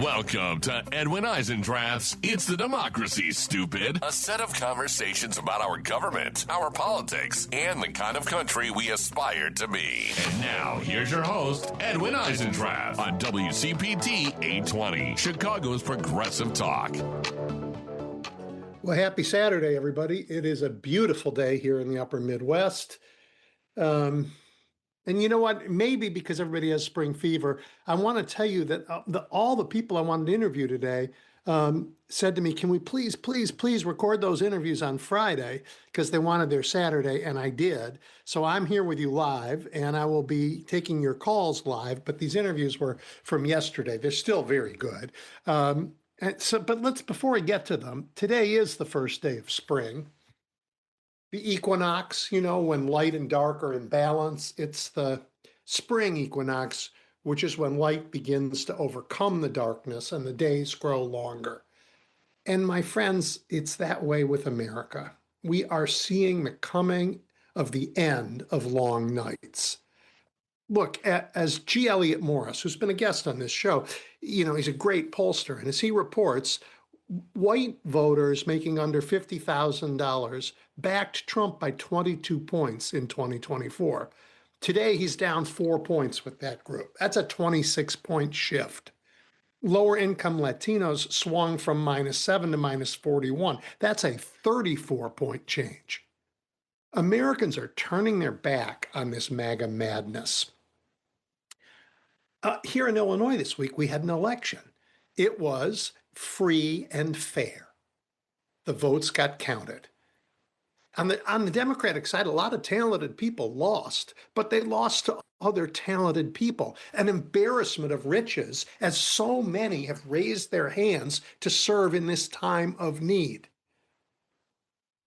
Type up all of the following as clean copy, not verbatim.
Welcome to Edwin Eisendrath's It's the Democracy, Stupid. A set of conversations about our government, our politics, and the kind of country we aspire to be. And now, here's your host, Edwin Eisendrath, on WCPT 820, Chicago's Progressive Talk. Well, happy Saturday, everybody. It is a beautiful day here in the upper Midwest. And you know what? Maybe because everybody has spring fever, I want to tell you that all the people I wanted to interview today said to me, can we please record those interviews on Friday? Because they wanted their Saturday, and I did. So I'm here with you live, and I will be taking your calls live. But these interviews were from yesterday. They're still very good. But before I get to them, today is the first day of spring. The equinox, when light and dark are in balance, it's the spring equinox, which is when light begins to overcome the darkness and the days grow longer. And my friends, it's that way with America. We are seeing the coming of the end of long nights. Look, as G. Elliott Morris, who's been a guest on this show, he's a great pollster. And as he reports, white voters making under $50,000 backed Trump by 22 points in 2024. Today, he's down 4 points with that group. That's a 26-point shift. Lower income Latinos swung from -7 to -41. That's a 34-point change. Americans are turning their back on this MAGA madness. Here in Illinois this week, we had an election. It was free and fair. The votes got counted. On the Democratic side, a lot of talented people lost, but they lost to other talented people. An embarrassment of riches, as so many have raised their hands to serve in this time of need.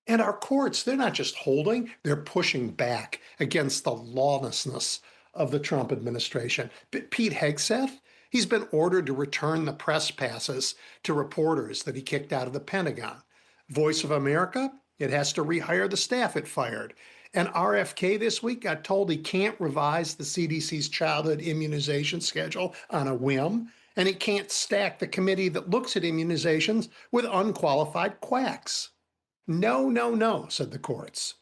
And our courts, they're not just holding, they're pushing back against the lawlessness of the Trump administration. But Pete Hegseth, he's been ordered to return the press passes to reporters that he kicked out of the Pentagon. Voice of America, it has to rehire the staff it fired. And RFK this week got told he can't revise the CDC's childhood immunization schedule on a whim, and he can't stack the committee that looks at immunizations with unqualified quacks. No, no, no, said the courts.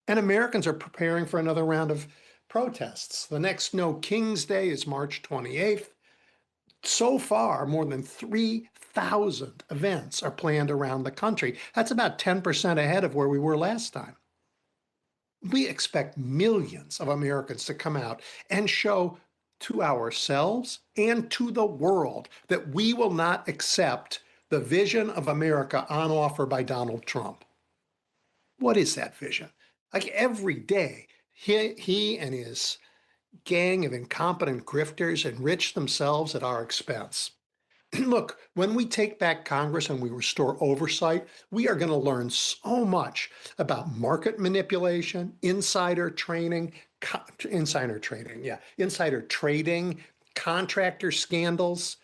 And Americans are preparing for another round of protests. The next No King's Day is March 28th. So far, more than 3,000 events are planned around the country. That's about 10% ahead of where we were last time. We expect millions of Americans to come out and show to ourselves and to the world that we will not accept the vision of America on offer by Donald Trump. What is that vision? Like every day, he and his gang of incompetent grifters enrich themselves at our expense. Look, when we take back Congress and we restore oversight, we are going to learn so much about market manipulation, insider trading, contractor scandals,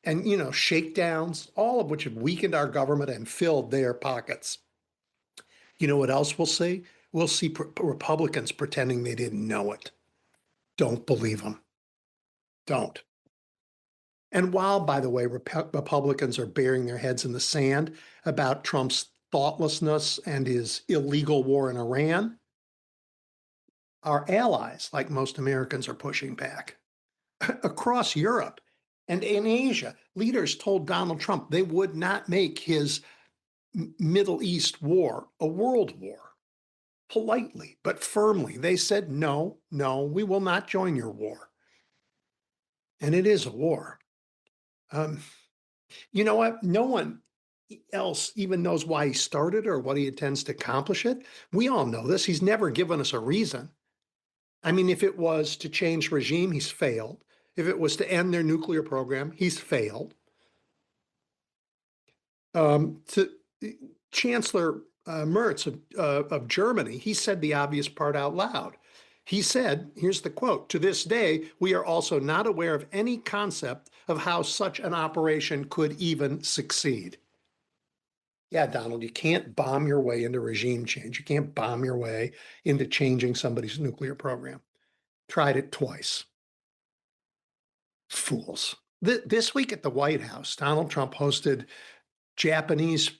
and, shakedowns, all of which have weakened our government and filled their pockets. You know what else we'll see? We'll see Republicans pretending they didn't know it. Don't believe them. Don't. And while, by the way, Republicans are burying their heads in the sand about Trump's thoughtlessness and his illegal war in Iran, our allies, like most Americans, are pushing back. Across Europe and in Asia, leaders told Donald Trump they would not make his Middle East war a world war. Politely but firmly, they said, no, we will not join your war. And it is a war. You know what? No one else even knows why he started or what he intends to accomplish it. We all know this. He's never given us a reason. I mean, if it was to change regime, he's failed. If it was to end their nuclear program, he's failed. Chancellor Merz of Germany, he said the obvious part out loud. He said, here's the quote, "To this day, we are also not aware of any concept of how such an operation could even succeed." Yeah, Donald, you can't bomb your way into regime change. You can't bomb your way into changing somebody's nuclear program. Tried it twice. Fools. This week at the White House, Donald Trump hosted Japanese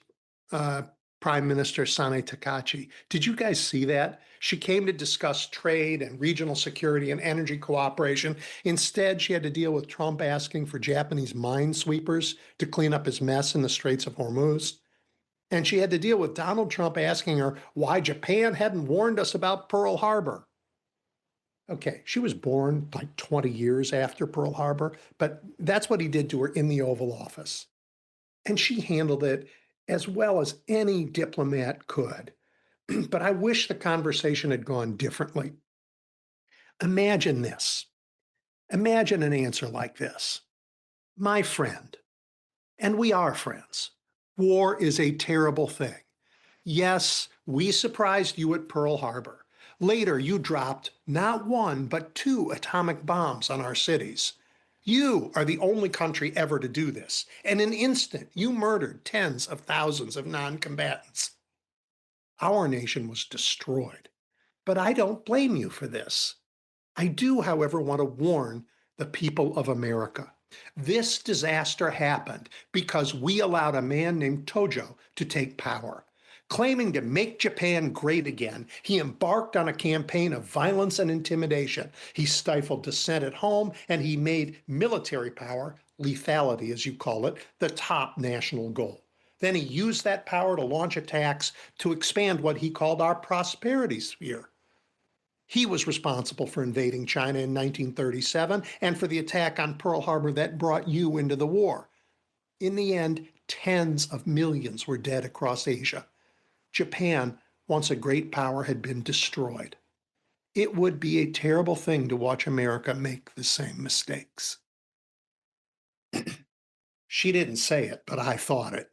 uh, Prime Minister Sane Takachi. Did you guys see that? She came to discuss trade and regional security and energy cooperation. Instead, she had to deal with Trump asking for Japanese minesweepers to clean up his mess in the Straits of Hormuz. And she had to deal with Donald Trump asking her why Japan hadn't warned us about Pearl Harbor. Okay, she was born like 20 years after Pearl Harbor, but that's what he did to her in the Oval Office. And she handled it as well as any diplomat could. But I wish the conversation had gone differently. Imagine this. Imagine an answer like this. My friend, and we are friends, war is a terrible thing. Yes, we surprised you at Pearl Harbor. Later, you dropped not one, but 2 atomic bombs on our cities. You are the only country ever to do this. And in an instant, you murdered tens of thousands of non-combatants. Our nation was destroyed. But I don't blame you for this. I do, however, want to warn the people of America. This disaster happened because we allowed a man named Tojo to take power. Claiming to make Japan great again, he embarked on a campaign of violence and intimidation. He stifled dissent at home, and he made military power, lethality as you call it, the top national goal. Then he used that power to launch attacks to expand what he called our prosperity sphere. He was responsible for invading China in 1937 and for the attack on Pearl Harbor that brought you into the war. In the end, tens of millions were dead across Asia. Japan, once a great power, had been destroyed. It would be a terrible thing to watch America make the same mistakes. She didn't say it, but I thought it.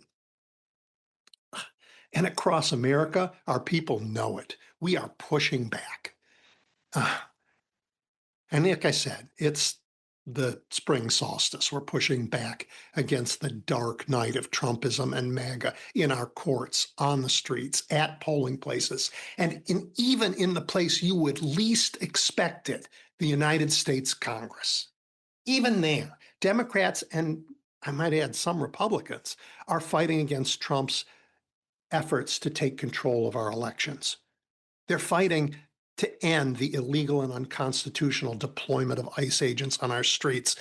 And across America, our people know it. We are pushing back. And like I said, it's the spring solstice. We're pushing back against the dark night of Trumpism and MAGA in our courts, on the streets, at polling places, and even in the place you would least expect it, the United States Congress. Even there, Democrats and I might add some Republicans are fighting against Trump's efforts to take control of our elections. They're fighting to end the illegal and unconstitutional deployment of ICE agents on our streets.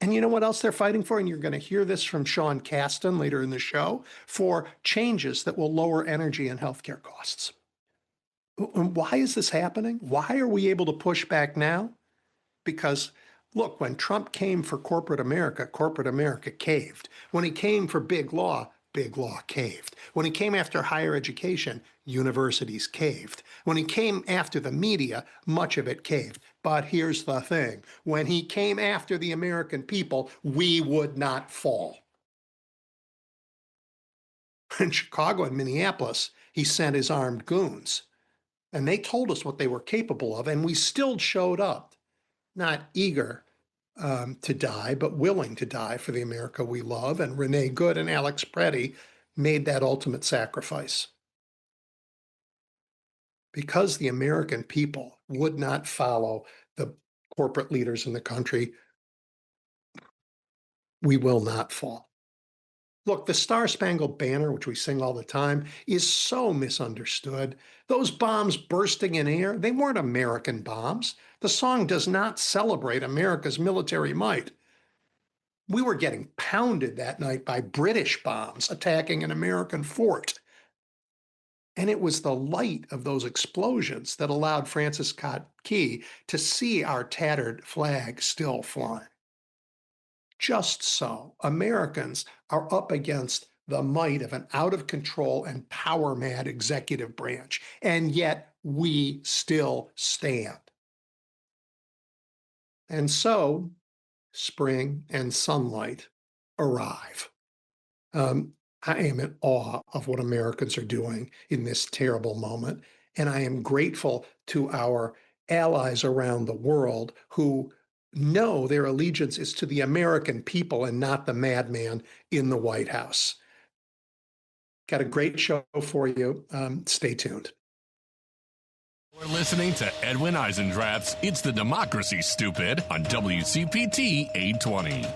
And you know what else they're fighting for? And you're going to hear this from Sean Casten later in the show, for changes that will lower energy and healthcare costs. Why is this happening? Why are we able to push back now? Because look, when Trump came for corporate America caved. When he came for big law caved. When he came after higher education, universities caved. When he came after the media, much of it caved. But here's the thing. When he came after the American people, we would not fall. In Chicago and Minneapolis, he sent his armed goons. And they told us what they were capable of, and we still showed up, not eager to die, but willing to die for the America we love. And Renee Good and Alex Preddy made that ultimate sacrifice. Because the American people would not follow the corporate leaders in the country, we will not fall. Look, the Star-Spangled Banner, which we sing all the time, is so misunderstood. Those bombs bursting in air, they weren't American bombs. The song does not celebrate America's military might. We were getting pounded that night by British bombs attacking an American fort. And it was the light of those explosions that allowed Francis Scott Key to see our tattered flag still flying. Just so, Americans are up against the might of an out-of-control and power-mad executive branch, and yet we still stand. And so, spring and sunlight arrive. I am in awe of what Americans are doing in this terrible moment, and I am grateful to our allies around the world who know their allegiance is to the American people and not the madman in the White House. Got a great show for you. Stay tuned. We're listening to Edwin Eisendrath's It's the Democracy, Stupid on WCPT 820.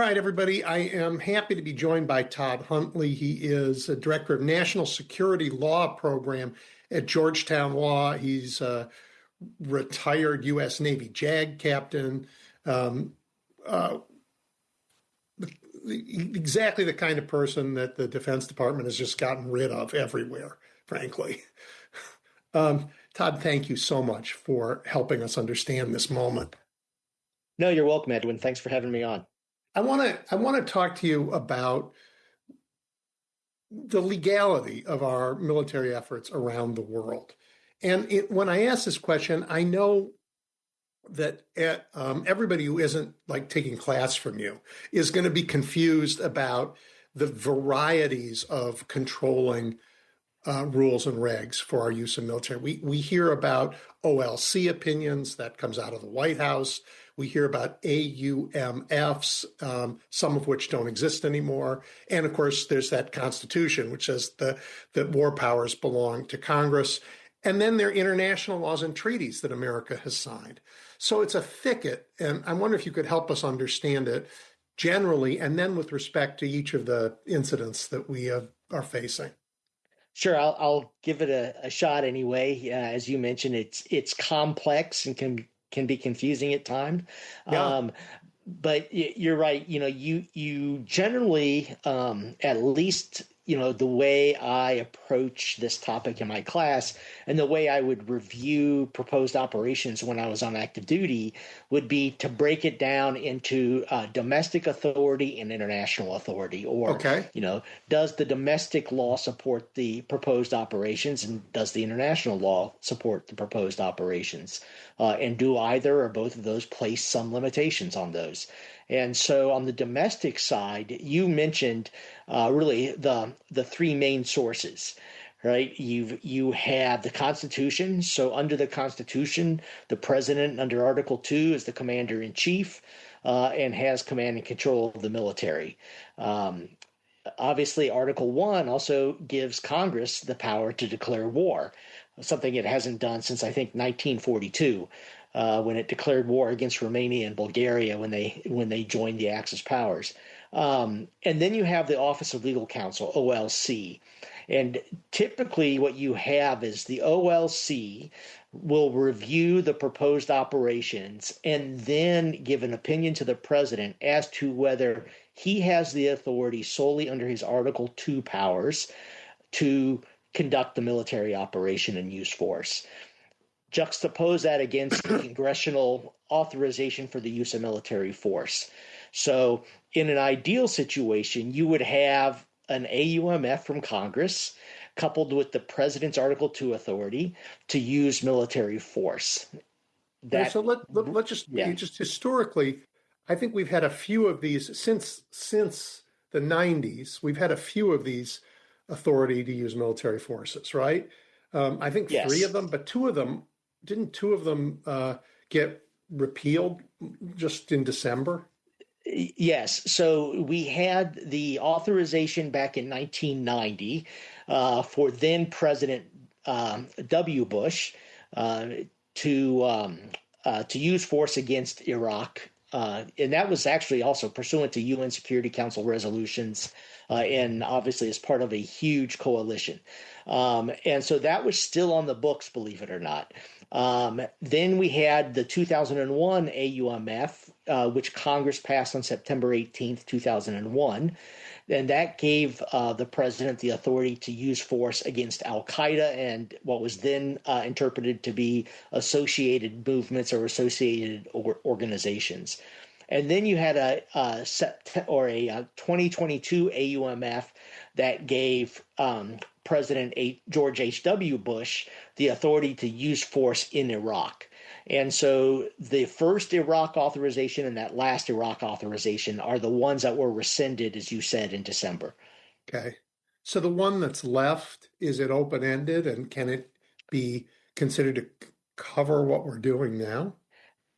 right, everybody. I am happy to be joined by Todd Huntley. He is a director of National Security Law Program at Georgetown Law. He's a retired U.S. Navy JAG captain. Um, uh, exactly the kind of person that the Defense Department has just gotten rid of everywhere, frankly. Todd, thank you so much for helping us understand this moment. No, you're welcome, Edwin. Thanks for having me on. I want to talk to you about the legality of our military efforts around the world. And when I ask this question, I know that everybody who isn't like taking class from you is going to be confused about the varieties of controlling rules and regs for our use of military. We hear about OLC opinions that comes out of the White House. We hear about AUMFs, some of which don't exist anymore. And of course, there's that Constitution, which says that war powers belong to Congress. And then there are international laws and treaties that America has signed. So it's a thicket, and I wonder if you could help us understand it generally, and then with respect to each of the incidents that we are facing. Sure, I'll give it a shot anyway. As you mentioned, it's complex and can be confusing at times. Yeah. But you're right. You generally, at least, the way I approach this topic in my class and the way I would review proposed operations when I was on active duty would be to break it down into domestic authority and international authority. Or, Okay. does the domestic law support the proposed operations, and does the international law support the proposed operations? And do either or both of those place some limitations on those? And so on the domestic side, you mentioned really the three main sources, right? You have the Constitution. So under the Constitution, the president under Article 2 is the commander in chief and has command and control of the military. Obviously, Article 1 also gives Congress the power to declare war, something it hasn't done since, I think, 1942. When it declared war against Romania and Bulgaria when they joined the Axis powers. And then you have the Office of Legal Counsel, OLC. And typically what you have is the OLC will review the proposed operations and then give an opinion to the president as to whether he has the authority solely under his Article 2 powers to conduct the military operation and use force. Juxtapose that against the congressional authorization for the use of military force. So in an ideal situation, you would have an AUMF from Congress coupled with the president's Article 2 authority to use military force. So let's just historically, I think we've had a few of these since the 90s. We've had a few of these authority to use military forces, right? I think Yes. three of them, but two of them get repealed just in December? Yes. So we had the authorization back in 1990 for then President W. Bush to use force against Iraq. And that was actually also pursuant to UN Security Council resolutions and obviously as part of a huge coalition. And so that was still on the books, believe it or not. Then we had the 2001 AUMF, which Congress passed on September 18th, 2001. And that gave the president the authority to use force against Al-Qaeda and what was then interpreted to be associated movements or associated organizations. And then you had a 2022 AUMF that gave President George H.W. Bush the authority to use force in Iraq. And so the first Iraq authorization and that last Iraq authorization are the ones that were rescinded, as you said, in December. Okay. So the one that's left, is it open-ended, and can it be considered to cover what we're doing now?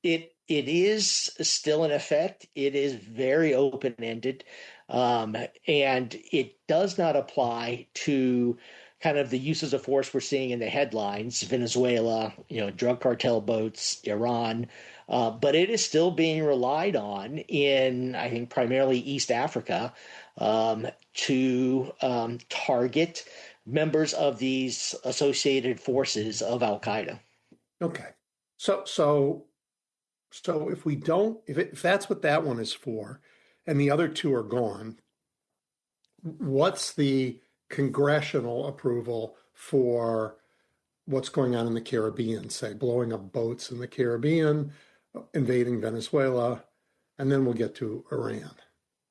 It is still in effect. It is very open-ended, and it does not apply to kind of the uses of force we're seeing in the headlines: Venezuela, drug cartel boats, Iran, but it is still being relied on in, I think, primarily East Africa, to target members of these associated forces of Al Qaeda. Okay. So if we don't, if that's what that one is for, and the other two are gone, what's the congressional approval for what's going on in the Caribbean, say blowing up boats in the Caribbean, invading Venezuela, and then we'll get to Iran.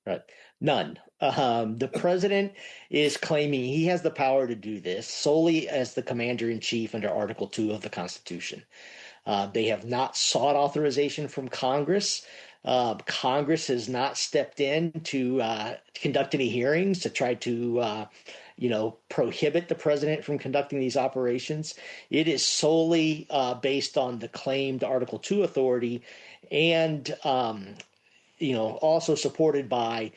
Right. None. The president is claiming he has the power to do this solely as the commander in chief under Article 2 of the Constitution. They have not sought authorization from Congress. Congress has not stepped in to conduct any hearings to try to, prohibit the president from conducting these operations. It is solely based on the claimed Article 2 authority and, also supported by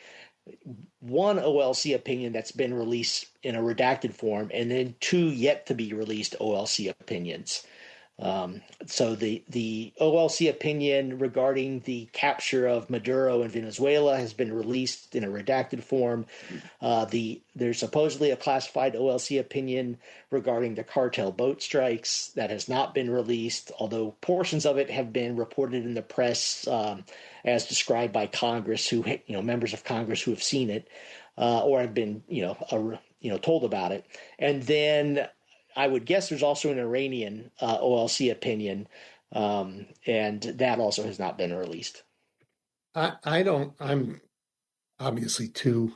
one OLC opinion that's been released in a redacted form, and then two yet to be released OLC opinions. So the OLC opinion regarding the capture of Maduro in Venezuela has been released in a redacted form. There's supposedly a classified OLC opinion regarding the cartel boat strikes that has not been released, although portions of it have been reported in the press as described by Congress, who members of Congress who have seen it or have been told about it, and then I would guess there's also an Iranian OLC opinion, and that also has not been released. I'm obviously too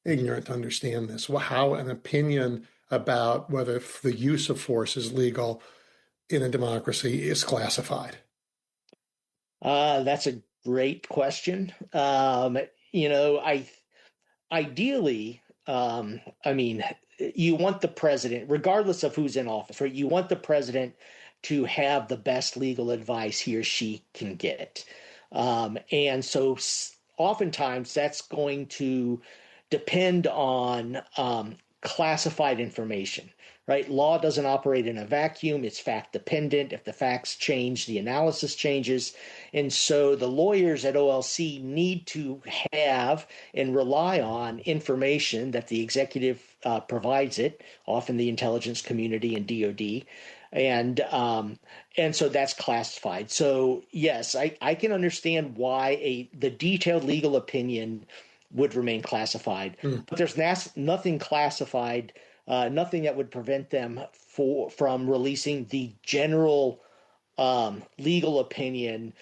ignorant to understand this. How an opinion about whether the use of force is legal in a democracy is classified. That's a great question. Ideally, you want the president, regardless of who's in office, right? You want the president to have the best legal advice he or she can get. And so oftentimes that's going to depend on classified information, right? Law doesn't operate in a vacuum. It's fact dependent. If the facts change, the analysis changes. And so the lawyers at OLC need to have and rely on information that the executive provides it, often the intelligence community and DOD. And so that's classified. So yes, I can understand why the detailed legal opinion would remain classified, but there's nothing classified, nothing that would prevent them from releasing the general legal opinion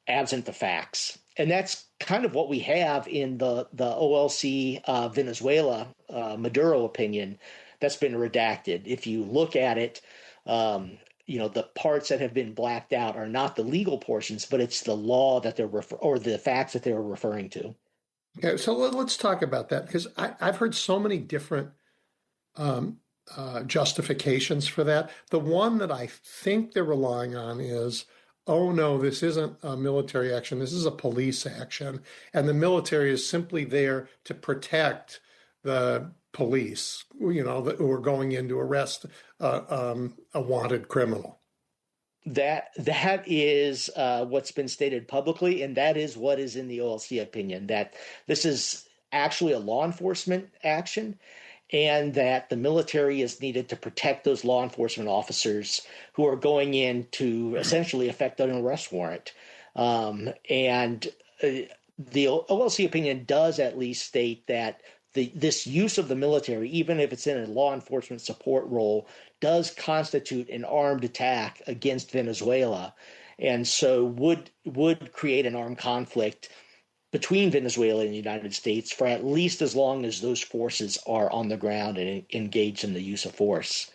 absent the facts. And that's kind of what we have in the OLC Venezuela Maduro opinion that's been redacted. If you look at it, the parts that have been blacked out are not the legal portions, but it's the law that they're or the facts that they were referring to. Okay, so let's talk about that, because I've heard so many different justifications for that. The one that I think they're relying on is, oh no, this isn't a military action, this is a police action, and the military is simply there to protect the police, who are going in to arrest a wanted criminal. That is what's been stated publicly, and that is what is in the OLC opinion, that this is actually a law enforcement action, and that the military is needed to protect those law enforcement officers who are going in to essentially effect an arrest warrant. And the OLC opinion does at least state that this use of the military, even if it's in a law enforcement support role, does constitute an armed attack against Venezuela, and so would create an armed conflict between Venezuela and the United States for at least as long as those forces are on the ground and engaged in the use of force.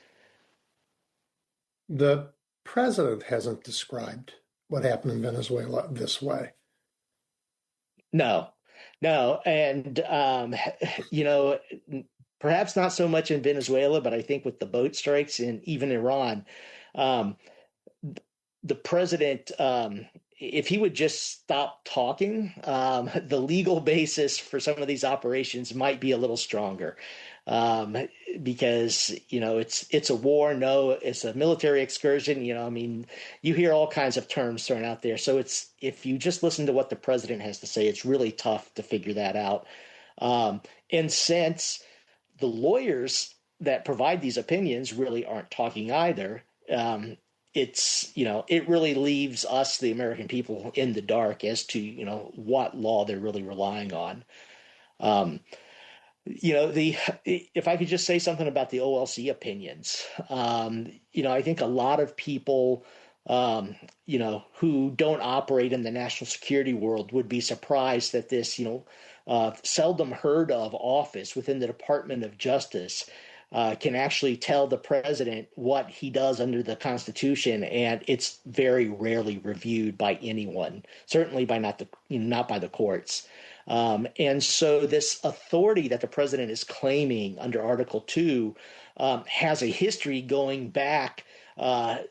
The president hasn't described what happened in Venezuela this way. No, and perhaps not so much in Venezuela, but I think with the boat strikes and even Iran, the president if he would just stop talking, the legal basis for some of these operations might be a little stronger. Um, because it's a war. No, it's a military excursion. I mean, you hear all kinds of terms thrown out there. So if you just listen to what the president has to say, it's really tough to figure that out. And since the lawyers that provide these opinions really aren't talking either, it really leaves us, the American people, in the dark as to what law they're really relying on. Um, the if I could just say something about the OLC opinions, I think a lot of people, who don't operate in the national security world would be surprised that this, seldom heard of office within the Department of Justice can actually tell the president what he does under the Constitution, and it's very rarely reviewed by anyone. Certainly by not by the courts. And so this authority that the president is claiming under Article 2 has a history going back,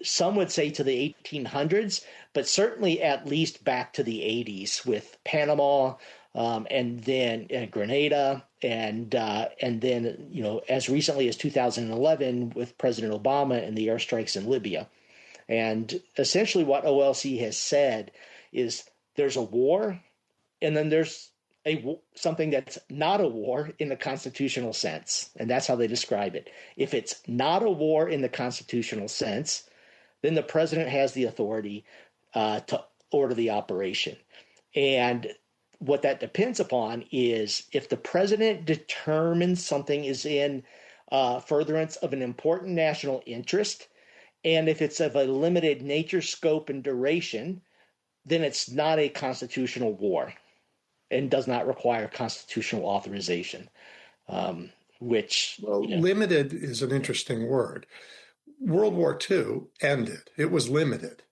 some would say, to the 1800s, but certainly at least back to the 80s with Panama, and then Grenada, and then as recently as 2011 with President Obama and the airstrikes in Libya. And essentially what OLC has said is there's a war, and then there's something that's not a war in the constitutional sense, and that's how they describe it. If it's not a war in the constitutional sense, then the president has the authority to order the operation. And what that depends upon is if the president determines something is in furtherance of an important national interest, and if it's of a limited nature, scope, and duration, then it's not a constitutional war and does not require constitutional authorization, which... Well, limited is an interesting word. World War II ended. It was limited,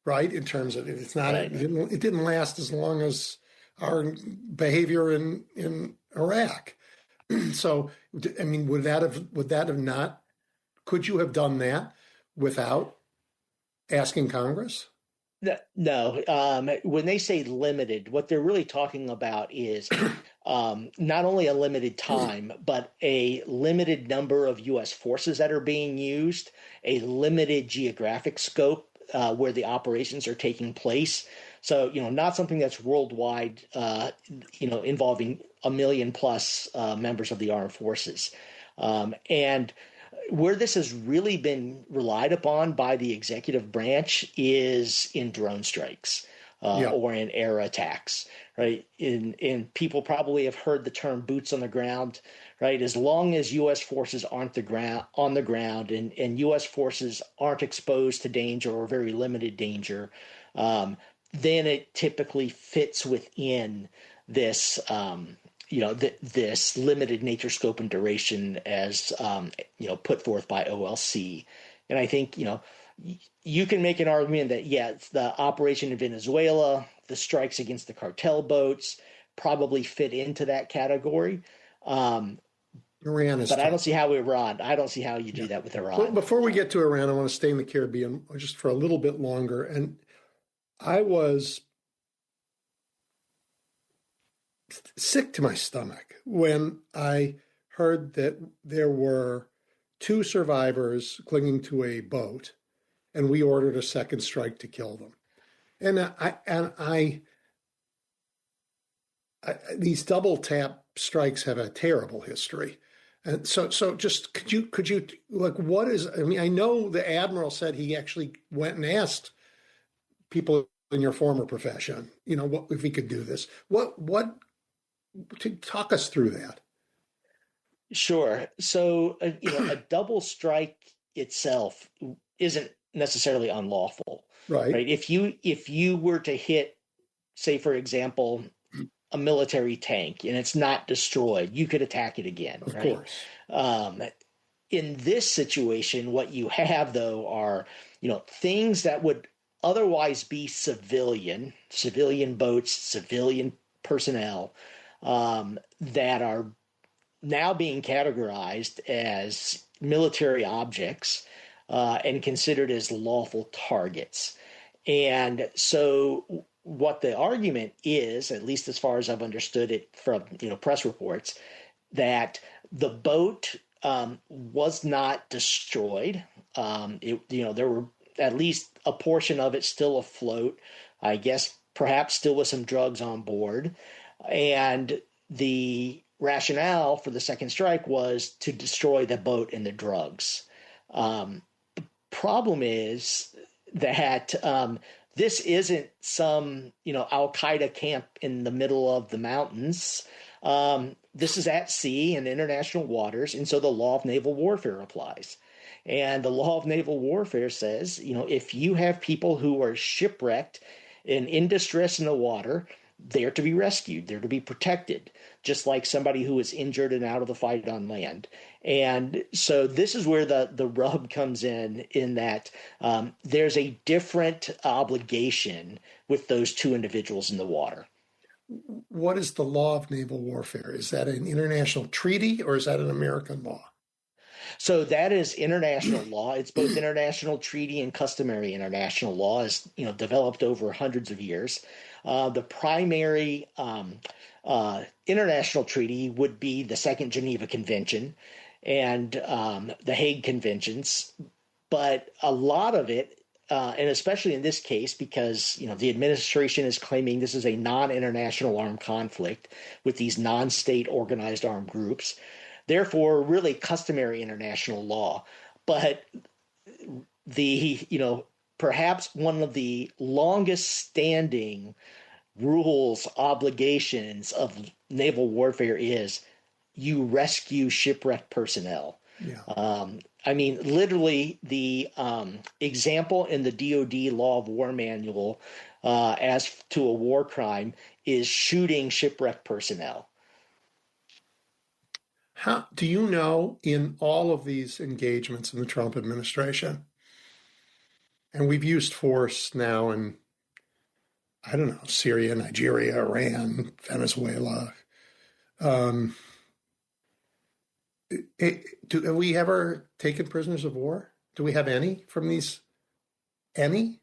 right? In terms of it's not, right. It didn't last as long as our behavior in Iraq. So, I mean, would that have not, could you have done that without asking Congress? No. When they say limited, what they're really talking about is not only a limited time, but a limited number of U.S. forces that are being used, a limited geographic scope where the operations are taking place. So, not something that's worldwide, involving 1 million plus members of the armed forces. And where this has really been relied upon by the executive branch is in drone strikes or in air attacks, right? And people probably have heard the term boots on the ground, right? As long as U.S. forces aren't on the ground and U.S. forces aren't exposed to danger or very limited danger, then it typically fits within this this limited nature, scope, and duration as put forth by OLC. And I think you can make an argument that it's the operation in Venezuela, the strikes against the cartel boats probably fit into that category. Iran is but tough. I don't see how Iran. I don't see how you do that with Iran. Well, before we get to Iran, I want to stay in the Caribbean just for a little bit longer. And I was sick to my stomach when I heard that there were 2 survivors clinging to a boat, and we ordered a second strike to kill them. And I these double tap strikes have a terrible history. And so just could you like, what is, I mean, I know the Admiral said he actually went and asked people in your former profession, what if we could do this? What to talk us through that? Sure. So, a double strike itself isn't necessarily unlawful, right? If you were to hit, say, for example, a military tank and it's not destroyed, you could attack it again, of right? Course. In this situation, what you have, though, are, things that would otherwise be civilian boats, civilian personnel, that are now being categorized as military objects and considered as lawful targets. And so what the argument is, at least as far as I've understood it from press reports, that the boat was not destroyed. There were at least a portion of it still afloat. I guess perhaps still with some drugs on board, and the rationale for the second strike was to destroy the boat and the drugs. Problem is that this isn't some Al Qaeda camp in the middle of the mountains. This is at sea in international waters, and so the law of naval warfare applies. And the law of naval warfare says, if you have people who are shipwrecked and in distress in the water, they're to be rescued, they're to be protected, just like somebody who is injured and out of the fight on land. And so this is where the rub comes in that there's a different obligation with those two individuals in the water. What is the law of naval warfare? Is that an international treaty or is that an American law? So that is international law. It's both international treaty and customary international law. Is developed over hundreds of years. The primary international treaty would be the Second Geneva Convention and the Hague Conventions, but a lot of it, and especially in this case, because the administration is claiming this is a non-international armed conflict with these non-state organized armed groups. Therefore, really customary international law. But perhaps one of the longest standing rules, obligations of naval warfare is you rescue shipwrecked personnel. Yeah. Literally the example in the DoD Law of War Manual as to a war crime is shooting shipwrecked personnel. How do you know in all of these engagements in the Trump administration, and we've used force now in, I don't know, Syria, Nigeria, Iran, Venezuela. Have we ever taken prisoners of war? Do we have any from these? Any?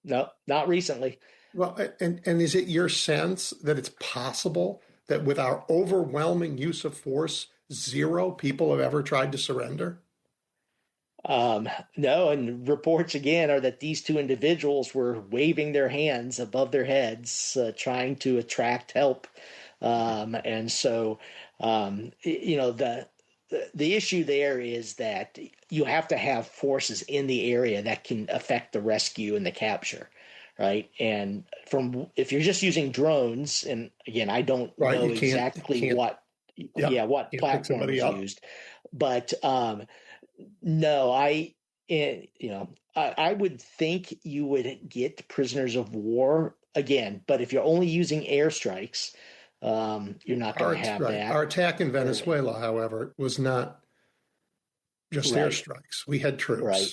No, not recently. Well, and is it your sense that it's possible that with our overwhelming use of force, 0 people have ever tried to surrender? No, and reports again are that these two individuals were waving their hands above their heads, trying to attract help. And so, the issue there is that you have to have forces in the area that can affect the rescue and the capture, right? And if you're just using drones, and again, I don't know exactly what platform is used, but no, I would think you would get prisoners of war again, but if you're only using airstrikes, you're not going to have that. Our attack in Venezuela, however, was not just airstrikes. We had troops. Right.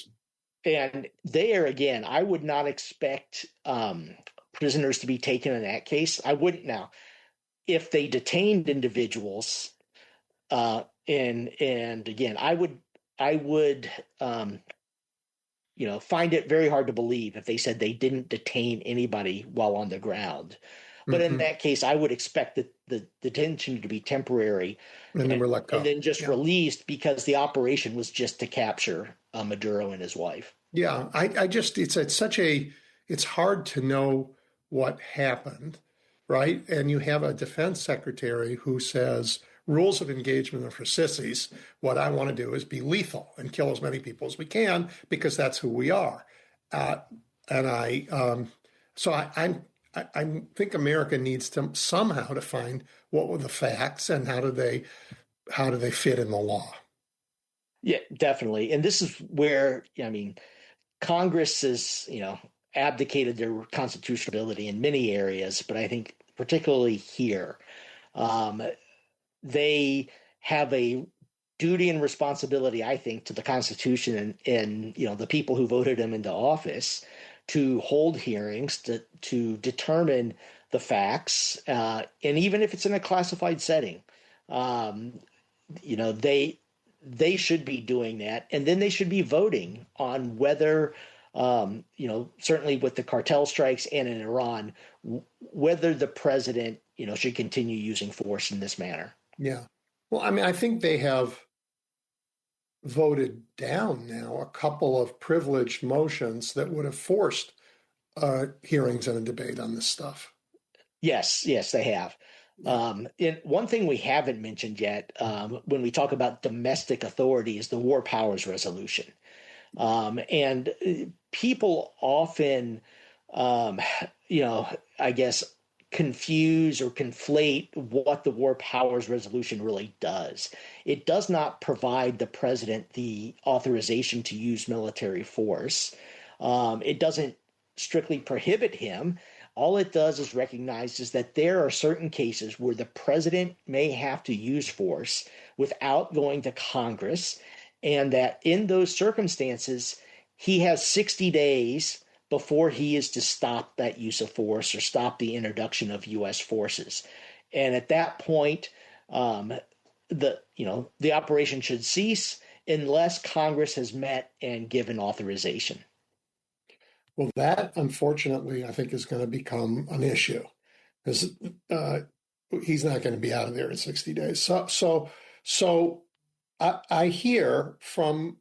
And there again, I would not expect prisoners to be taken in that case. I wouldn't now. If they detained individuals, and again, I would find it very hard to believe if they said they didn't detain anybody while on the ground. But in that case, I would expect the detention to be temporary and then we're let go. And then just released because the operation was just to capture Maduro and his wife. Yeah, it's hard to know what happened, right? And you have a defense secretary who says rules of engagement are for sissies. What I want to do is be lethal and kill as many people as we can because that's who we are. I think America needs to somehow to find what were the facts and how do they fit in the law. Yeah, definitely. And this is where Congress has abdicated their constitutionality in many areas, but I think particularly here, they have a duty and responsibility, I think, to the Constitution and the people who voted them into office to hold hearings to determine the facts, and even if it's in a classified setting, they should be doing that, and then they should be voting on whether certainly with the cartel strikes and in Iran, whether the president, should continue using force in this manner. Yeah. Well, I mean, I think they have voted down now a couple of privileged motions that would have forced hearings and a debate on this stuff. Yes, they have. And one thing we haven't mentioned yet, when we talk about domestic authority, is the War Powers Resolution. And people often, I guess, confuse or conflate what the War Powers Resolution really does. It does not provide the president the authorization to use military force. It doesn't strictly prohibit him. All it does is recognizes that there are certain cases where the president may have to use force without going to Congress, and that in those circumstances, he has 60 days before he is to stop that use of force or stop the introduction of U.S. forces. And at that point, the operation should cease unless Congress has met and given authorization. Well, that unfortunately, I think, is going to become an issue because he's not going to be out of there in 60 days. So I hear from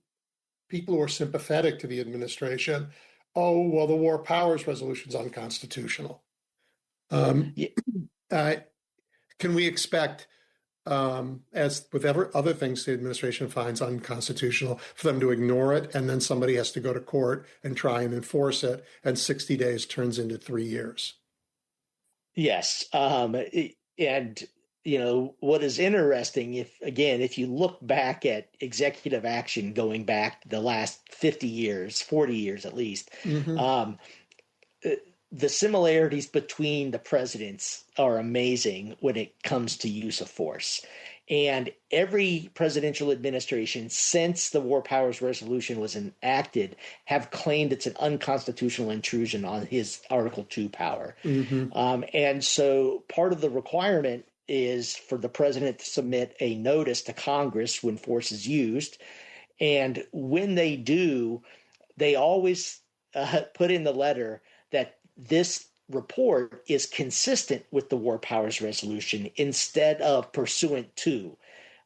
people who are sympathetic to the administration, oh, well, the War Powers Resolution is unconstitutional. Yeah. Can we expect, as with other things the administration finds unconstitutional, for them to ignore it, and then somebody has to go to court and try and enforce it, and 60 days turns into 3 years? Yes. And what is interesting, if you look back at executive action going back the last 50 years, 40 years at least, the similarities between the presidents are amazing when it comes to use of force. And every presidential administration since the War Powers Resolution was enacted have claimed it's an unconstitutional intrusion on his Article 2 power. And so part of the requirement is for the president to submit a notice to Congress when force is used. And when they do, they always put in the letter that this report is consistent with the War Powers Resolution instead of pursuant to.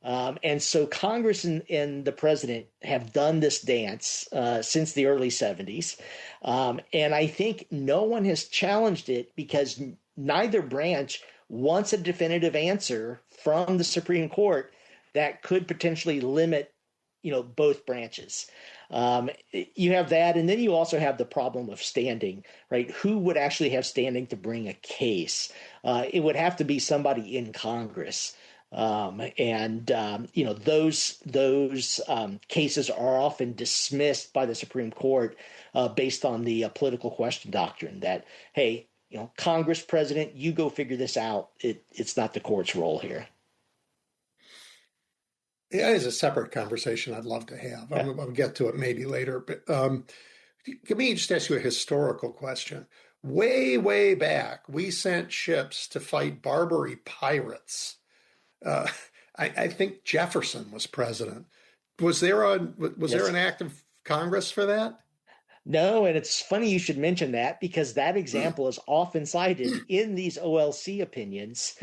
And so Congress and the president have done this dance since the early 70s. And I think no one has challenged it because neither branch wants a definitive answer from the Supreme Court that could potentially limit, both branches. You have that, and then you also have the problem of standing, right? Who would actually have standing to bring a case? It would have to be somebody in Congress. Those cases are often dismissed by the Supreme Court based on the political question doctrine that, hey, Congress, president, you go figure this out. It's not the court's role here. Yeah, it is a separate conversation I'd love to have. Yeah. I'll get to it maybe later. But let me just ask you a historical question. Way, way back, we sent ships to fight Barbary pirates. I think Jefferson was president. Was there an act of Congress for that? No, and it's funny you should mention that because that example is often cited in these OLC opinions,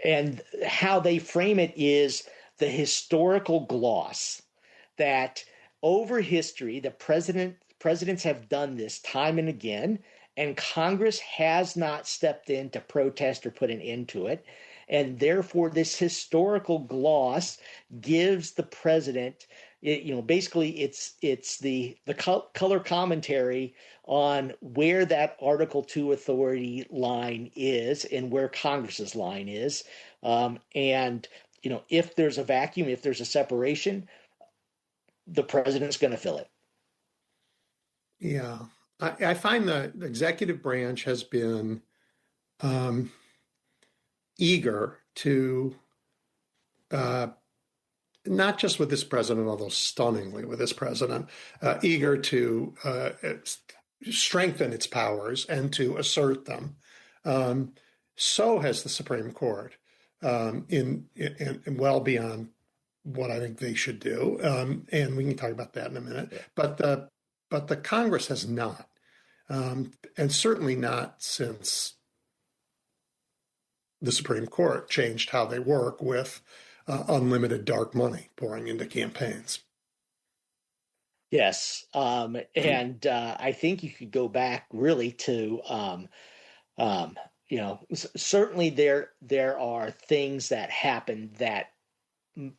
and how they frame it is the historical gloss that over history, the presidents have done this time and again, and Congress has not stepped in to protest or put an end to it. And therefore, this historical gloss gives the president, basically it's the color commentary on where that Article 2 authority line is and where Congress's line is. If there's a vacuum, if there's a separation, the president's going to fill it. Yeah. I find the executive branch has been eager to, not just with this president, although stunningly with this president, eager to strengthen its powers and to assert them. So has the Supreme Court, in well beyond what I think they should do. And we can talk about that in a minute. Yeah. but the Congress has not, and certainly not since the Supreme Court changed how they work with unlimited dark money pouring into campaigns. Yes, and I think you could go back really to certainly there are things that happen that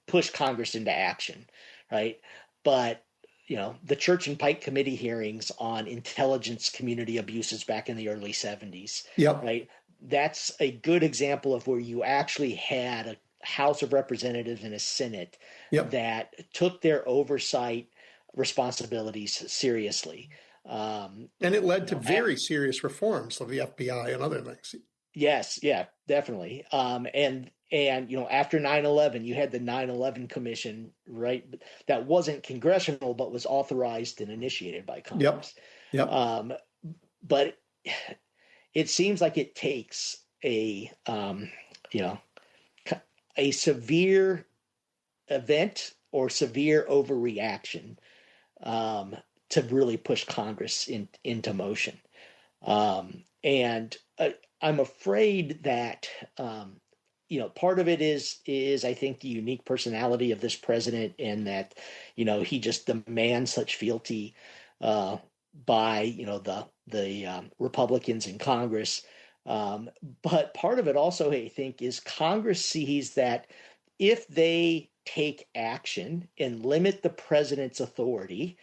push Congress into action, right? But the Church and Pike Committee hearings on intelligence community abuses back in the early 70s, Yep. right? That's a good example of where you actually had a House of Representatives and a Senate Yep. that took their oversight responsibilities seriously. And it led to very serious reforms of the FBI and other things. Yes, yeah, definitely. And after 9/11, you had the 9/11 Commission, right? That wasn't congressional, but was authorized and initiated by Yep. Congress. Yep. But it seems like it takes a severe event or severe overreaction to really push Congress into motion. And I'm afraid that part of it is I think the unique personality of this president, and that he just demands such fealty by the Republicans in Congress. But part of it also, I think, is Congress sees that if they take action and limit the president's authority,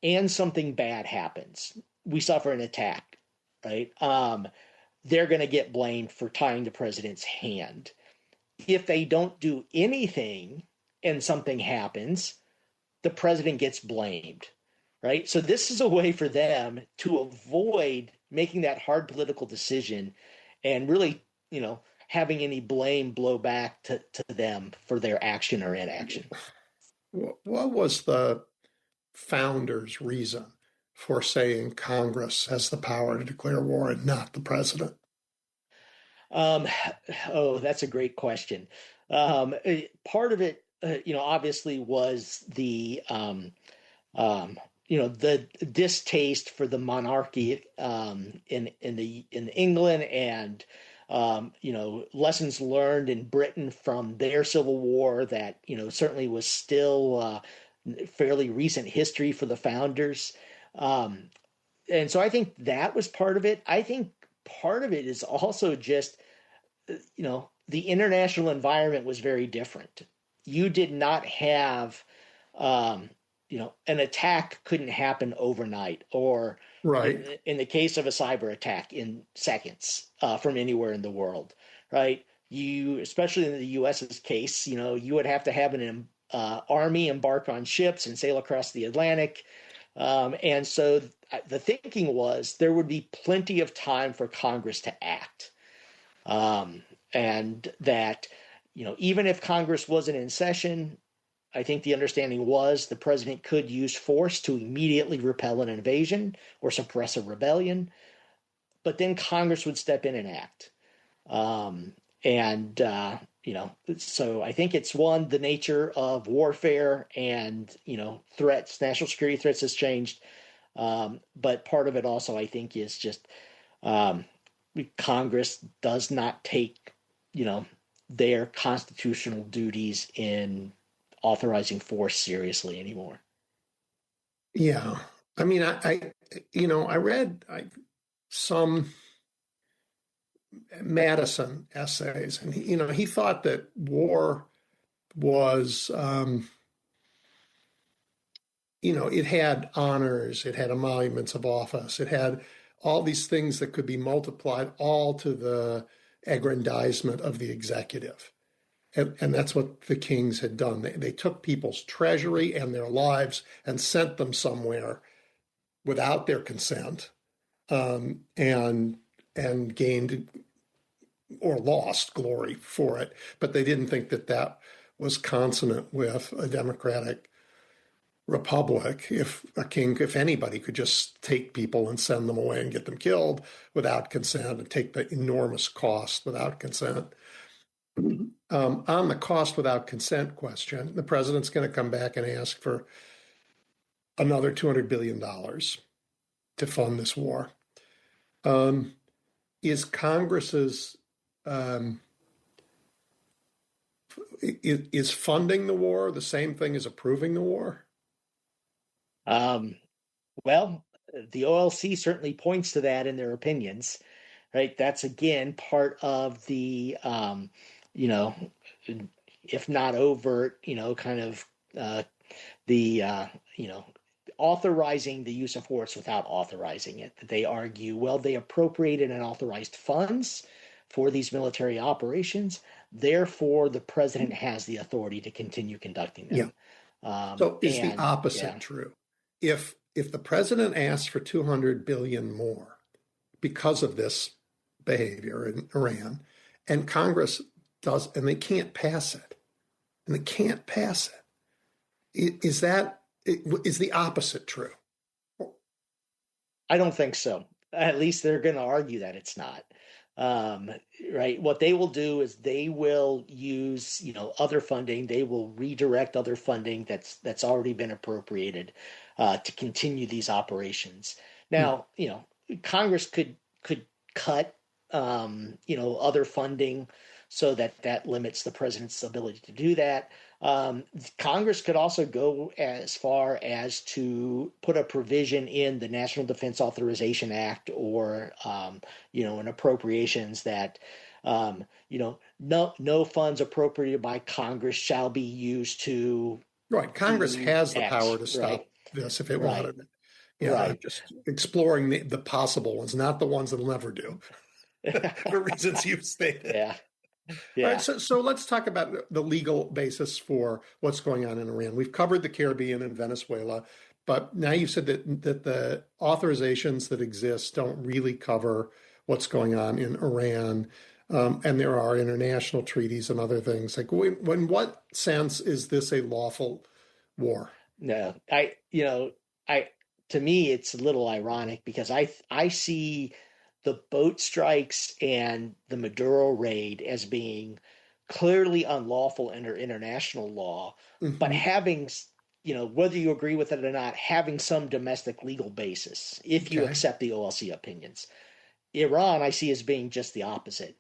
and something bad happens, we suffer an attack, right? They're going to get blamed for tying the president's hand. If they don't do anything and something happens, the president gets blamed, right? So this is a way for them to avoid making that hard political decision and really, having any blame blow back to them for their action or inaction. What was the founders' reason for saying Congress has the power to declare war and not the president? Um, oh, that's a great question. Part of it, obviously was the distaste for the monarchy in England, and lessons learned in Britain from their civil war that certainly was still fairly recent history for the founders. And so I think that was part of it. I think part of it is also just the international environment was very different. You did not have an attack couldn't happen overnight, or Right. in the case of a cyber attack, in seconds from anywhere in the world, right? You, especially in the U.S.'s case, you would have to have an army embark on ships and sail across the Atlantic. And so the thinking was there would be plenty of time for Congress to act. And that, even if Congress wasn't in session, I think the understanding was the president could use force to immediately repel an invasion or suppress a rebellion, but then Congress would step in and act. So I think it's the nature of warfare and, threats, national security threats has changed. But part of it also, I think, is just Congress does not take, their constitutional duties in authorizing force seriously anymore. Yeah. I mean, I read some Madison essays, and he thought that war was, it had honors, it had emoluments of office, it had all these things that could be multiplied all to the aggrandizement of the executive. And that's what the kings had done. They took people's treasury and their lives and sent them somewhere without their consent, and gained or lost glory for it. But they didn't think that that was consonant with a democratic republic. If anybody could just take people and send them away and get them killed without consent and take the enormous cost without consent. On the cost without consent question, the president's going to come back and ask for another $200 billion to fund this war. Is Congress's is funding the war the same thing as approving the war? Um, well, the OLC certainly points to that in their opinions, right? That's again part of the, you know, if not overt, kind of the, authorizing the use of force without authorizing it. They argue, well, they appropriated and authorized funds for these military operations. Therefore, the president has the authority to continue conducting them. Yeah. So is the opposite true? If the president asks for 200 billion more because of this behavior in Iran, and Congress does, and they can't pass it, is the opposite true? I don't think so. At least they're going to argue that it's not. Right. What they will do is they will use, other funding. They will redirect other funding that's already been appropriated to continue these operations. Now, Congress could cut, other funding so that limits the president's ability to do that. Congress could also go as far as to put a provision in the National Defense Authorization Act or, an appropriations that, no funds appropriated by Congress shall be used to. Right. Congress has the power to stop this if it wanted it. Yeah, right. Just exploring the possible ones, not the ones that'll never do, for reasons you've stated. Yeah. Yeah. All right, so let's talk about the legal basis for what's going on in Iran. We've covered the Caribbean and Venezuela, but now you said that the authorizations that exist don't really cover what's going on in Iran, and there are international treaties and other things. Like, in what sense is this a lawful war? No, to me, it's a little ironic because I see the boat strikes and the Maduro raid as being clearly unlawful under international law, but having, whether you agree with it or not, having some domestic legal basis, if you accept the OLC opinions. Iran, I see as being just the opposite.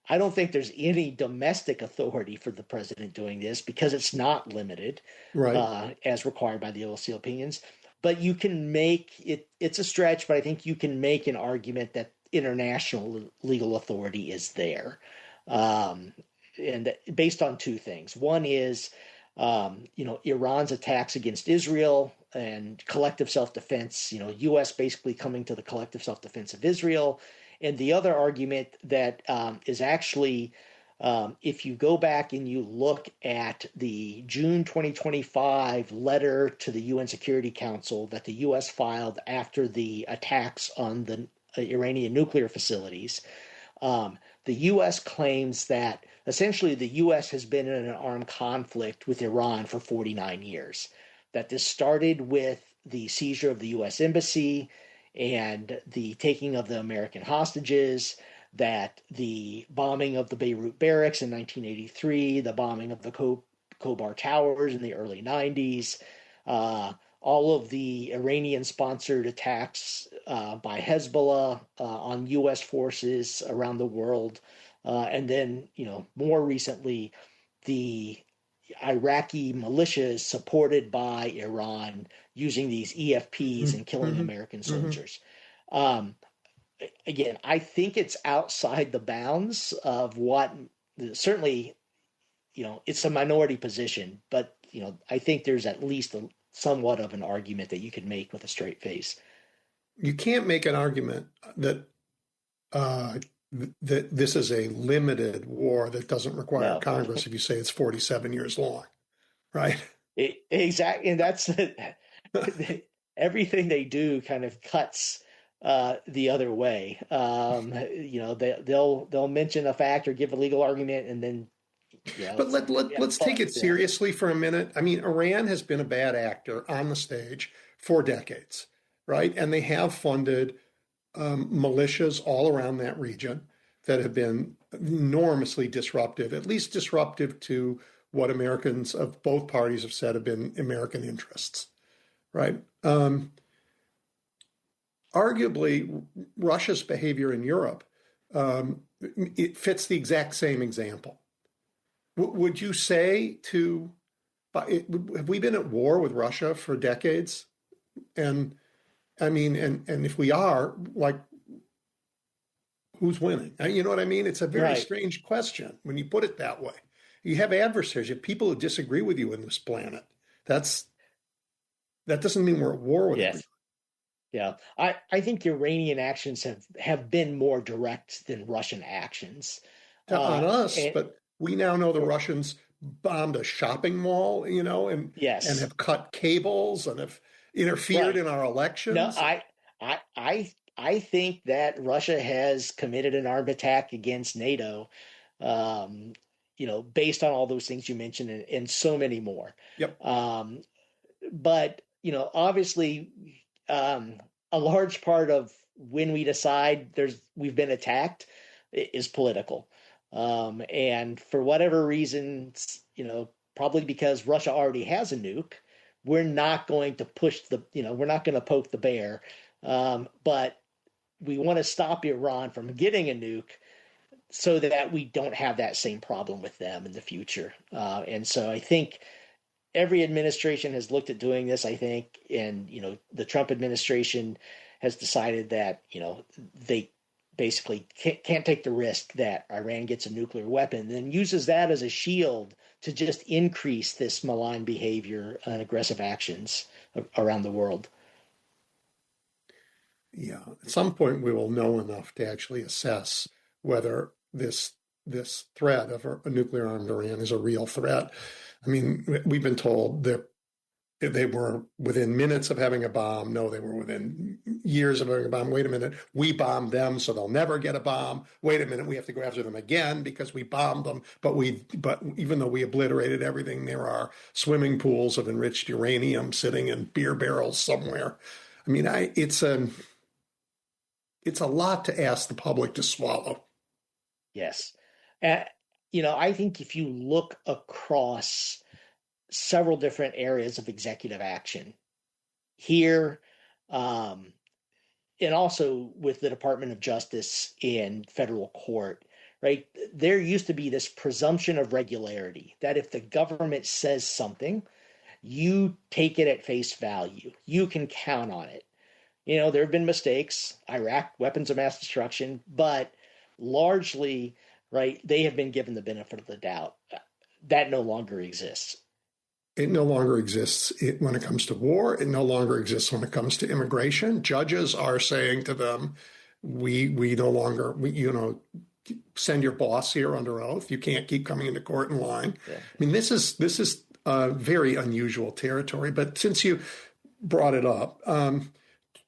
I don't think there's any domestic authority for the president doing this because it's not limited, as required by the OLC opinions. But you can make it, it's a stretch, but I think you can make an argument that international legal authority is there. And based on two things. One is, Iran's attacks against Israel and collective self-defense, U.S. basically coming to the collective self-defense of Israel. And the other argument that is actually, if you go back and you look at the June 2025 letter to the UN Security Council that the U.S. filed after the attacks on the Iranian nuclear facilities, the U.S. claims that essentially the U.S. has been in an armed conflict with Iran for 49 years, that this started with the seizure of the U.S. embassy and the taking of the American hostages, that the bombing of the Beirut barracks in 1983, the bombing of the Khobar Towers in the early 90s, all of the Iranian-sponsored attacks by Hezbollah on U.S. forces around the world, and then, more recently, the Iraqi militias supported by Iran using these EFPs and killing American soldiers. Again, I think it's outside the bounds of what certainly, it's a minority position, but, I think there's at least somewhat of an argument that you could make with a straight face. You can't make an argument that that this is a limited war that doesn't require Congress if you say it's 47 years long, right? Exactly, and that's everything they do kind of cuts the other way. They'll mention a fact or give a legal argument, and then. But let's take it seriously for a minute. I mean, Iran has been a bad actor on the stage for decades, right? And they have funded militias all around that region that have been enormously disruptive, at least disruptive to what Americans of both parties have said have been American interests, right? Arguably, Russia's behavior in Europe, it fits the exact same example. Would you say to, have we been at war with Russia for decades? And I mean, and if we are, like, who's winning? You know what I mean? It's a very Right. strange question when you put it that way. You have adversaries, you have people who disagree with you in this planet. That's that doesn't mean we're at war with everybody. Yes. Yeah. I think Iranian actions have been more direct than Russian actions. On us, And but we now know the Russians bombed a shopping mall, and yes. have cut cables and have interfered Right. in our No, elections. I think that Russia has committed an armed attack against NATO, um, based on all those things you mentioned and so many more. Yep. Um, but obviously, a large part of when we decide we've been attacked is political, and for whatever reasons, probably because Russia already has a nuke, we're not going to we're not going to poke the bear, but we want to stop Iran from getting a nuke so that we don't have that same problem with them in the future. And so I think every administration has looked at doing this, I think, and the Trump administration has decided that they basically can't take the risk that Iran gets a nuclear weapon, then uses that as a shield to just increase this malign behavior and aggressive actions around the world. Yeah. At some point, we will know enough to actually assess whether this threat of a nuclear armed Iran is a real threat. I mean, we've been told that they were within minutes of having a bomb. No, they were within years of having a bomb. Wait a minute, we bombed them, so they'll never get a bomb. Wait a minute, we have to go after them again because we bombed them. But even though we obliterated everything, there are swimming pools of enriched uranium sitting in beer barrels somewhere. I mean, it's a lot to ask the public to swallow. Yes. Uh, I think if you look across several different areas of executive action here, um, and also with the Department of Justice in federal court, right? There used to be this presumption of regularity that if the government says something, you take it at face value. You can count on it. There have been mistakes, Iraq, weapons of mass destruction, but largely, right, they have been given the benefit of the doubt. That no longer exists. It no longer exists when it comes to war. It no longer exists when it comes to immigration. Judges are saying to them, we no longer, send your boss here under oath. You can't keep coming into court in line. Yeah. I mean, this is very unusual territory. But since you brought it up,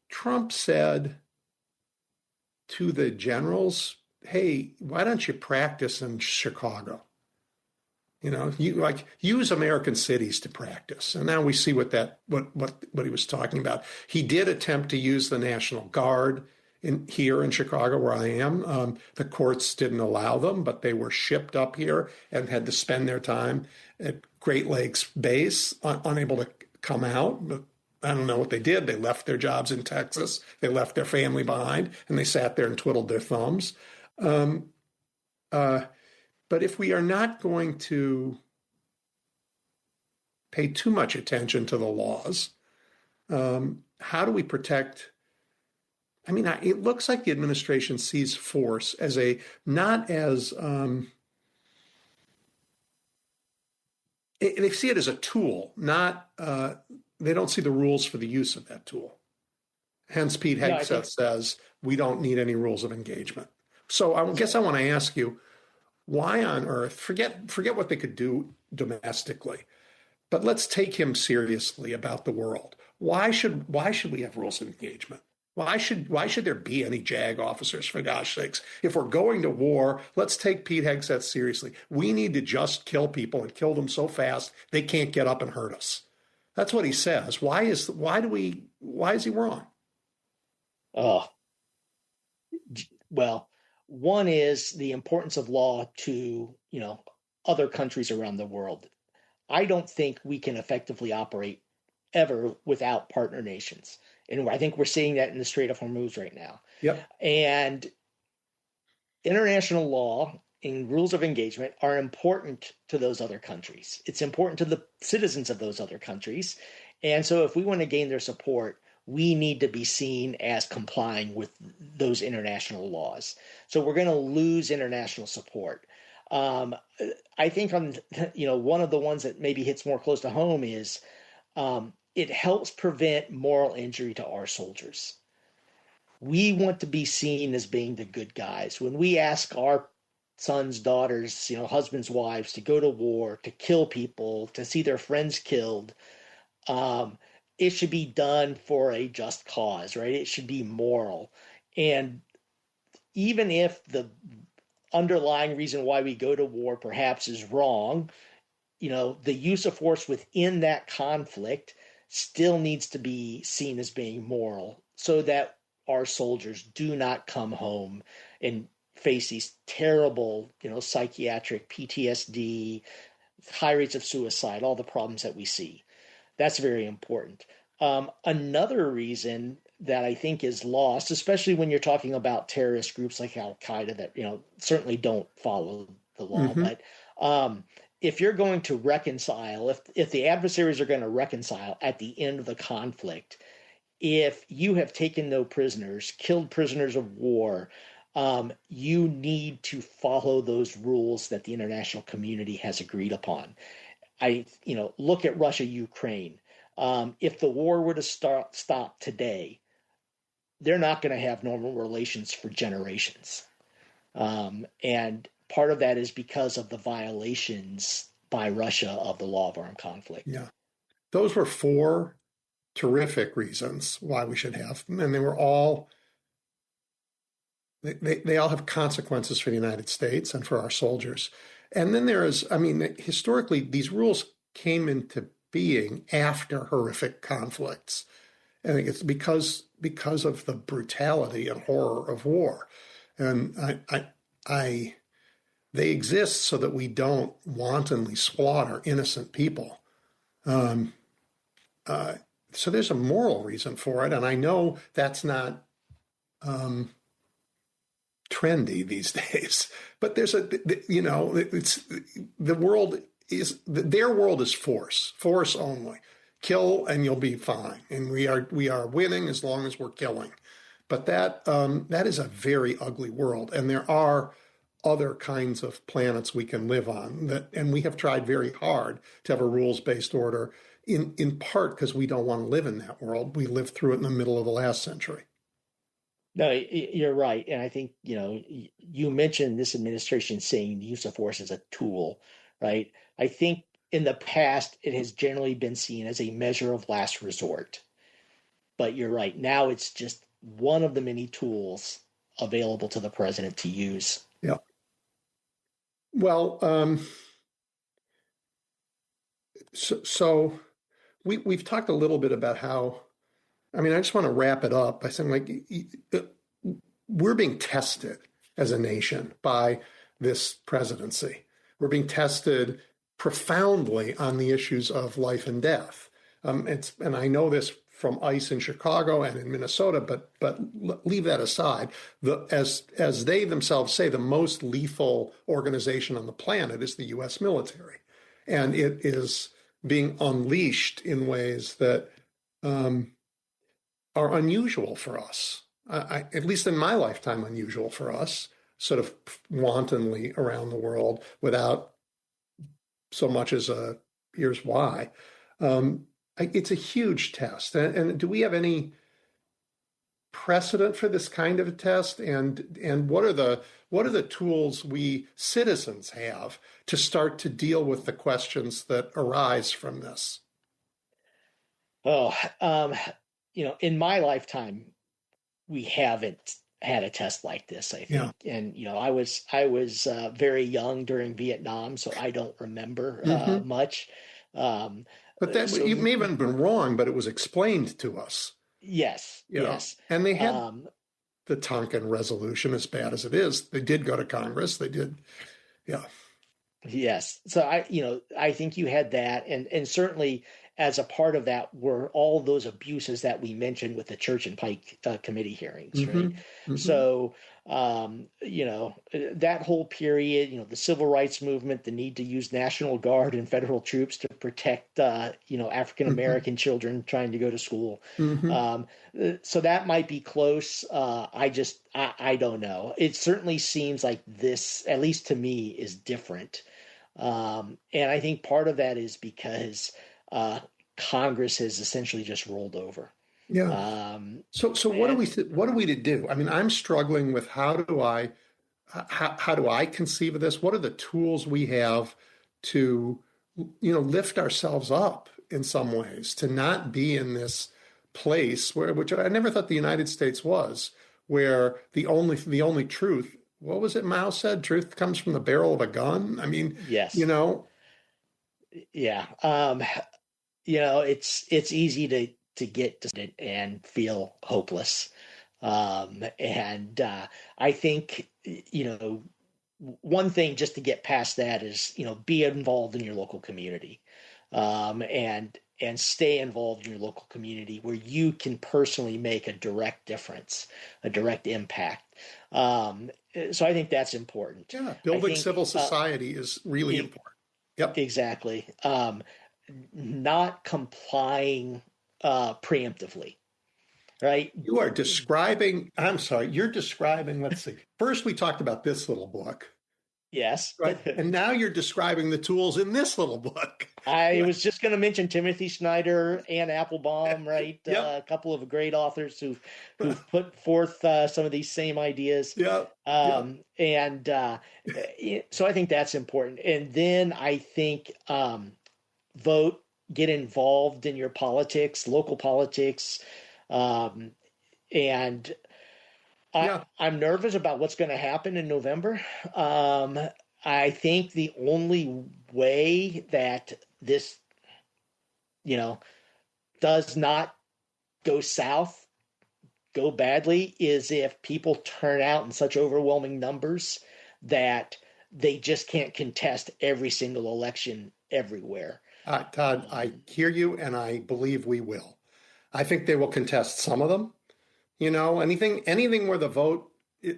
Trump said to the generals, "Hey, why don't you practice in Chicago? You like use American cities to practice." And now we see what he was talking about. He did attempt to use the National Guard here in Chicago, where I am. The courts didn't allow them, but they were shipped up here and had to spend their time at Great Lakes Base, unable to come out. But I don't know what they did. They left their jobs in Texas. They left their family behind, and they sat there and twiddled their thumbs. Um, uh, but if we are not going to pay too much attention to the laws, how do we protect? I mean, it looks like the administration sees force as not as, they see it as a tool, not, they don't see the rules for the use of that tool. Hence, Pete No, I Hegseth think says we don't need any rules of engagement. So I guess I want to ask you, why on earth, forget what they could do domestically, but let's take him seriously about the world. Why should we have rules of engagement? Why should there be any JAG officers, for gosh sakes? If we're going to war, let's take Pete Hegseth seriously. We need to just kill people and kill them so fast they can't get up and hurt us. That's what he says. Why is he wrong? oh, well, one is the importance of law to, other countries around the world. I don't think we can effectively operate ever without partner nations. And I think we're seeing that in the Strait of Hormuz right now. Yep. And international law and rules of engagement are important to those other countries. It's important to the citizens of those other countries. And so if we want to gain their support, we need to be seen as complying with those international laws. So we're going to lose international support. Um, I think one of the ones that maybe hits more close to home is it helps prevent moral injury to our soldiers. We want to be seen as being the good guys. When we ask our sons, daughters, husbands, wives to go to war, to kill people, to see their friends killed, um, it should be done for a just cause, right? It should be moral. And even if the underlying reason why we go to war perhaps is wrong, the use of force within that conflict still needs to be seen as being moral so that our soldiers do not come home and face these terrible, psychiatric PTSD, high rates of suicide, all the problems that we see. That's very important. Another reason that I think is lost, especially when you're talking about terrorist groups like Al Qaeda that certainly don't follow the law, Mm-hmm. but if you're going to reconcile, if the adversaries are going to reconcile at the end of the conflict, if you have taken no prisoners, killed prisoners of war, you need to follow those rules that the international community has agreed upon. Look at Russia, Ukraine. If the war were to stop today, they're not going to have normal relations for generations. And part of that is because of the violations by Russia of the law of armed conflict. Yeah. Those were four terrific reasons why we should have them. And they all have consequences for the United States and for our soldiers. And then historically, these rules came into being after horrific conflicts. I think it's because of the brutality and horror of war. And they exist so that we don't wantonly slaughter innocent people. So there's a moral reason for it, and I know that's not trendy these days. But there's it's the world is their world is force only. Kill and you'll be fine, and we are winning as long as we're killing. But that is a very ugly world, and there are other kinds of planets we can live on and we have tried very hard to have a rules-based order. In part because we don't want to live in that world. We lived through it in the middle of the last century. No, you're right. And I think, you mentioned this administration saying the use of force is a tool, right? I think in the past, it has generally been seen as a measure of last resort. But you're right. Now it's just one of the many tools available to the president to use. Yeah. Well, so we've talked a little bit about how, I just want to wrap it up by saying, we're being tested as a nation by this presidency. We're being tested profoundly on the issues of life and death. And I know this from ICE in Chicago and in Minnesota, but leave that aside. As they themselves say, the most lethal organization on the planet is the U.S. military. And it is being unleashed in ways that are unusual for us. At least in my lifetime, unusual for us, sort of wantonly around the world without so much as a here's why. It's a huge test. And do we have any precedent for this kind of a test? And what are the tools we citizens have to start to deal with the questions that arise from this? Oh, in my lifetime, we haven't had a test like this, I think. Yeah. And I was very young during Vietnam, so I don't remember much. But you may have been wrong, but it was explained to us. Yes, yes. And they had the Tonkin resolution, as bad as it is. They did go to Congress. They did, yeah. Yes. So I think you had that, and certainly as a part of that were all those abuses that we mentioned with the Church and Pike committee hearings, right? So, that whole period, the civil rights movement, the need to use National Guard and federal troops to protect, African American children trying to go to school. So that might be close. I don't know. It certainly seems like this, at least to me, is different. And I think part of that is because Congress has essentially just rolled over. Yeah. So what are we to do? I mean, I'm struggling with how do I conceive of this? What are the tools we have to, lift ourselves up in some ways, to not be in this place which I never thought the United States was, where the only truth, what was it Mao said? Truth comes from the barrel of a gun. I mean, Yes. Yeah. It's easy to get to and feel hopeless. And I think, one thing just to get past that is, be involved in your local community, and stay involved in your local community where you can personally make a direct difference, a direct impact. So I think that's important. Yeah, building civil society is really important. Yep. Exactly. Not complying preemptively, right? You're describing, let's see. First, we talked about this little book. Yes. Right. And now you're describing the tools in this little book. I was just going to mention Timothy Snyder and Applebaum, right? Yep. A couple of great authors who've put forth some of these same ideas. Yeah. And so I think that's important. And then I think vote, get involved in your politics, local politics. And I'm nervous about what's going to happen in November. I think the only way that this, does not go south, go badly, is if people turn out in such overwhelming numbers that they just can't contest every single election everywhere. Todd, I hear you, and I believe we will. I think they will contest some of them. Anything where the vote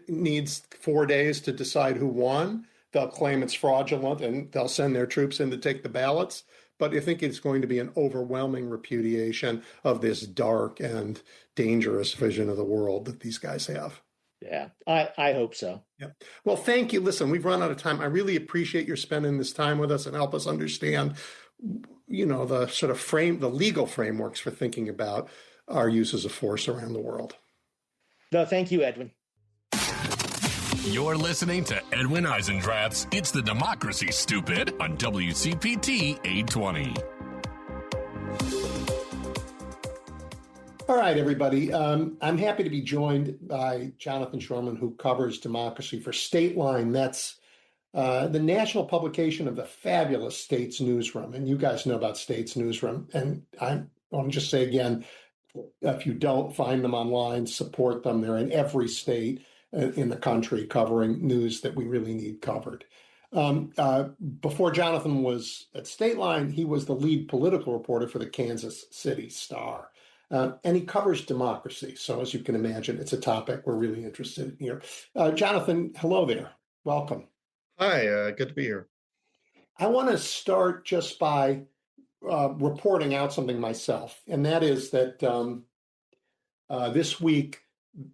needs 4 days to decide who won, they'll claim it's fraudulent and they'll send their troops in to take the ballots. But I think it's going to be an overwhelming repudiation of this dark and dangerous vision of the world that these guys have. Yeah, I hope so. Yeah. Well, thank you. Listen, we've run out of time. I really appreciate your spending this time with us and help us understand, the sort of the legal frameworks for thinking about our uses of force around the world. No, thank you, Edwin. You're listening to Edwin Eisendrath's It's the Democracy, Stupid on WCPT 820. All right, everybody. I'm happy to be joined by Jonathan Shorman, who covers democracy for Stateline. That's the national publication of the fabulous States Newsroom. And you guys know about States Newsroom. And I want to just say again, if you don't find them online, support them. They're in every state in the country covering news that we really need covered. Before Jonathan was at Stateline, he was the lead political reporter for the Kansas City Star. And he covers democracy. So as you can imagine, it's a topic we're really interested in here. Jonathan, hello there. Welcome. Hi, good to be here. I want to start just by reporting out something myself, and that is that this week,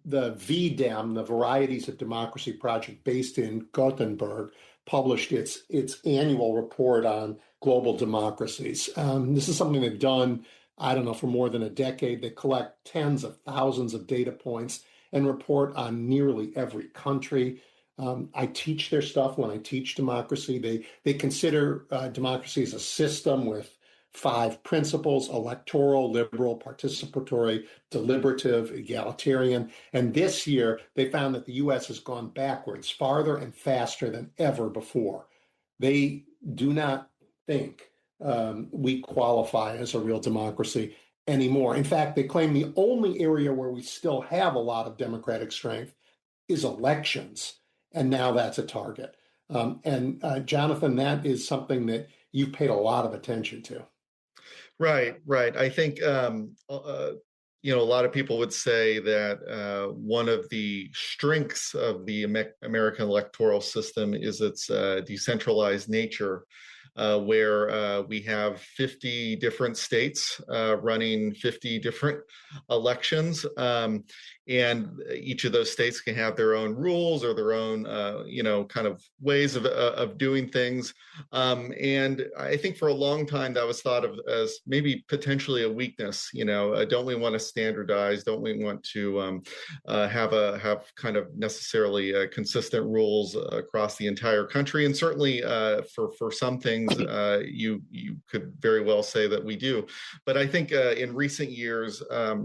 the VDEM, the Varieties of Democracy Project based in Gothenburg, published its annual report on global democracies. This is something they've done, I don't know, for more than a decade. They collect tens of thousands of data points and report on nearly every country. I teach their stuff when I teach democracy. They consider democracy as a system with 5 principles: electoral, liberal, participatory, deliberative, egalitarian. And this year, they found that the U.S. has gone backwards farther and faster than ever before. They do not think we qualify as a real democracy anymore. In fact, they claim the only area where we still have a lot of democratic strength is elections. And now that's a target. Jonathan, that is something that you've paid a lot of attention to. Right, right. I think a lot of people would say that one of the strengths of the American electoral system is its decentralized nature, where we have 50 different states running 50 different elections. And each of those states can have their own rules or their own, kind of ways of doing things. And I think for a long time that was thought of as maybe potentially a weakness. Don't we want to standardize? Don't we want to have kind of necessarily consistent rules across the entire country? And certainly for some things, you could very well say that we do. But I think in recent years, a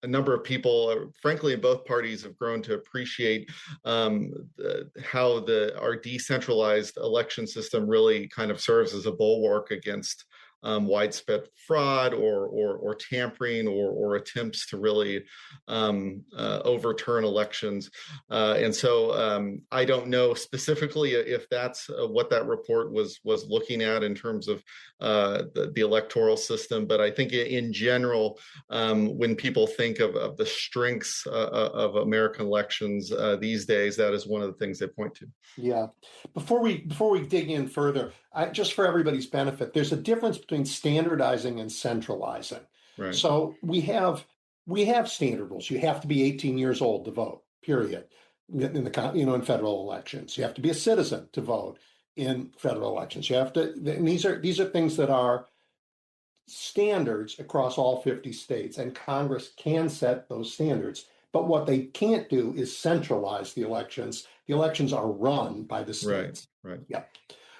number of people, frankly, in both parties, have grown to appreciate how our decentralized election system really kind of serves as a bulwark against widespread fraud or tampering or attempts to really overturn elections. And so I don't know specifically if that's what that report was looking at in terms of the electoral system. But I think in general, when people think of the strengths of American elections these days, that is one of the things they point to. Yeah. Before we dig in further, just for everybody's benefit, there's a difference between standardizing and centralizing. Right. So we have standard rules. You have to be 18 years old to vote, period. In federal elections. You have to be a citizen to vote in federal elections. You have to, and these are things that are standards across all 50 states, and Congress can set those standards. But what they can't do is centralize the elections. The elections are run by the states. Right. Yeah.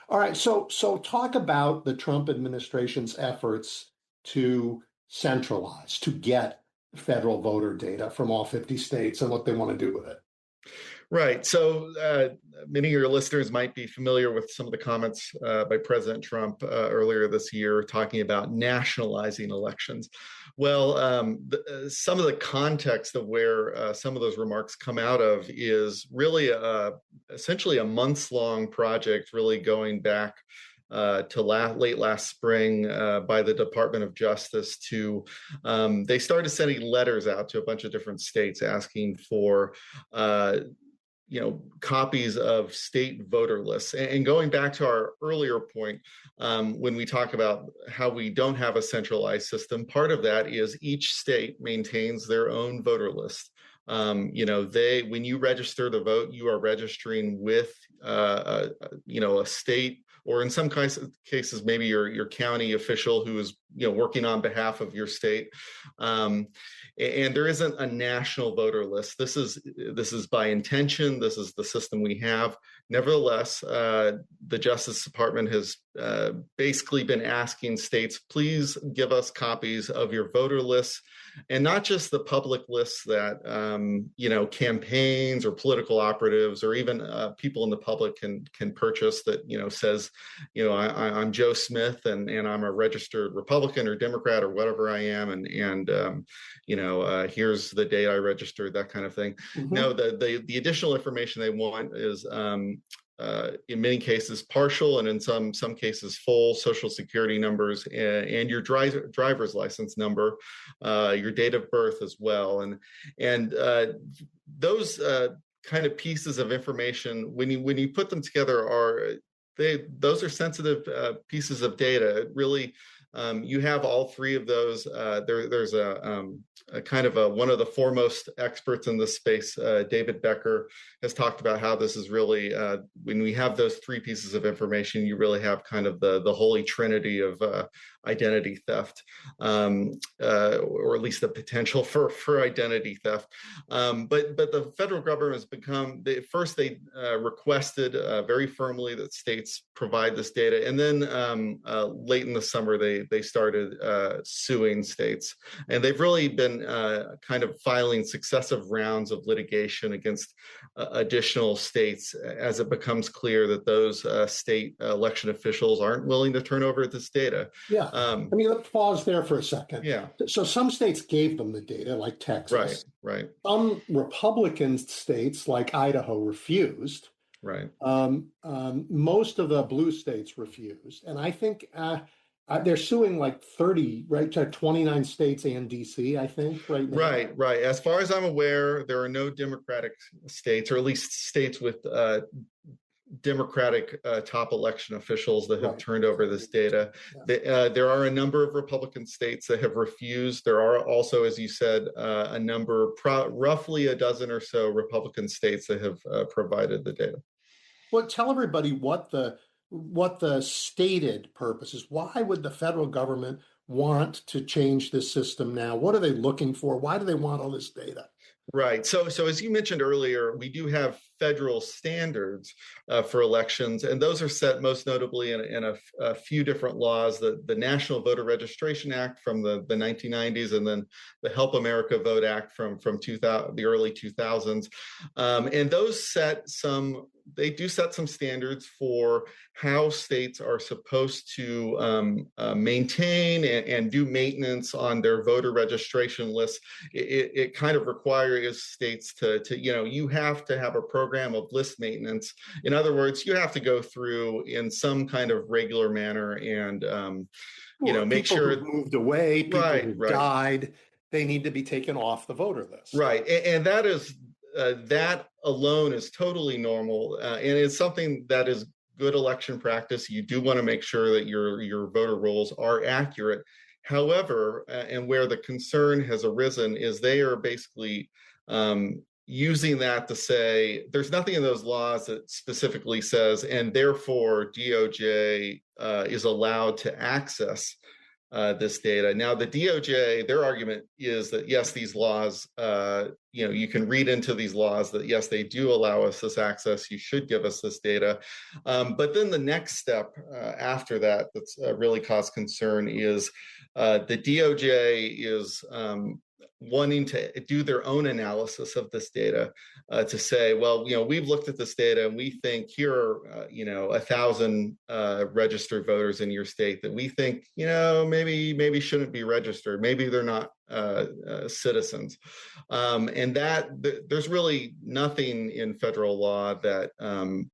All right. So talk about the Trump administration's efforts to centralize, to get federal voter data from all 50 states and what they want to do with it. Right. So many of your listeners might be familiar with some of the comments by President Trump earlier this year talking about nationalizing elections. Well, some of the context of where some of those remarks come out of is really essentially a months-long project, really going back to late last spring by the Department of Justice they started sending letters out to a bunch of different states asking for copies of state voter lists. And going back to our earlier point, when we talk about how we don't have a centralized system, part of that is each state maintains their own voter list. When you register to vote, you are registering with a state, or in some cases, maybe your county official who is working on behalf of your state. And there isn't a national voter list. This is by intention. This is the system we have. Nevertheless, the Justice Department has basically been asking states, please give us copies of your voter lists, and not just the public lists that campaigns or political operatives or even people in the public can purchase that says I'm Joe Smith and I'm a registered Republican or Democrat or whatever I am, and here's the date I registered, that kind of thing. Mm-hmm. No, the additional information they want is in many cases partial, and in some cases full Social Security numbers and your driver's license number, your date of birth as well, and those kind of pieces of information, when you put them together, those are sensitive pieces of data. It really, you have all three of those. There's a kind of one of the foremost experts in this space, David Becker, has talked about how this is really, when we have those three pieces of information, you really have kind of the holy trinity of identity theft, or at least the potential for identity theft. But the federal government has become, they requested very firmly that states provide this data. And then late in the summer, they started suing states. And they've really been kind of filing successive rounds of litigation against additional states as it becomes clear that those state election officials aren't willing to turn over this data. Yeah. Let's pause there for a second. Yeah. So some states gave them the data, like Texas. Right. Some Republican states, like Idaho, refused. Right. Most of the blue states refused. And I think They're suing like 30, right? 29 states and DC, I think, right now. Right. As far as I'm aware, there are no Democratic states, or at least states with Democratic top election officials that have turned over this data. Yeah. There are a number of Republican states that have refused. There are also, as you said, a number, roughly a dozen or so Republican states that have provided the data. Well, tell everybody what the stated purpose is. Why would the federal government want to change this system now? What are they looking for? Why do they want all this data? Right. So as you mentioned earlier, we do have federal standards for elections, and those are set most notably in a few different laws: the National Voter Registration Act from the 1990s, and then the Help America Vote Act from 2000, the early 2000s. And those set some standards for how states are supposed to maintain and do maintenance on their voter registration lists. It kind of requires states to you have to have a program of list maintenance. In other words, you have to go through in some kind of regular manner and make sure people who moved away, people who died, they need to be taken off the voter list. Right, and that is that alone is totally normal, and it's something that is good election practice. You do want to make sure that your voter rolls are accurate. However, and where the concern has arisen is they are basically using that to say there's nothing in those laws that specifically says, and therefore DOJ is allowed to access this data. Now, the DOJ, their argument is that yes, these laws, you can read into these laws that yes, they do allow us this access. You should give us this data. But then the next step after that's really caused concern is the DOJ is wanting to do their own analysis of this data to say, well, we've looked at this data and we think here are, 1,000 registered voters in your state that we think, maybe shouldn't be registered. Maybe they're not citizens. And that there's really nothing in federal law that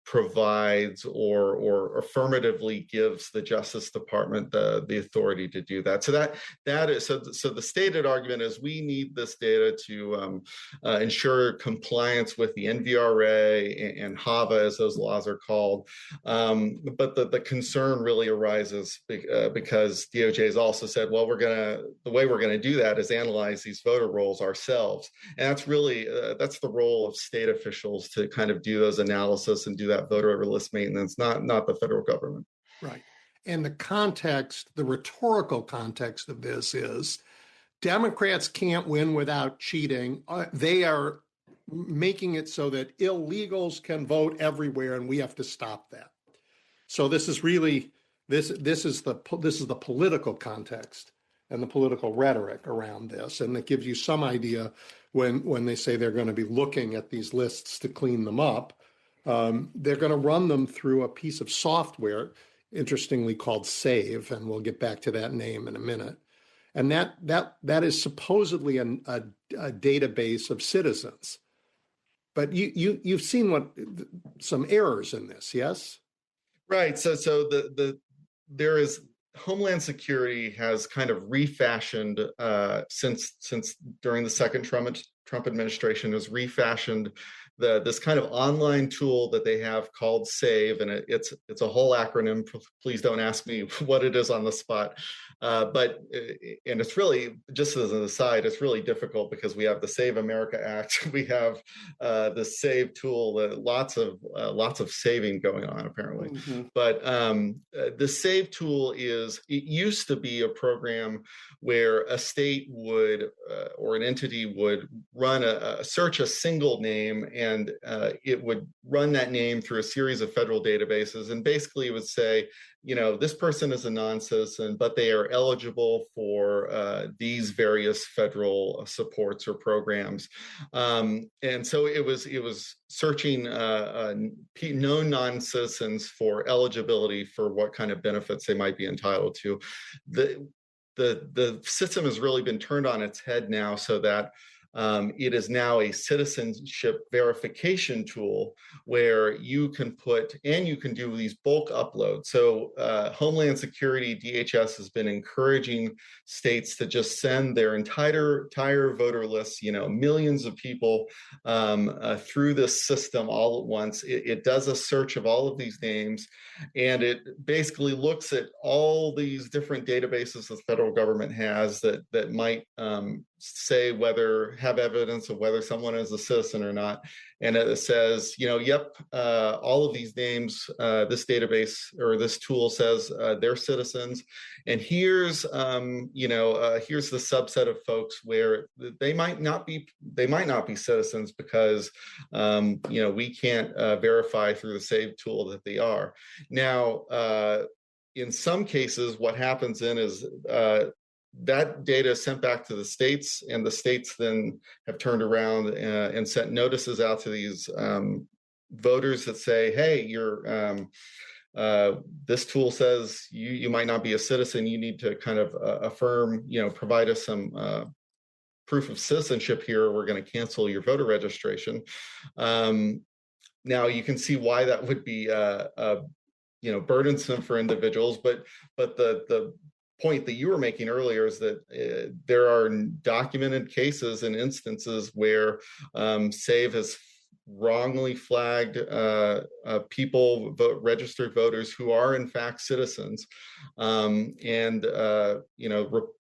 provides or affirmatively gives the Justice Department the authority to do that. So that is so the stated argument is we need this data to ensure compliance with the NVRA and HAVA, as those laws are called. But the concern really arises because DOJ has also said, well, the way we're gonna do that is analyze these voter rolls ourselves, and that's really that's the role of state officials to kind of do those analysis and do that voter list maintenance, not the federal government. Right. And the rhetorical context of this is Democrats can't win without cheating. They are making it so that illegals can vote everywhere, and we have to stop that. So this is really this is the political context and the political rhetoric around this, and it gives you some idea when they say they're going to be looking at these lists to clean them up. They're going to run them through a piece of software, interestingly called SAVE, and we'll get back to that name in a minute. And that is supposedly a database of citizens. But you've seen some errors in this, yes? Right. So there is Homeland Security has kind of refashioned since during the second Trump administration has refashioned this kind of online tool that they have called SAVE, and it's a whole acronym. Please don't ask me what it is on the spot. But it's really, just as an aside, it's really difficult because we have the Save America Act, we have the SAVE tool, lots of saving going on apparently. Mm-hmm. But the SAVE tool it used to be a program where a state would or an entity would run search a single name, and it would run that name through a series of federal databases, and basically it would say, this person is a non-citizen, but they are eligible for these various federal supports or programs. And so it was searching known non-citizens for eligibility for what kind of benefits they might be entitled to. The system has really been turned on its head now, so that it is now a citizenship verification tool where you can do these bulk uploads. So Homeland Security, DHS, has been encouraging states to just send their entire voter lists, millions of people through this system all at once. It does a search of all of these names, and it basically looks at all these different databases the federal government has that might say have evidence of whether someone is a citizen or not. And it says, yep, all of these names, this database or this tool says they're citizens. And here's, here's the subset of folks where they might not be citizens because, we can't verify through the SAVE tool that they are. Now, in some cases, what happens then is that data is sent back to the states, and the states then have turned around and sent notices out to these voters that say, hey, this tool says you might not be a citizen. You need to kind of affirm, provide us some proof of citizenship here, or we're going to cancel your voter registration. Now you can see why that would be burdensome for individuals, but the point that you were making earlier is that there are documented cases and instances where SAVE has wrongly flagged registered voters who are in fact citizens,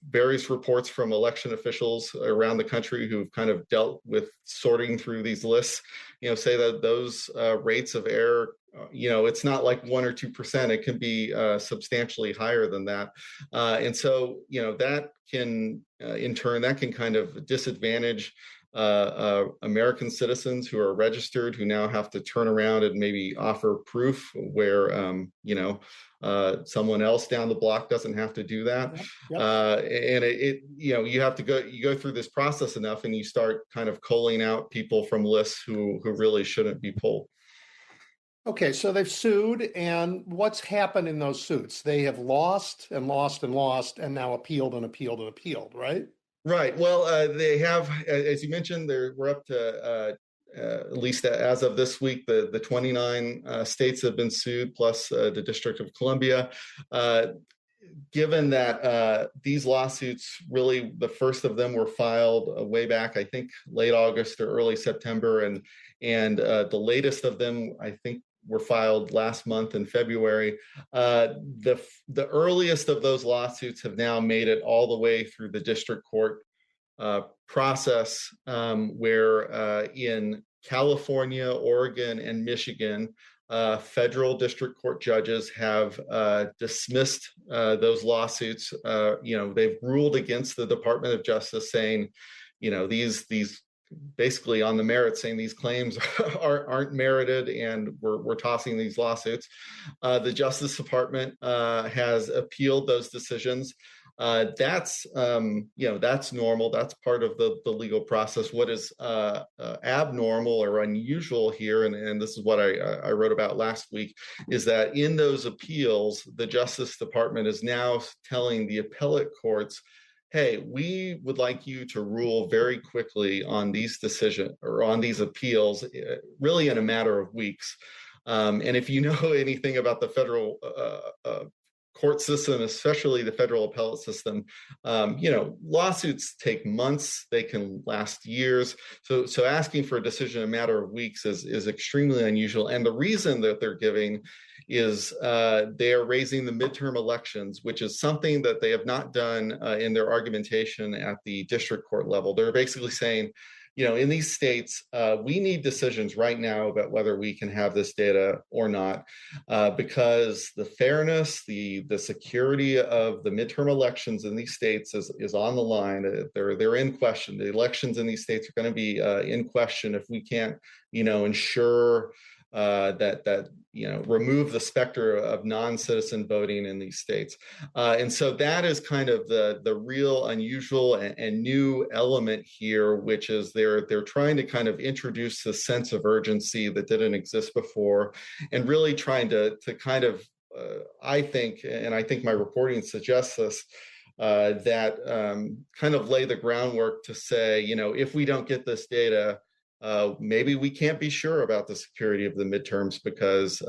various reports from election officials around the country who've kind of dealt with sorting through these lists, say that those rates of error, it's not like 1 or 2%. It can be substantially higher than that. And so, that can, in turn, kind of disadvantage American citizens who are registered, who now have to turn around and maybe offer proof where, someone else down the block doesn't have to do that. Yep. And you go through this process enough and you start kind of culling out people from lists who really shouldn't be pulled. Okay, so they've sued, and what's happened in those suits? They have lost and lost and lost, and now appealed and appealed and appealed, right? Right. Well, they have, as you mentioned, we're up to at least as of this week, the 29 states have been sued, plus the District of Columbia. Given that these lawsuits, really, the first of them were filed way back, I think, late August or early September, and the latest of them, I think, were filed last month in February. The earliest of those lawsuits have now made it all the way through the district court process, where in California, Oregon, and Michigan, federal district court judges have dismissed those lawsuits. They've ruled against the Department of Justice, saying, these basically on the merits, saying these claims aren't merited, and we're tossing these lawsuits. The Justice Department has appealed those decisions. That's normal. That's part of the legal process. What is abnormal or unusual here, and this is what I wrote about last week, is that in those appeals, the Justice Department is now telling the appellate courts, hey, we would like you to rule very quickly on these decisions or on these appeals, really in a matter of weeks. And if you know anything about the federal court system, especially the federal appellate system, lawsuits take months, they can last years. So asking for a decision in a matter of weeks is extremely unusual. And the reason that they're giving is they are raising the midterm elections, which is something that they have not done in their argumentation at the district court level. They're basically saying, in these states, we need decisions right now about whether we can have this data or not, because the fairness, the security of the midterm elections in these states is on the line. They're in question. The elections in these states are going to be in question if we can't, ensure that remove the specter of non-citizen voting in these states. And so that is kind of the real unusual and new element here, which is they're trying to kind of introduce a sense of urgency that didn't exist before, and really trying to kind of, I think my reporting suggests this, that kind of lay the groundwork to say, if we don't get this data, maybe we can't be sure about the security of the midterms because,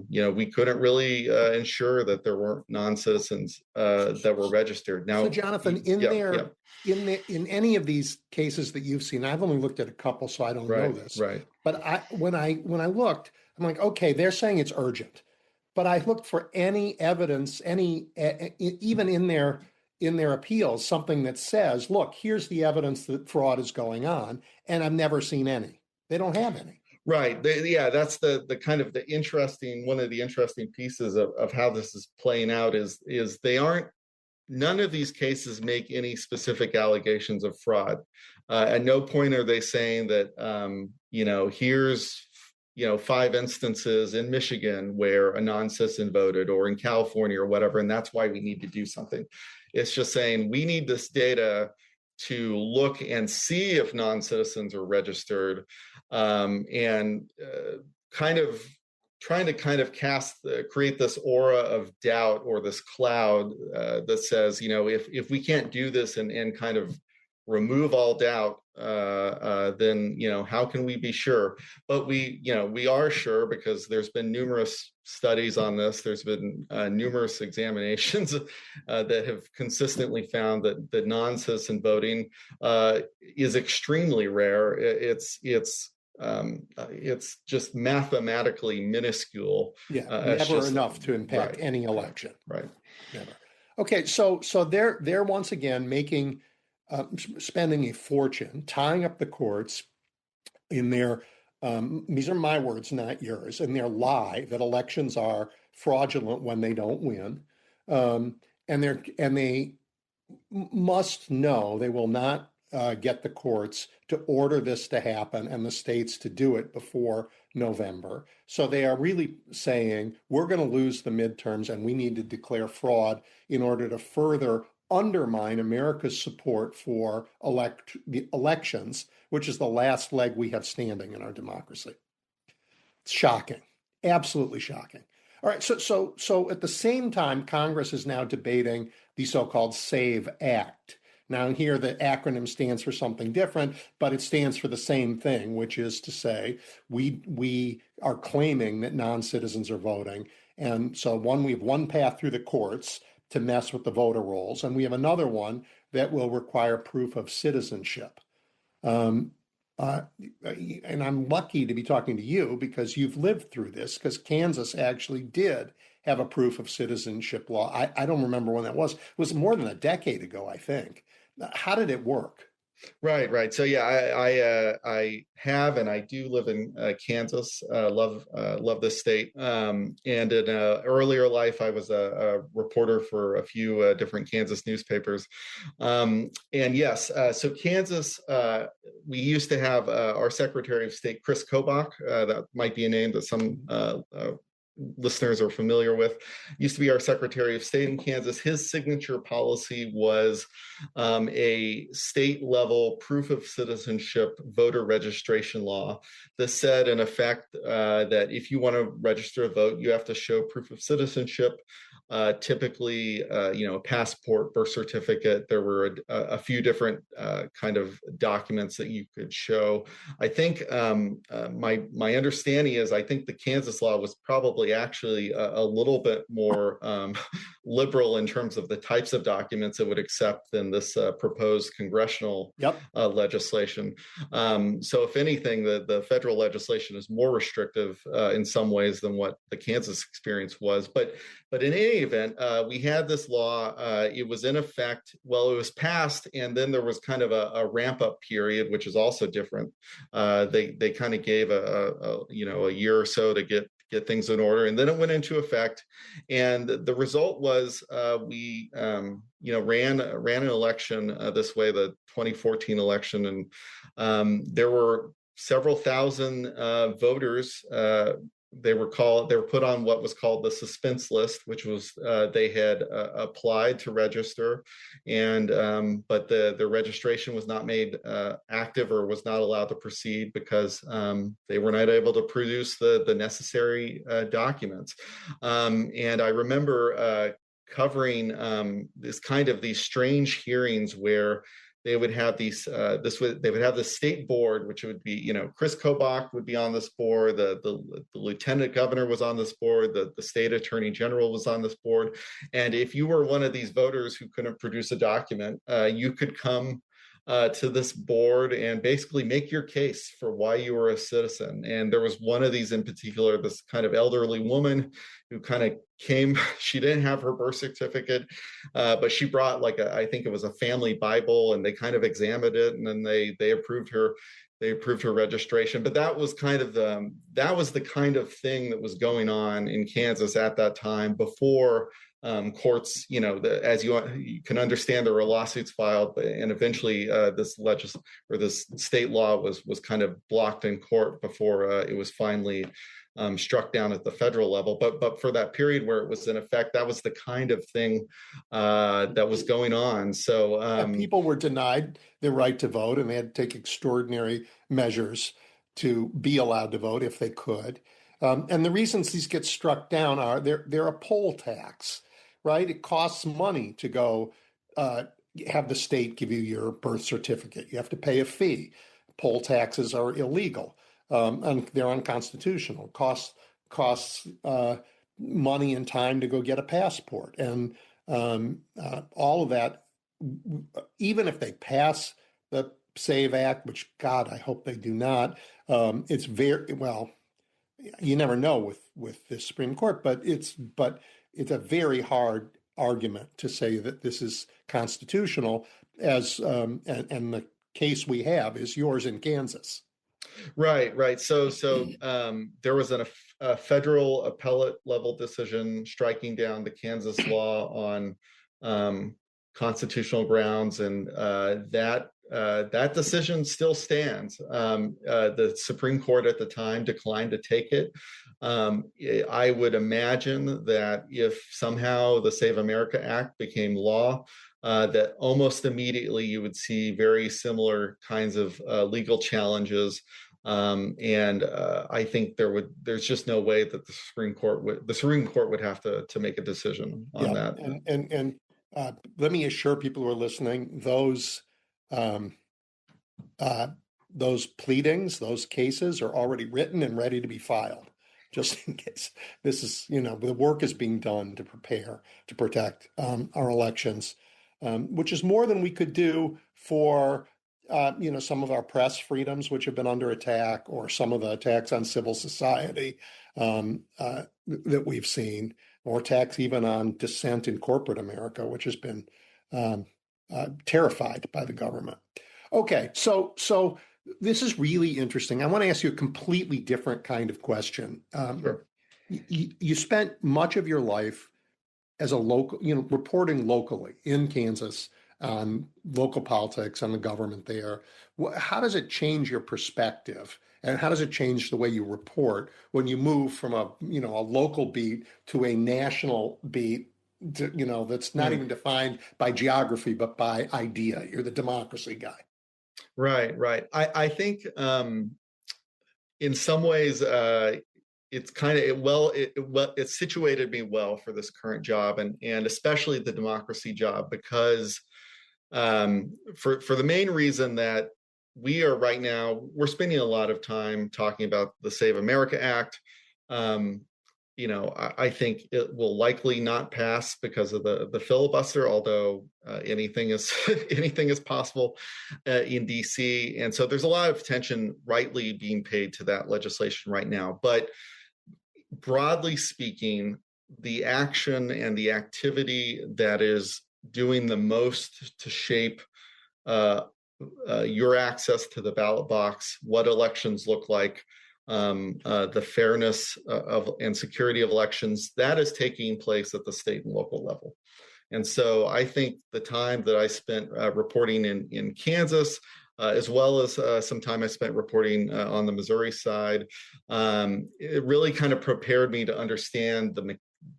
we couldn't really ensure that there weren't non-citizens that were registered. Now, so Jonathan, in any of these cases that you've seen, I've only looked at a couple, so I don't know this. Right. But when I looked, I'm like, okay, they're saying it's urgent, but I looked for any evidence, even in their appeals, something that says, look, here's the evidence that fraud is going on, and I've never seen any. They don't have any. Right. That's the kind of the interesting, one of the interesting pieces of how this is playing out is none of these cases make any specific allegations of fraud. At no point are they saying that, here's 5 instances in Michigan where a non-citizen voted, or in California or whatever, and that's why we need to do something. It's just saying we need this data to look and see if non-citizens are registered, and kind of trying to create this aura of doubt, or this cloud that says, if we can't do this and kind of remove all doubt, then how can we be sure? But we are sure because there's been numerous studies on this. There's been numerous examinations that have consistently found that non-citizen voting is extremely rare. It's just mathematically minuscule. Never enough to impact any election. Right. Never. Okay, so they're once again spending a fortune, tying up the courts in their, these are my words, not yours, in their lie that elections are fraudulent when they don't win. And they must know they will not get the courts to order this to happen and the states to do it before November. So they are really saying, we're going to lose the midterms and we need to declare fraud in order to further undermine America's support for the elections, which is the last leg we have standing in our democracy. It's shocking, absolutely shocking. All right, so at the same time, Congress is now debating the so-called SAVE Act. Now here the acronym stands for something different, but it stands for the same thing, which is to say we are claiming that non-citizens are voting. And so we have one path through the courts to mess with the voter rolls, and we have another one that will require proof of citizenship. And I'm lucky to be talking to you because you've lived through this, because Kansas actually did have a proof of citizenship law. I don't remember when that was. It was more than a decade ago, I think. How did it work? Right. So yeah, I have, and I do live in Kansas. Love this state. And in an earlier life, I was a reporter for a few different Kansas newspapers. And yes, so Kansas, we used to have our Secretary of State, Chris Kobach. That might be a name that some listeners are familiar with, used to be our Secretary of State in Kansas. His signature policy was a state level proof of citizenship voter registration law that said, in effect, that if you want to register a vote, you have to show proof of citizenship. Typically, a passport, birth certificate. There were a few different kind of documents that you could show. I think my understanding is I think the Kansas law was probably actually a little bit more liberal in terms of the types of documents it would accept than this proposed congressional legislation. So if anything, the federal legislation is more restrictive in some ways than what the Kansas experience was. But in any event, we had this law. It was in effect. Well, it was passed, and then there was kind of a ramp up period, which is also different. They kind of gave a year or so to get things in order, and then it went into effect. And the result was we ran an election this way, the 2014 election, and there were several thousand voters. They were put on what was called the suspense list, which was they had applied to register, and but their registration was not made active or was not allowed to proceed because they were not able to produce the necessary documents. And I remember covering these strange hearings where they would have they would have the state board, which would be, Chris Kobach would be on this board, the lieutenant governor was on this board, the state attorney general was on this board. And if you were one of these voters who couldn't produce a document, you could come to this board and basically make your case for why you were a citizen. And there was one of these in particular, this kind of elderly woman who kind of came, she didn't have her birth certificate, but she brought I think it was a family Bible, and they kind of examined it, and then they approved her. They approved her registration. But that was the kind of thing that was going on in Kansas at that time before courts, as you can understand, there were lawsuits filed, and eventually this state law was kind of blocked in court before it was finally struck down at the federal level. But for that period where it was in effect, that was the kind of thing that was going on. So people were denied their right to vote, and they had to take extraordinary measures to be allowed to vote if they could. And the reasons these get struck down are they're a poll tax, right? It costs money to go have the state give you your birth certificate. You have to pay a fee. Poll taxes are illegal. And they're unconstitutional. Costs money and time to go get a passport, and all of that. Even if they pass the SAVE Act, which God, I hope they do not, it's very well. You never know with the Supreme Court, but it's a very hard argument to say that this is constitutional. And the case we have is yours in Kansas. Right. So there was a federal appellate level decision striking down the Kansas law on constitutional grounds, and that decision still stands. The Supreme Court at the time declined to take it. I would imagine that if somehow the Save America Act became law, that almost immediately you would see very similar kinds of legal challenges. And I think there's just no way that the Supreme Court would have to make a decision on that. And let me assure people who are listening, those pleadings, those cases are already written and ready to be filed, just in case. This is, the work is being done to prepare to protect our elections, which is more than we could do for some of our press freedoms, which have been under attack, or some of the attacks on civil society that we've seen, or attacks even on dissent in corporate America, which has been terrified by the government. Okay, so this is really interesting. I want to ask you a completely different kind of question. Sure. You spent much of your life as a local, reporting locally in Kansas on local politics, on the government there. How does it change your perspective, and how does it change the way you report when you move from a local beat to a national beat, that's not even defined by geography but by idea? You're the democracy guy. Right. I think in some ways it's kind of it situated me well for this current job, and especially the democracy job, because for the main reason that we're spending a lot of time talking about the Save America Act. I think it will likely not pass because of the filibuster, although anything is possible in DC. And so there's a lot of attention rightly being paid to that legislation right now. But broadly speaking, the action and the activity that is doing the most to shape your access to the ballot box, what elections look like, the fairness and security of elections, that is taking place at the state and local level. And so I think the time that I spent reporting in Kansas, as well as some time I spent reporting on the Missouri side, it really kind of prepared me to understand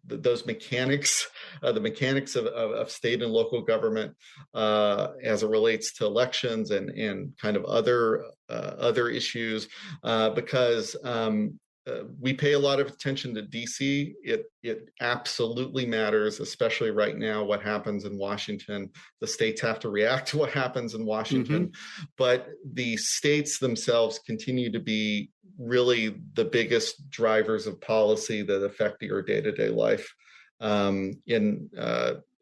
those mechanics, the mechanics of state and local government as it relates to elections and kind of other issues, because we pay a lot of attention to DC. It absolutely matters, especially right now, what happens in Washington. The states have to react to what happens in Washington, but the states themselves continue to be really the biggest drivers of policy that affect your day-to-day life.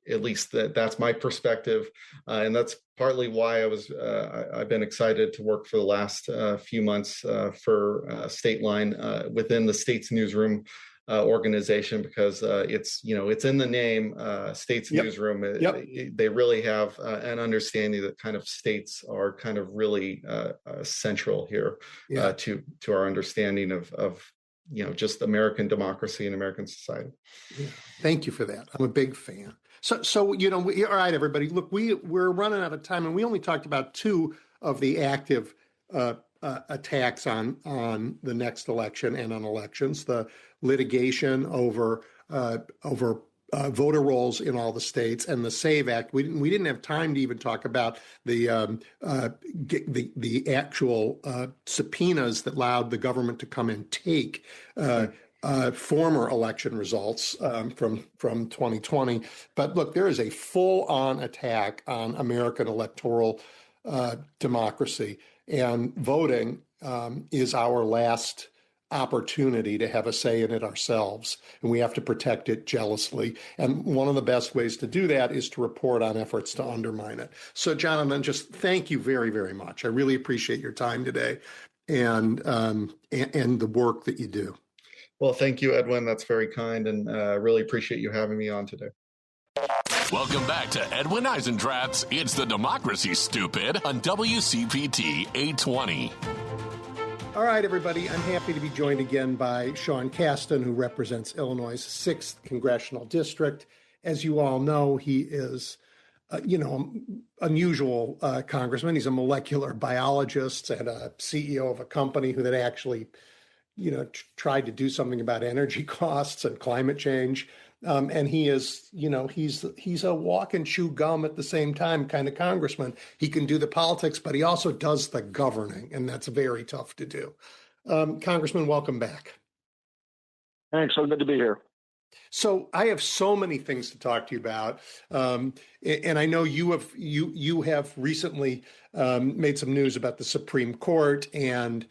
At least that's my perspective, and that's partly why I've been excited to work for the last few months for State Line within the States Newsroom organization, because it's in the name, States Newsroom. They really have an understanding that kind of states are kind of really central here to our understanding of just American democracy and American society. Yeah. Thank you for that. I'm a big fan. So all right, everybody. Look, we're running out of time, and we only talked about two of the active attacks on the next election and on elections: the litigation over voter rolls in all the states, and the SAVE Act. We didn't have time to even talk about the actual subpoenas that allowed the government to come and take former election results from 2020. But look, there is a full-on attack on American electoral democracy, and voting is our last opportunity to have a say in it ourselves, and we have to protect it jealously. And one of the best ways to do that is to report on efforts to undermine it. So, Jonathan, just thank you very, very much. I really appreciate your time today and the work that you do. Well, thank you, Edwin. That's very kind, and really appreciate you having me on today. Welcome back to Edwin Eisendrath's It's the Democracy, Stupid on WCPT 820. All right, everybody. I'm happy to be joined again by Sean Casten, who represents Illinois' 6th Congressional District. As you all know, he is unusual congressman. He's a molecular biologist and a CEO of a company that actually tried to do something about energy costs and climate change. And he is, he's a walk and chew gum at the same time kind of congressman. He can do the politics, but he also does the governing, and that's very tough to do. Congressman, welcome back. Thanks. So good to be here. So I have so many things to talk to you about, and I know you have recently made some news about the Supreme Court and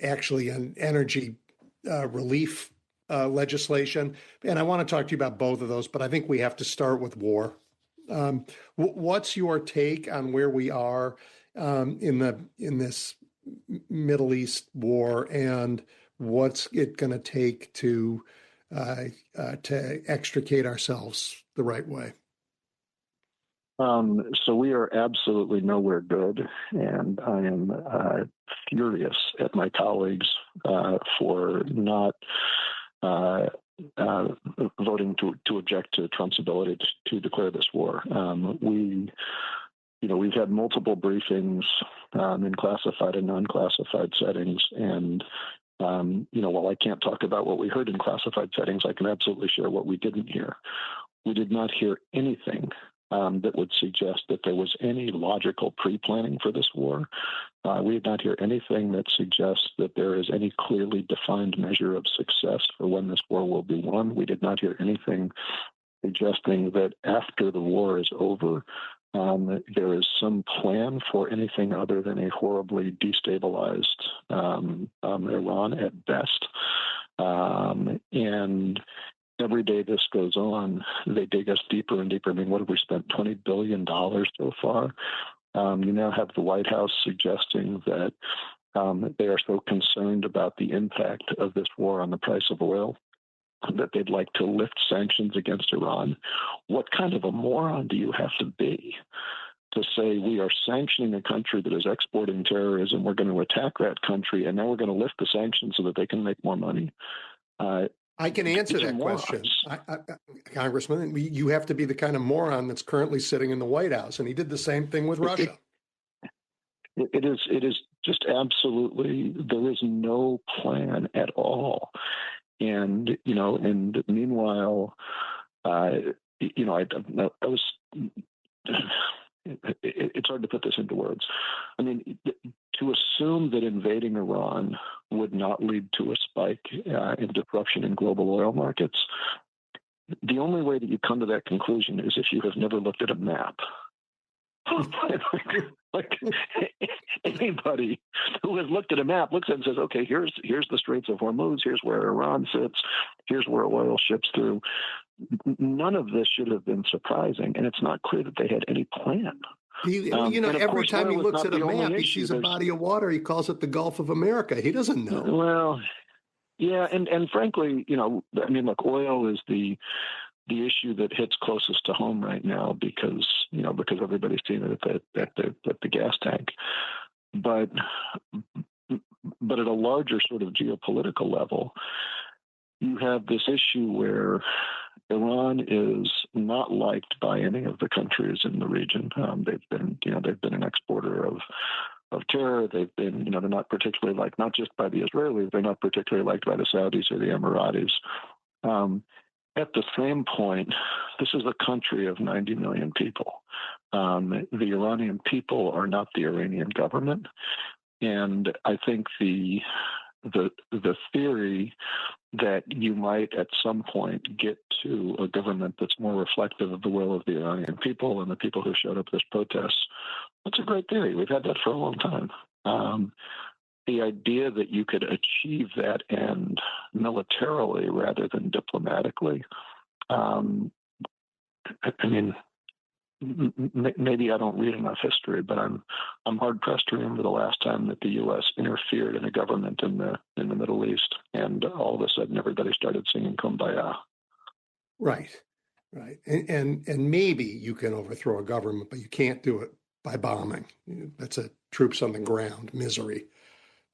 actually an energy relief legislation. And I want to talk to you about both of those, but I think we have to start with war. What's your take on where we are in this Middle East war, and what's it going to take to extricate ourselves the right way? So we are absolutely nowhere good, and I am furious at my colleagues for not voting to object to Trump's ability to declare this war. We've had multiple briefings in classified and non-classified settings, and while I can't talk about what we heard in classified settings, I can absolutely share what we didn't hear. We did not hear anything that would suggest that there was any logical pre-planning for this war. We did not hear anything that suggests that there is any clearly defined measure of success for when this war will be won. We did not hear anything suggesting that after the war is over, there is some plan for anything other than a horribly destabilized Iran at best. And every day this goes on, they dig us deeper and deeper. I mean, what have we spent? $20 billion so far? You now have the White House suggesting that they are so concerned about the impact of this war on the price of oil that they'd like to lift sanctions against Iran. What kind of a moron do you have to be to say we are sanctioning a country that is exporting terrorism, we're going to attack that country, and now we're going to lift the sanctions so that they can make more money? I can answer that question, Congressman. You have to be the kind of moron that's currently sitting in the White House, and he did the same thing with Russia. It is just absolutely, there is no plan at all. And, and meanwhile, it's hard to put this into words. I mean, to assume that invading Iran would not lead to a spike in disruption in global oil markets. The only way that you come to that conclusion is if you have never looked at a map. like anybody who has looked at a map looks at it and says, okay, here's the Straits of Hormuz, here's where Iran sits, here's where oil ships through. None of this should have been surprising, and it's not clear that they had any plan. Every time he looks at a map, he sees a body of water. He calls it the Gulf of America. He doesn't know. Well, yeah, and frankly, look, oil is the issue that hits closest to home right now because everybody's seeing it at the gas tank. But at a larger sort of geopolitical level, you have this issue where Iran is not liked by any of the countries in the region. They've been an exporter of terror. They've been, they're not particularly liked, not just by the Israelis, they're not particularly liked by the Saudis or the Emiratis. At the same point, this is a country of 90 million people. The Iranian people are not the Iranian government. And I think the theory that you might at some point get to a government that's more reflective of the will of the Iranian people and the people who showed up at this protest, that's a great theory. We've had that for a long time. The idea that you could achieve that end militarily rather than diplomatically, maybe I don't read enough history, but I'm hard pressed to remember the last time that the U.S. interfered in a government in the Middle East, and all of a sudden everybody started singing "Kumbaya." Right. And maybe you can overthrow a government, but you can't do it by bombing. That's a troops on the ground misery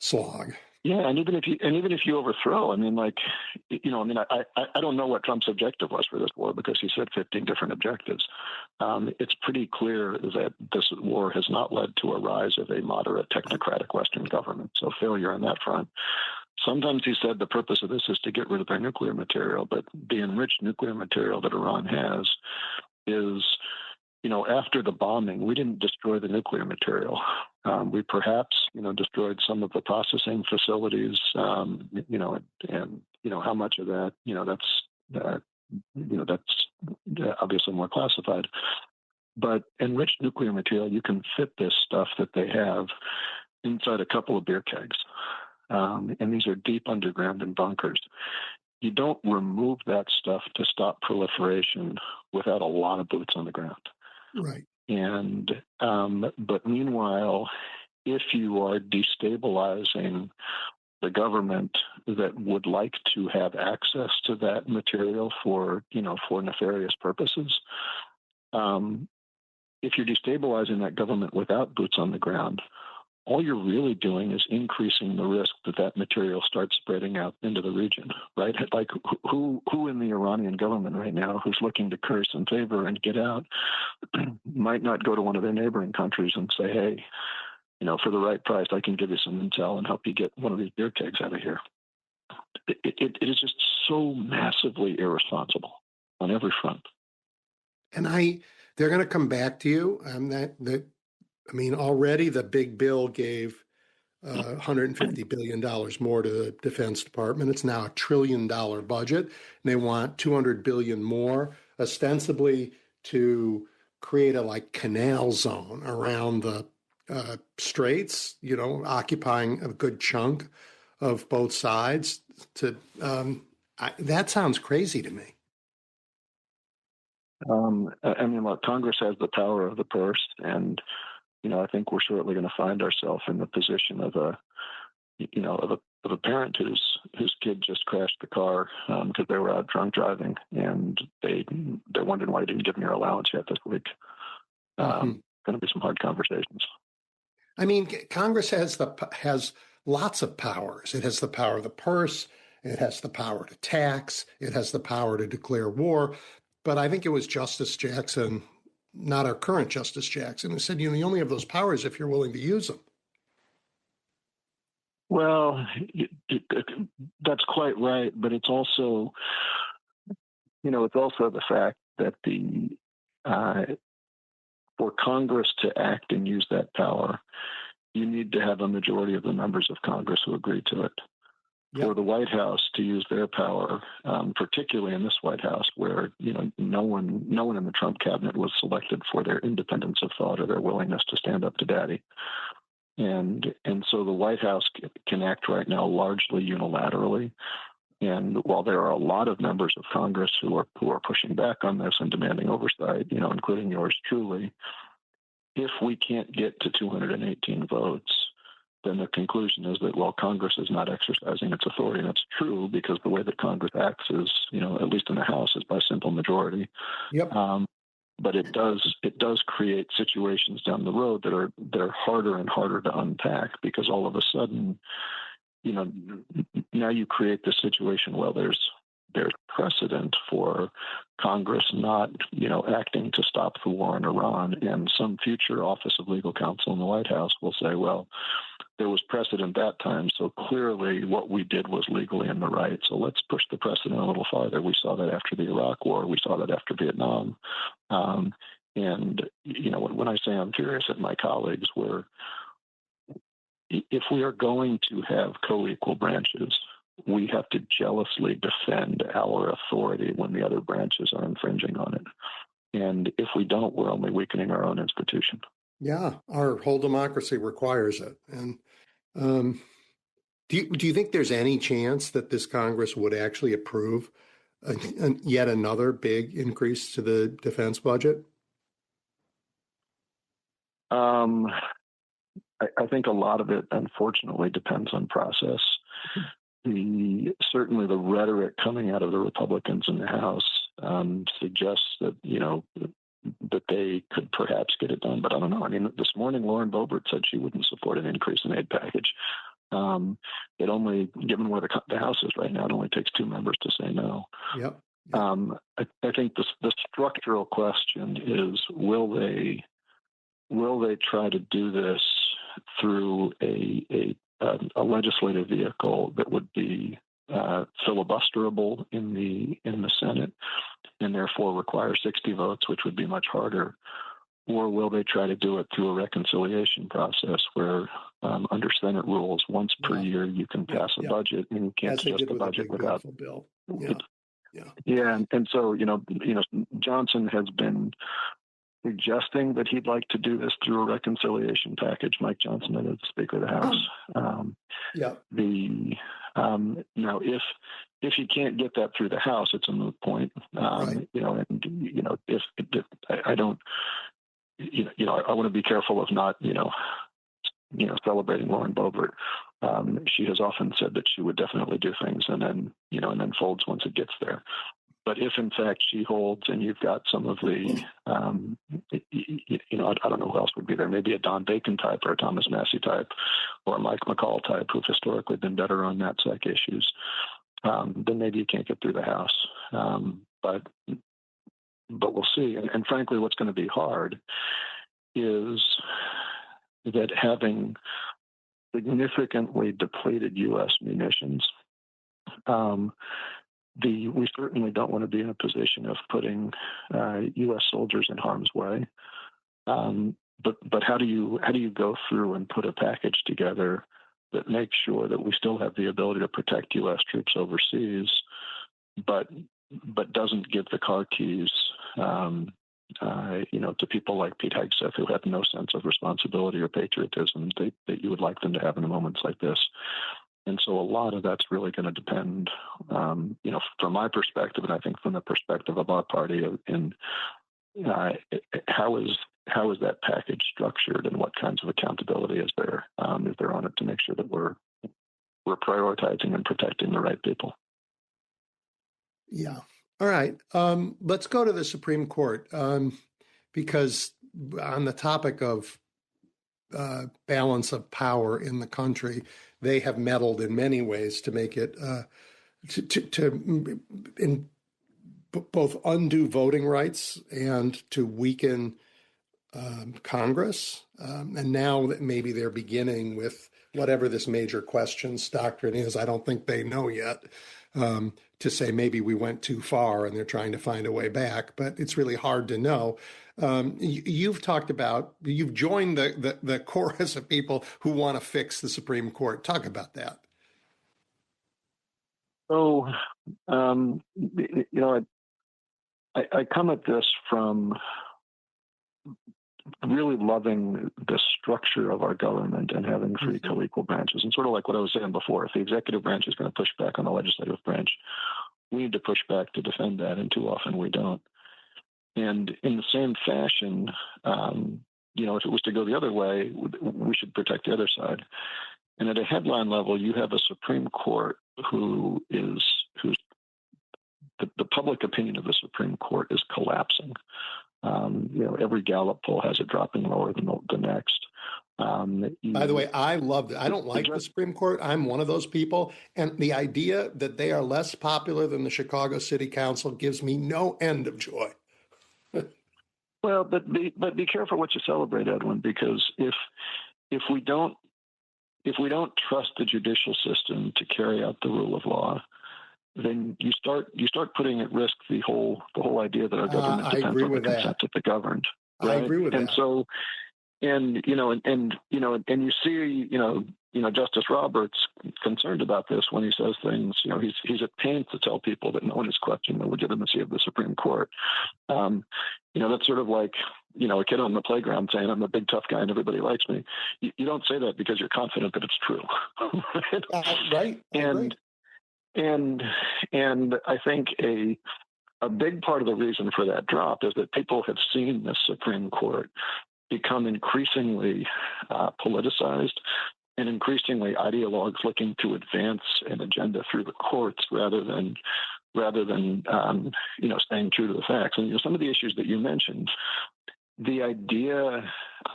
slog. Yeah, and even if you overthrow, I don't know what Trump's objective was for this war because he said 15 different objectives. It's pretty clear that this war has not led to a rise of a moderate technocratic Western government. So failure on that front. Sometimes he said the purpose of this is to get rid of their nuclear material, but the enriched nuclear material that Iran has is, after the bombing, we didn't destroy the nuclear material. We perhaps, destroyed some of the processing facilities, and how much of that, that's obviously more classified. But enriched nuclear material, you can fit this stuff that they have inside a couple of beer kegs. And these are deep underground in bunkers. You don't remove that stuff to stop proliferation without a lot of boots on the ground. Right. And but meanwhile, if you are destabilizing the government that would like to have access to that material for nefarious purposes, if you're destabilizing that government without boots on the ground, all you're really doing is increasing the risk that material starts spreading out into the region, right? Like who in the Iranian government right now who's looking to curse in favor and get out might not go to one of their neighboring countries and say, hey, for the right price, I can give you some intel and help you get one of these beer kegs out of here. It is just so massively irresponsible on every front. And they're going to come back to you. Already the big bill gave $150 billion more to the Defense Department. It's now $1 trillion budget, and they want $200 billion more, ostensibly to create a canal zone around the straits, occupying a good chunk of both sides. That sounds crazy to me. Look, Congress has the power of the purse, and I think we're shortly going to find ourselves in the position of a parent whose kid just crashed the car because they were out drunk driving, and they're wondering why you didn't give them your allowance yet this week. Going to be some hard conversations. Congress has lots of powers. It has the power of the purse. It has the power to tax. It has the power to declare war. But I think it was Justice Jackson, not our current Justice Jackson, who said, you only have those powers if you're willing to use them. Well, that's quite right, but it's also, the fact that for Congress to act and use that power, you need to have a majority of the members of Congress who agree to it. Yep. for the White House to use their power, particularly in this White House, where no one in the Trump cabinet was selected for their independence of thought or their willingness to stand up to daddy. And so the White House can act right now largely unilaterally. And while there are a lot of members of Congress who are pushing back on this and demanding oversight, including yours truly, if we can't get to 218 votes, then the conclusion is that, well, Congress is not exercising its authority. And that's true because the way that Congress acts is, at least in the House, is by simple majority. Yep. But it does create situations down the road that are harder and harder to unpack, because all of a sudden, now you create this situation where there's precedent for Congress not, acting to stop the war in Iran, and some future Office of Legal Counsel in the White House will say, well, there was precedent that time, so clearly what we did was legally in the right. So let's push the precedent a little farther. We saw that after the Iraq War. We saw that after Vietnam. And when I say I'm furious at my colleagues, if we are going to have co-equal branches, we have to jealously defend our authority when the other branches are infringing on it. And if we don't, we're only weakening our own institution. Yeah, our whole democracy requires it. And do you think there's any chance that this Congress would actually approve yet another big increase to the defense budget? I think a lot of it, unfortunately, depends on process. Certainly the rhetoric coming out of the Republicans in the House suggests that, that they could perhaps get it done. But I don't know. I mean, this morning, Lauren Boebert said she wouldn't support an increase in aid package. It only, given where the House is right now, it only takes 2 members to say no. Yep. I think the structural question is, will they try to do this through a legislative vehicle that would be filibusterable in the Senate, and therefore require 60 votes, which would be much harder? Or will they try to do it through a reconciliation process where, under Senate rules, once per year you can pass a budget, and you can't adjust the budget without bill. And so Johnson has been suggesting that he'd like to do this through a reconciliation package. Mike Johnson, the Speaker of the House. Now, if he can't get that through the House, it's a moot point. Right. If I don't, I want to be careful of not, celebrating Lauren Boebert. She has often said that she would definitely do things and then folds once it gets there. But if in fact she holds, and you've got some of the, I don't know who else would be there, maybe a Don Bacon type or a Thomas Massey type or a Mike McCall type who've historically been better on NatSec issues, then maybe you can't get through the House. But we'll see. And frankly, what's going to be hard is that having significantly depleted U.S. munitions, we certainly don't want to be in a position of putting U.S. soldiers in harm's way. But how do you go through and put a package together that makes sure that we still have the ability to protect U.S. troops overseas, but doesn't give the car keys, to people like Pete Hegseth, who have no sense of responsibility or patriotism that you would like them to have in moments like this. And so a lot of that's really going to depend, from my perspective, and I think from the perspective of our party, in how is that package structured, and what kinds of accountability is there on it to make sure that we're prioritizing and protecting the right people. Yeah. All right. Let's go to the Supreme Court, because on the topic of balance of power in the country, they have meddled in many ways to make it in both undo voting rights and to weaken Congress. And now that maybe they're beginning with whatever this major questions doctrine is, I don't think they know yet, to say maybe we went too far and they're trying to find a way back, but it's really hard to know. You've joined the chorus of people who want to fix the Supreme Court. Talk about that. So, I come at this from really loving the structure of our government and having three co-equal branches. And sort of like what I was saying before, if the executive branch is going to push back on the legislative branch, we need to push back to defend that, and too often we don't. And in the same fashion, if it was to go the other way, we should protect the other side. And at a headline level, you have a Supreme Court whose the public opinion of the Supreme Court is collapsing. Every Gallup poll has it dropping lower than the next. By the way, I love it. I don't like the Supreme Court. I'm one of those people. And the idea that they are less popular than the Chicago City Council gives me no end of joy. Well, but be careful what you celebrate, Edwin, because if we don't trust the judicial system to carry out the rule of law, then you start putting at risk the whole idea that our government depends on the consent of the governed. Right? I agree with that. And so, and you see, Justice Roberts concerned about this when he says things. He's at pains to tell people that no one is questioning the legitimacy of the Supreme Court. That's sort of like a kid on the playground saying, "I'm a big tough guy and everybody likes me." You don't say that because you're confident that it's true, right? And I think a big part of the reason for that drop is that people have seen the Supreme Court become increasingly politicized and increasingly ideologues looking to advance an agenda through the courts rather than staying true to the facts. And some of the issues that you mentioned, the idea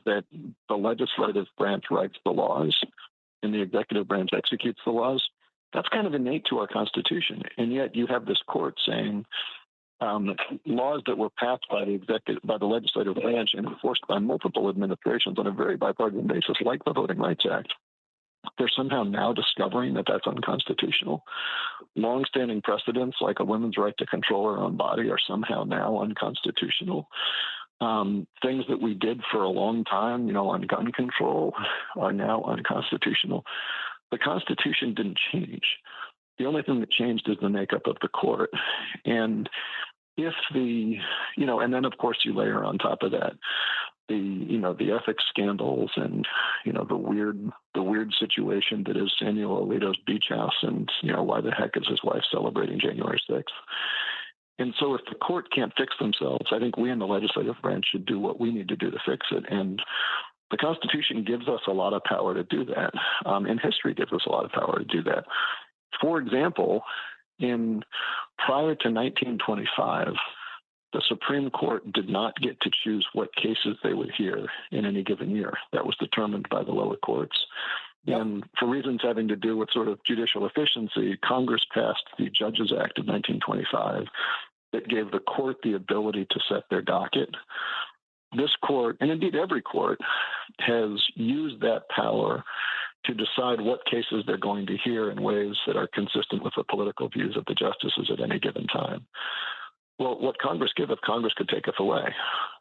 that the legislative branch writes the laws and the executive branch executes the laws, that's kind of innate to our Constitution. And yet you have this court saying laws that were passed by the legislative branch and enforced by multiple administrations on a very bipartisan basis, like the Voting Rights Act, they're somehow now discovering that that's unconstitutional. Longstanding precedents like a woman's right to control her own body are somehow now unconstitutional. Things that we did for a long time, on gun control, are now unconstitutional. The Constitution didn't change. The only thing that changed is the makeup of the court. And if and then of course you layer on top of that the ethics scandals and the weird situation that is Samuel Alito's beach house, and why the heck is his wife celebrating January 6th? And so if the court can't fix themselves, I think we in the legislative branch should do what we need to do to fix it. And the Constitution gives us a lot of power to do that. And history gives us a lot of power to do that. For example, prior to 1925, the Supreme Court did not get to choose what cases they would hear in any given year. That was determined by the lower courts. Yep. And for reasons having to do with sort of judicial efficiency, Congress passed the Judges Act of 1925 that gave the court the ability to set their docket. This court, and indeed every court, has used that power to decide what cases they're going to hear in ways that are consistent with the political views of the justices at any given time. Well, what Congress giveth, Congress could taketh away.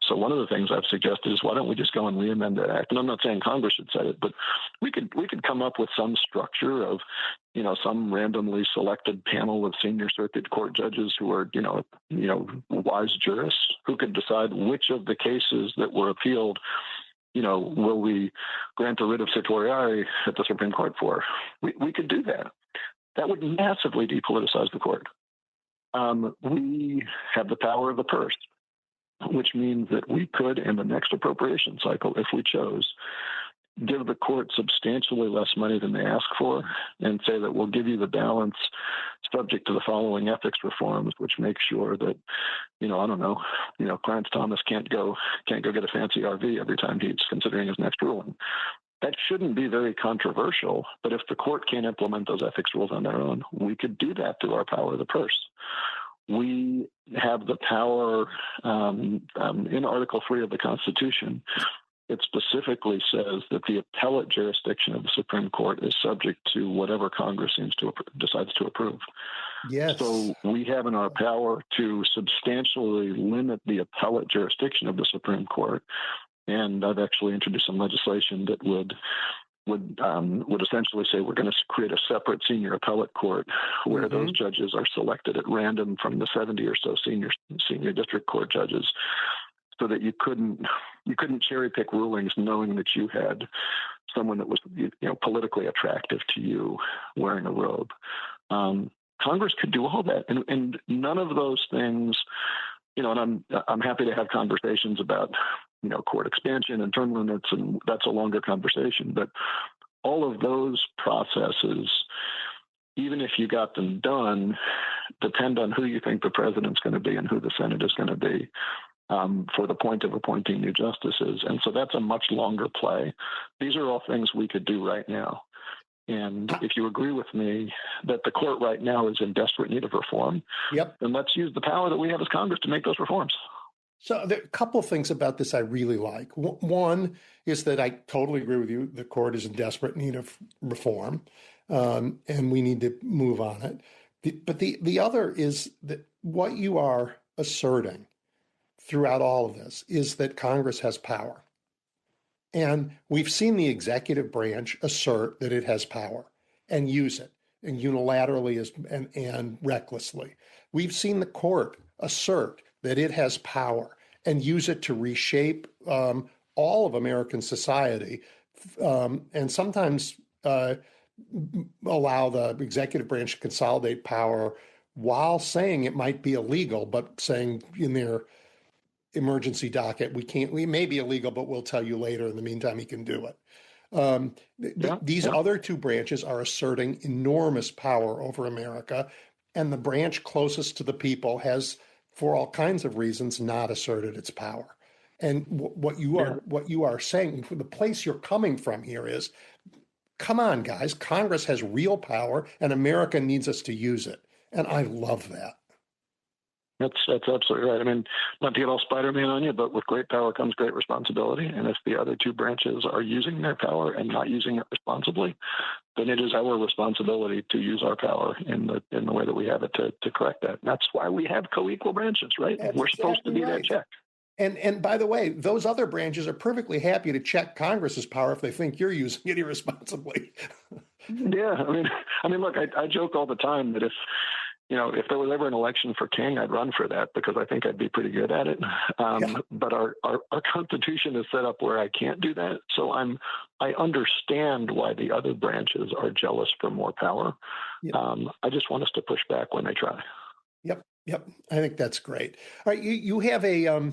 So one of the things I've suggested is, why don't we just go and re-amend that act? And I'm not saying Congress should set it, but we could come up with some structure of, some randomly selected panel of senior circuit court judges who are, wise jurists who could decide which of the cases that were appealed, will we grant a writ of certiorari at the Supreme Court for? We could do that. That would massively depoliticize the court. We have the power of the purse, which means that we could, in the next appropriation cycle, if we chose, give the court substantially less money than they ask for and say that we'll give you the balance subject to the following ethics reforms, which make sure that, Clarence Thomas can't go get a fancy RV every time he's considering his next ruling. That shouldn't be very controversial, but if the court can't implement those ethics rules on their own, we could do that through our power of the purse. We have the power in Article 3 of the Constitution. It specifically says that the appellate jurisdiction of the Supreme Court is subject to whatever Congress decides to approve. Yes. So we have in our power to substantially limit the appellate jurisdiction of the Supreme Court. And I've actually introduced some legislation that would would essentially say we're going to create a separate senior appellate court where those judges are selected at random from the 70 or so senior district court judges, so that you couldn't cherry pick rulings knowing that you had someone that was politically attractive to you wearing a robe. Congress could do all that, and none of those things. And I'm happy to have conversations about court expansion and term limits, and that's a longer conversation. But all of those processes, even if you got them done, depend on who you think the president's going to be and who the Senate is going to be for the point of appointing new justices. And so that's a much longer play. These are all things we could do right now. And if you agree with me that the court right now is in desperate need of reform, then let's use the power that we have as Congress to make those reforms. So there are a couple of things about this I really like. One is that I totally agree with you. The court is in desperate need of reform, and we need to move on it. But the other is that what you are asserting throughout all of this is that Congress has power. And we've seen the executive branch assert that it has power and use it, and unilaterally and recklessly. We've seen the court assert that it has power and use it to reshape all of American society, and sometimes allow the executive branch to consolidate power while saying it might be illegal, but saying in their emergency docket, we may be illegal, but we'll tell you later. In the meantime, he can do it. These other two branches are asserting enormous power over America, and the branch closest to the people has, for all kinds of reasons, not asserted its power. And what you are saying, the place you're coming from here is, come on, guys, Congress has real power, and America needs us to use it. And I love that. That's absolutely right. I mean, not to get all Spider-Man on you, but with great power comes great responsibility. And if the other two branches are using their power and not using it responsibly, then it is our responsibility to use our power in the way that we have it to correct that. And that's why we have co-equal branches, right? We're supposed to be that check. And by the way, those other branches are perfectly happy to check Congress's power if they think you're using it irresponsibly. Yeah, I mean, look, I joke all the time that if there was ever an election for king, I'd run for that because I think I'd be pretty good at it. But our Constitution is set up where I can't do that. So I understand why the other branches are jealous for more power. I just want us to push back when they try. Yep. I think that's great. All right, you have I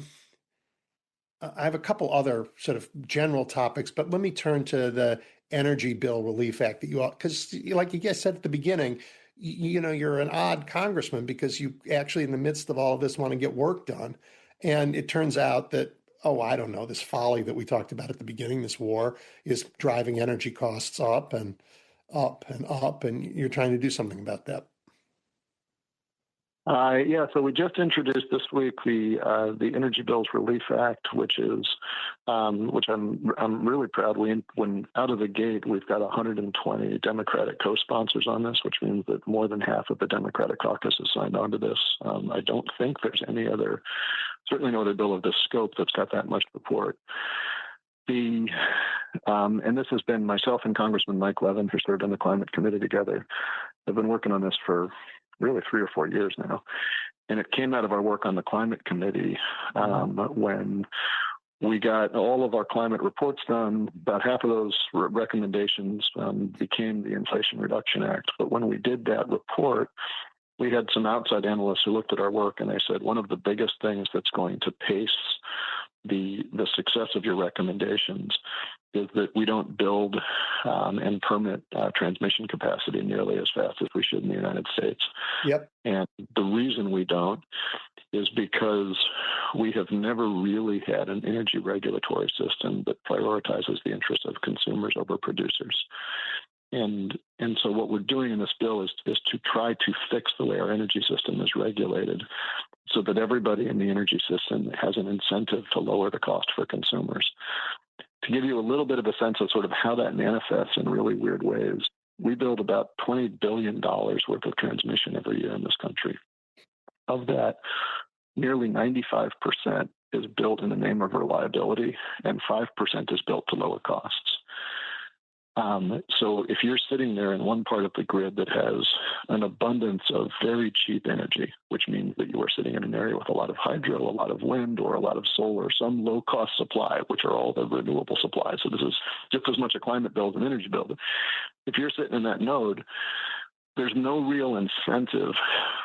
have a couple other sort of general topics, but let me turn to the Energy Bill Relief Act because like you guys said at the beginning, you're an odd congressman because you actually in the midst of all of this want to get work done. And it turns out that, I don't know, this folly that we talked about at the beginning, this war is driving energy costs up and up and up, and you're trying to do something about that. So we just introduced this week the Energy Bills Relief Act, which I'm really proud. When out of the gate, we've got 120 Democratic co-sponsors on this, which means that more than half of the Democratic caucus has signed on to this. I don't think there's certainly no other bill of this scope that's got that much support. And this has been myself and Congressman Mike Levin, who served on the Climate Committee together, have been working on this for really 3 or 4 years now. And it came out of our work on the Climate Committee when we got all of our climate reports done. About half of those recommendations became the Inflation Reduction Act. But when we did that report, we had some outside analysts who looked at our work and they said, one of the biggest things that's going to pace the success of your recommendations is that we don't build and permit transmission capacity nearly as fast as we should in the United States. Yep. And the reason we don't is because we have never really had an energy regulatory system that prioritizes the interests of consumers over producers. And so what we're doing in this bill is to try to fix the way our energy system is regulated so that everybody in the energy system has an incentive to lower the cost for consumers. To give you a little bit of a sense of sort of how that manifests in really weird ways, we build about $20 billion worth of transmission every year in this country. Of that, nearly 95% is built in the name of reliability, and 5% is built to lower costs. So if you're sitting there in one part of the grid that has an abundance of very cheap energy, which means that you are sitting in an area with a lot of hydro, a lot of wind, or a lot of solar, some low-cost supply, which are all the renewable supplies. So this is just as much a climate bill as an energy bill. If you're sitting in that node, there's no real incentive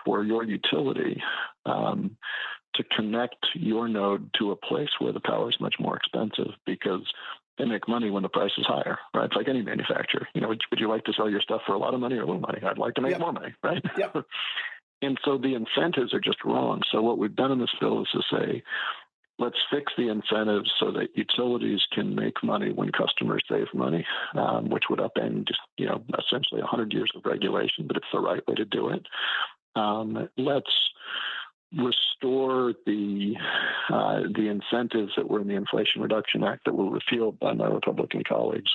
for your utility to connect your node to a place where the power is much more expensive, because they make money when the price is higher, right? It's like any manufacturer. Would you like to sell your stuff for a lot of money or a little money? I'd like to make more money, right? Yep. And so the incentives are just wrong. So what we've done in this bill is to say, let's fix the incentives so that utilities can make money when customers save money, which would upend just, essentially 100 years of regulation, but it's the right way to do it. Let's restore the incentives that were in the Inflation Reduction Act that were repealed by my Republican colleagues,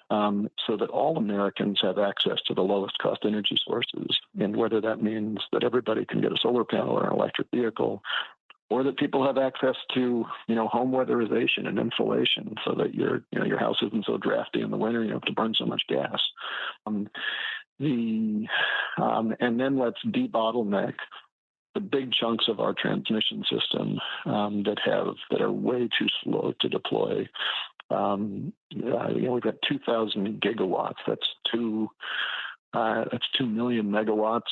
so that all Americans have access to the lowest cost energy sources. And whether that means that everybody can get a solar panel or an electric vehicle, or that people have access to, home weatherization and insulation, so that your house isn't so drafty in the winter, you don't have to burn so much gas. And then let's debottleneck the big chunks of our transmission system that are way too slow to deploy. We've got 2,000 gigawatts. That's 2 million megawatts,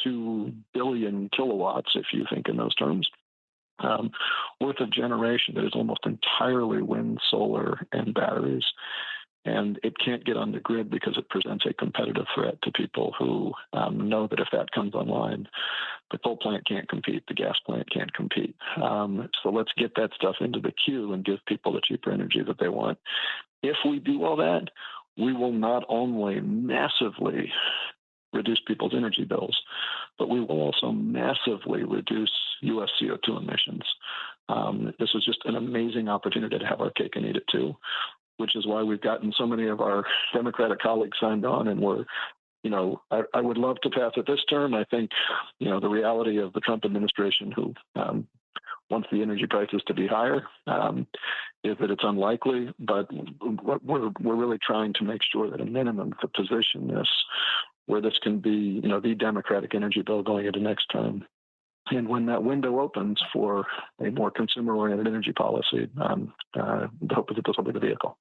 2 billion kilowatts, if you think in those terms, worth of generation that is almost entirely wind, solar, and batteries. And it can't get on the grid because it presents a competitive threat to people who know that if that comes online, the coal plant can't compete, the gas plant can't compete. So let's get that stuff into the queue and give people the cheaper energy that they want. If we do all that, we will not only massively reduce people's energy bills, but we will also massively reduce U.S. CO2 emissions. This is just an amazing opportunity to have our cake and eat it too, which is why we've gotten so many of our Democratic colleagues signed on, and we're, I would love to pass it this term. I think, the reality of the Trump administration, who wants the energy prices to be higher, is that it's unlikely. But we're really trying to make sure that a minimum to position this where this can be, the Democratic energy bill going into next term. And when that window opens for a more consumer-oriented energy policy, the hope is that this will be the vehicle.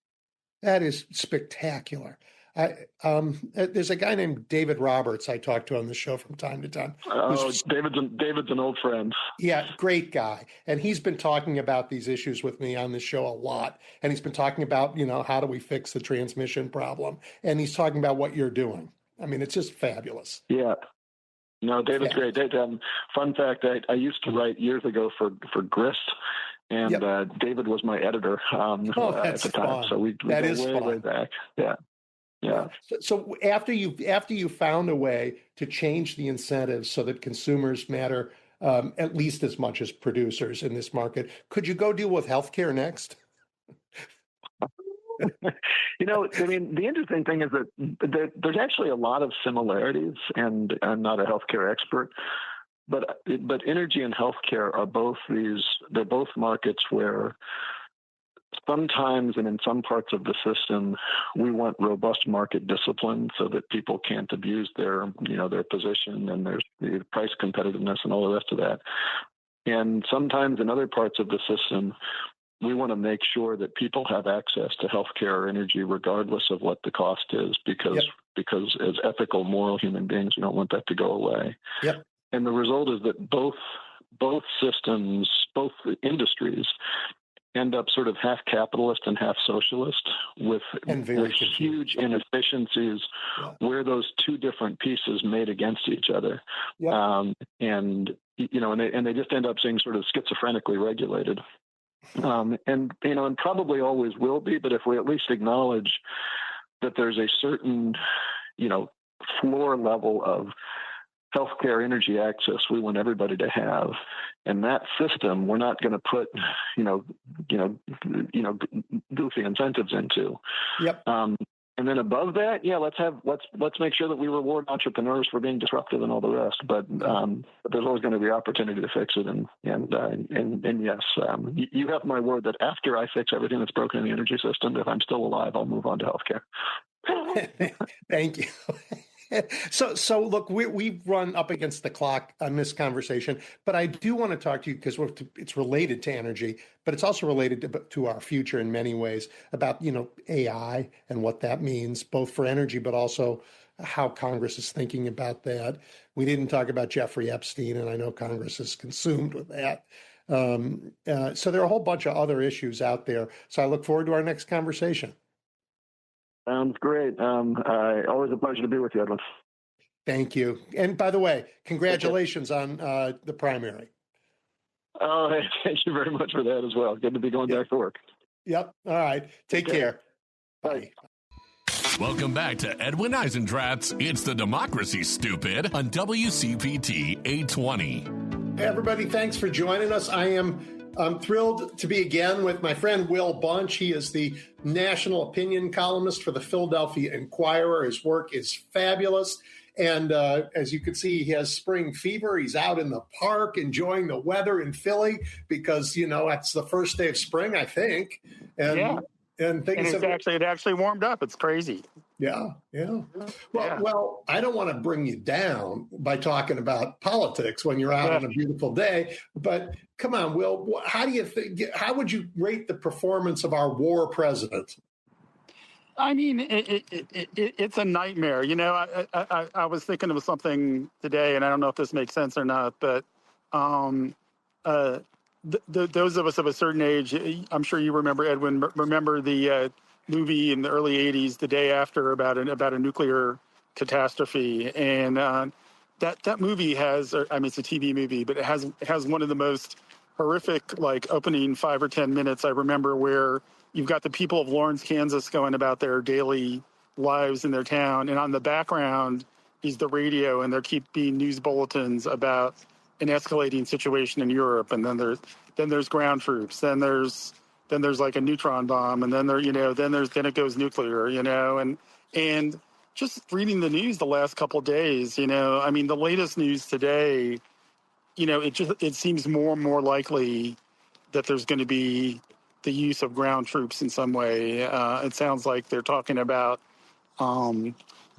That is spectacular. There's a guy named David Roberts I talk to on the show from time to time. David's an old friend. Yeah, great guy. And he's been talking about these issues with me on the show a lot. And he's been talking about, how do we fix the transmission problem? And he's talking about what you're doing. I mean, it's just fabulous. Yeah. No, David's great. Fun fact, I used to write years ago for Grist, and David was my editor at the time. Fun. So we go way back. Yeah. Yeah. So after you found a way to change the incentives so that consumers matter at least as much as producers in this market, could you go deal with healthcare next? The interesting thing is that there's actually a lot of similarities, and I'm not a healthcare expert, but energy and healthcare are they're both markets where sometimes and in some parts of the system, we want robust market discipline so that people can't abuse their position, and there's the price competitiveness and all the rest of that. And sometimes in other parts of the system, we want to make sure that people have access to healthcare or energy regardless of what the cost is, because as ethical, moral human beings, we don't want that to go away. Yep. And the result is that both systems, both industries, end up sort of half capitalist and half socialist with huge inefficiencies where those two different pieces mate against each other. Yep. And they just end up being sort of schizophrenically regulated. And probably always will be, but if we at least acknowledge that there's a certain, floor level of healthcare energy access we want everybody to have, and that system we're not going to put, goofy incentives into. Yep. And then above that, yeah, let's make sure that we reward entrepreneurs for being disruptive and all the rest. But there's always going to be opportunity to fix it. And yes, you have my word that after I fix everything that's broken in the energy system, if I'm still alive, I'll move on to healthcare. Thank you. So look, we've run up against the clock on this conversation, but I do want to talk to you because it's related to energy, but it's also related to our future in many ways about, AI and what that means, both for energy, but also how Congress is thinking about that. We didn't talk about Jeffrey Epstein, and I know Congress is consumed with that. So there are a whole bunch of other issues out there. So I look forward to our next conversation. Sounds great. Always a pleasure to be with you, Edwin. Thank you. And by the way, congratulations on the primary. Oh, hey, thank you very much for that as well. Good to be going back to work. Yep. All right. Take care. Bye. Welcome back to Edwin Eisendrath's It's the Democracy, Stupid on WCPT 820. Hey, everybody. Thanks for joining us. I'm thrilled to be again with my friend Will Bunch. He is the national opinion columnist for the Philadelphia Inquirer. His work is fabulous. And as you can see, he has spring fever. He's out in the park enjoying the weather in Philly because, it's the first day of spring, I think. And things it actually warmed up. It's crazy. Yeah. Well, I don't want to bring you down by talking about politics when you're out on a beautiful day, but come on, Will, how do you think, how would you rate the performance of our war president? I mean, it's a nightmare. I was thinking of something today, and I don't know if this makes sense or not, but those of us of a certain age, I'm sure you remember, Edwin, remember the movie in the early 80s, The Day After, about a nuclear catastrophe. And that movie has, it's a TV movie, but it has one of the most horrific, opening 5 or 10 minutes I remember, where you've got the people of Lawrence, Kansas going about their daily lives in their town. And on the background is the radio, and there keep being news bulletins about an escalating situation in Europe. And then there's ground troops. Then there's like a neutron bomb. And then then it goes nuclear, and just reading the news the last couple of days, the latest news today, it seems more and more likely that there's going to be the use of ground troops in some way. It sounds like they're talking about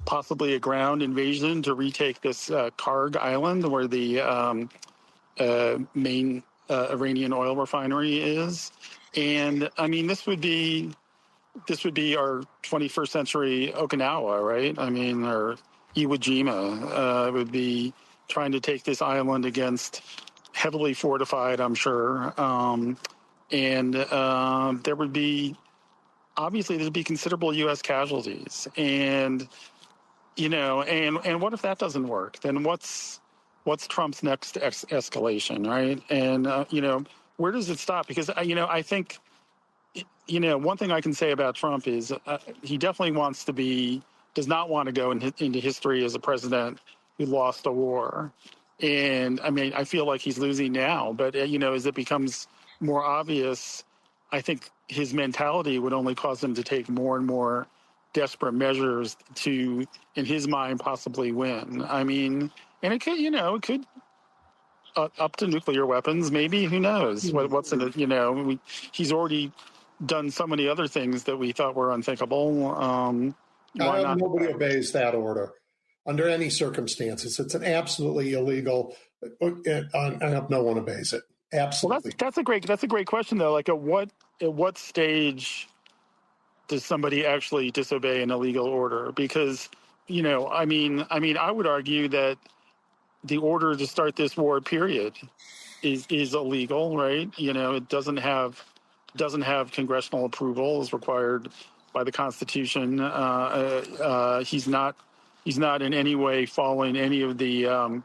possibly a ground invasion to retake this Karg Island, where the main Iranian oil refinery is. And this would be our 21st century Okinawa, right? Or Iwo Jima. It would be trying to take this island against heavily fortified, I'm sure. And there would be, obviously, there'd be considerable U.S. casualties. And, and what if that doesn't work? Then what's Trump's next escalation, right? And, where does it stop? Because, I think, one thing I can say about Trump is he definitely does not want to go into history as a president who lost a war. And, I feel like he's losing now. But, as it becomes more obvious, I think his mentality would only cause him to take more and more desperate measures to, in his mind, possibly win. And it could up to nuclear weapons, maybe. Who knows what's in it? He's already done so many other things that we thought were unthinkable. Nobody obeys that order under any circumstances. It's an absolutely illegal. No one obeys it. Absolutely. Well, that's a great question though. Like at what stage does somebody actually disobey an illegal order? Because I would argue that the order to start this war, period, is illegal, right? It doesn't have congressional approval as required by the Constitution. He's not in any way following any of the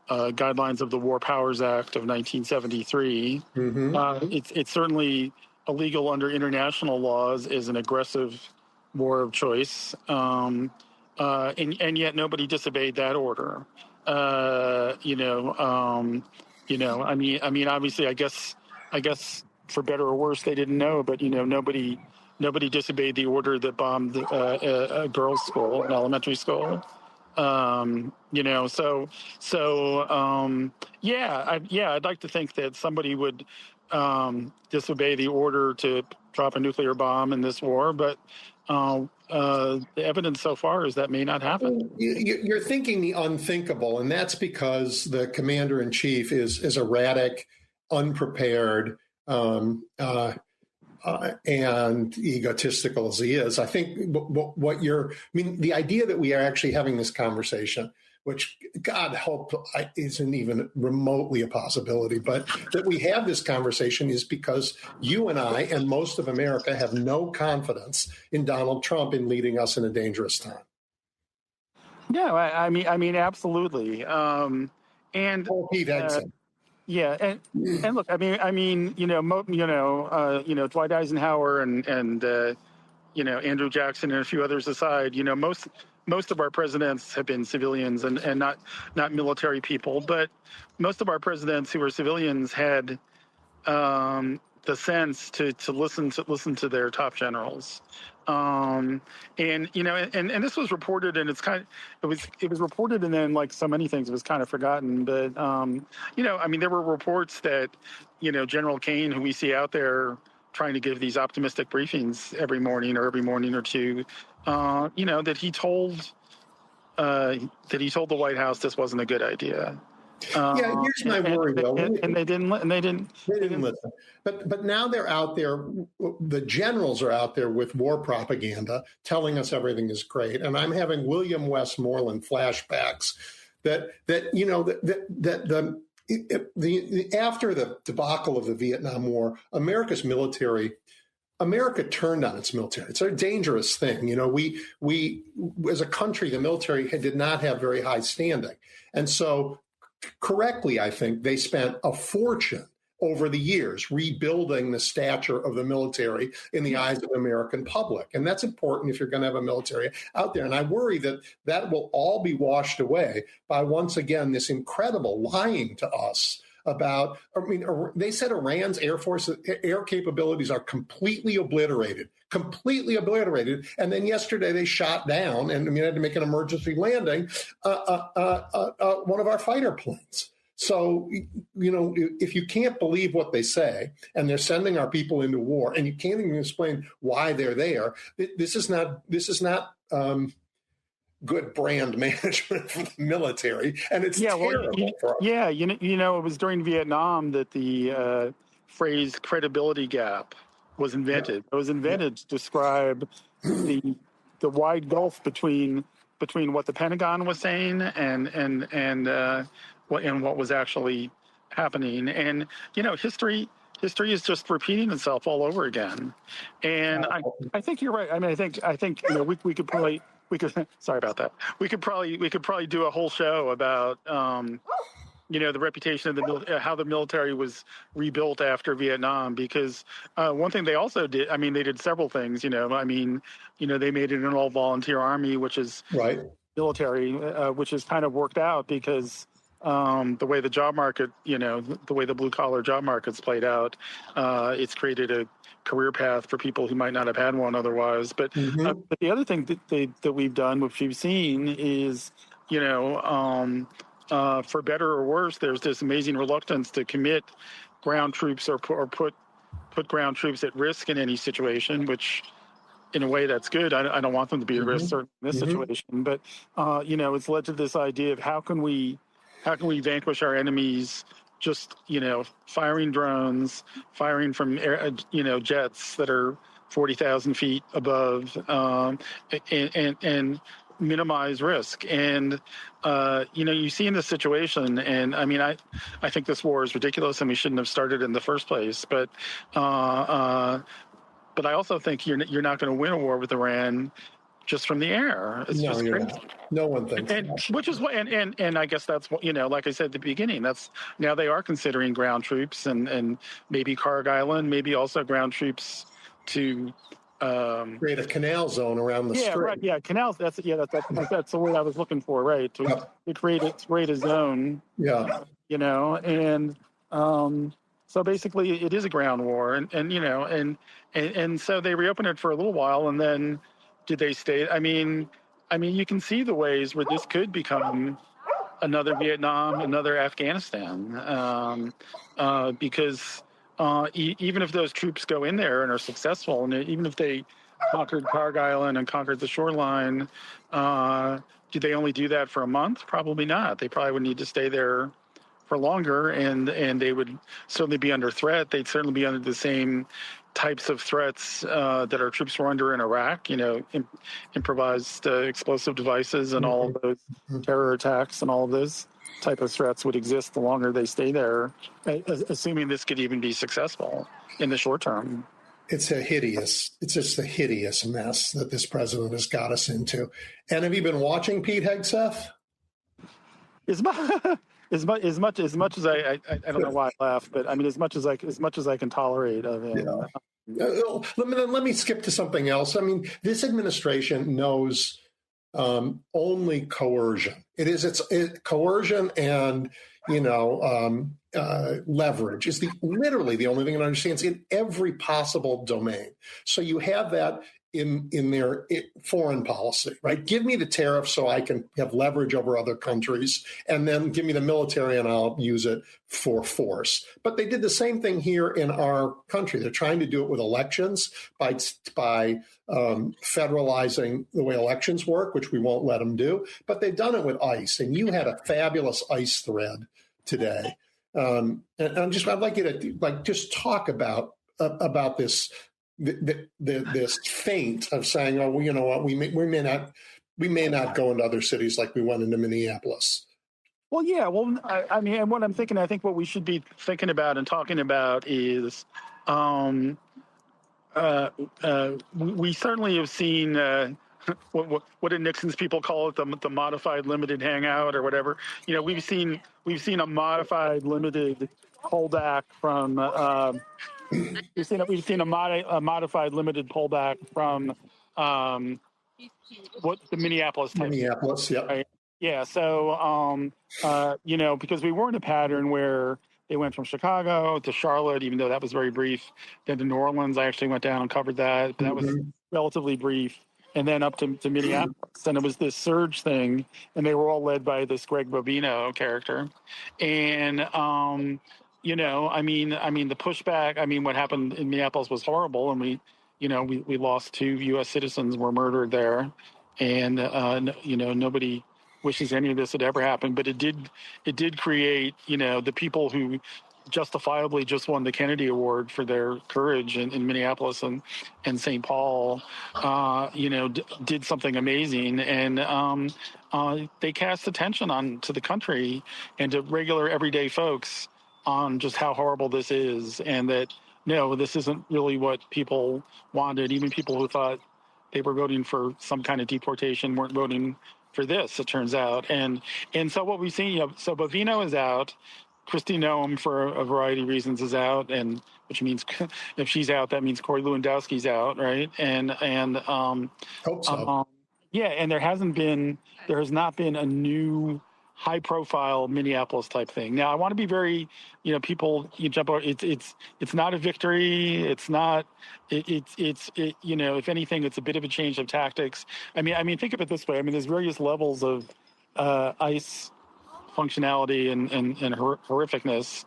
guidelines of the War Powers Act of 1973. Mm-hmm. It's certainly illegal under international laws as an aggressive war of choice, and yet nobody disobeyed that order. Obviously, I guess for better or worse, they didn't know, but nobody nobody disobeyed the order that bombed a girls' school, an elementary school. I'd like to think that somebody would disobey the order to drop a nuclear bomb in this war, but the evidence so far is that may not happen. You're thinking the unthinkable, and that's because the commander in chief is erratic, unprepared, and egotistical as he is. I think the idea that we are actually having this conversation, which God help isn't even remotely a possibility, but that we have this conversation is because you and I and most of America have no confidence in Donald Trump in leading us in a dangerous time. Yeah, I mean, absolutely. Pete Hegson. Yeah, and look, Dwight Eisenhower and Andrew Jackson and a few others aside, most of our presidents have been civilians and not military people, but most of our presidents who were civilians had the sense to listen to their top generals. And this was reported, and it was reported, and then, like so many things, it was kind of forgotten. But there were reports that General Kane, who we see out there trying to give these optimistic briefings every morning or two, that he told the White House this wasn't a good idea. Here's my worry, though. And they didn't listen. But now they're out there. The generals are out there with war propaganda, telling us everything is great. And I'm having William Westmoreland flashbacks after the debacle of the Vietnam War, America turned on its military. It's a dangerous thing. We as a country, the military did not have very high standing, and so. Correctly, I think they spent a fortune over the years rebuilding the stature of the military in the eyes of the American public. And that's important if you're going to have a military out there. And I worry that will all be washed away by, once again, this incredible lying to us about, they said Iran's air capabilities are completely obliterated. And then yesterday they shot down and had to make an emergency landing one of our fighter planes. So, if you can't believe what they say and they're sending our people into war and you can't even explain why they're there, this is not good brand management for the military, and it's terrible for us. Yeah, it was during Vietnam that the phrase "credibility gap" was invented. Yeah. It was invented to describe the wide gulf between what the Pentagon was saying and what was actually happening. And history is just repeating itself all over again. And I think you're right. I mean, I think we could probably. Sorry about that. We could probably do a whole show about the reputation of how the military was rebuilt after Vietnam. Because one thing they also did, they did several things. They made it an all-volunteer army, which is right. Military, which has kind of worked out because the way the job market, the way the blue-collar job market's played out, it's created a career path for people who might not have had one otherwise. But but the other thing that we've done, which we've seen, is for better or worse, there's this amazing reluctance to commit ground troops or put ground troops at risk in any situation, which in a way that's good. I don't want them to be at risk in this situation, but it's led to this idea of how can we vanquish our enemies just firing drones, firing from air, jets that are 40,000 feet above, and minimize risk. And you see in this situation, and I think this war is ridiculous, and we shouldn't have started in the first place. But I also think you're not going to win a war with Iran just from the air. It's just crazy. No one thinks which is what, and I guess that's what, like I said at the beginning, that's now they are considering ground troops and maybe Karg Island, maybe also ground troops to create a canal zone around the strait. Right. Yeah. Canals. That's the word I was looking for. Right. To create a zone. Yeah. And So basically, it is a ground war, and so they reopened it for a little while, and then did they stay? I mean, you can see the ways where this could become another Vietnam, another Afghanistan, because even if those troops go in there and are successful, and even if they conquered Karg Island and conquered the shoreline, do they only do that for a month? Probably not. They probably would need to stay there for longer, and they would certainly be under threat. They'd certainly be under the same types of threats that our troops were under in Iraq. Improvised explosive devices and all of those terror attacks and all of those type of threats would exist the longer they stay there, assuming this could even be successful in the short term. It's just a hideous mess that this president has got us into. And have you been watching Pete Hegseth? As much as I don't know why I laugh, but I mean as much as I can tolerate of him. Yeah. Let me skip to something else. I mean, this administration knows only coercion. It's coercion and leverage is literally the only thing it understands in every possible domain. So you have that in their foreign policy, right? Give me the tariff so I can have leverage over other countries, and then give me the military and I'll use it for force. But they did the same thing here in our country. They're trying to do it with elections by federalizing the way elections work, which we won't let them do. But they've done it with ICE, and you had a fabulous ICE thread today. And I'd like you to just talk about this. This feint of saying, oh, well, you know what, we may not go into other cities like we went into Minneapolis. Well, yeah. Well, I mean, and what I'm thinking, I think what we should be thinking about and talking about is, we certainly have seen what did Nixon's people call it, the modified limited hangout or whatever. We've seen a modified limited pullback from. We've seen a modified limited pullback from what the Minneapolis. Yeah. Right? Yeah. So, because we were in a pattern where they went from Chicago to Charlotte, even though that was very brief. Then to New Orleans, I actually went down and covered that, but that was relatively brief. And then up to Minneapolis, and it was this surge thing, and they were all led by this Greg Bobino character, and the pushback. What happened in Minneapolis was horrible, and we lost 2 U.S. citizens were murdered there, and nobody wishes any of this had ever happened, but it did create the people who justifiably just won the Kennedy Award for their courage in Minneapolis and St. Paul, did something amazing, and they cast attention to the country and to regular everyday folks on just how horrible this is, and that no, this isn't really what people wanted. Even people who thought they were voting for some kind of deportation weren't voting for this, it turns out. And so what we've seen, so Bovino is out, Kristi Noem, for a variety of reasons, is out, and which means if she's out, that means Corey Lewandowski's out, right? And hope so. And there has not been a new high-profile Minneapolis type thing. Now, I want to be very, people jump over. It's not a victory. It's not. If anything, it's a bit of a change of tactics. I mean, think of it this way. I mean, there's various levels of ICE functionality and horrificness.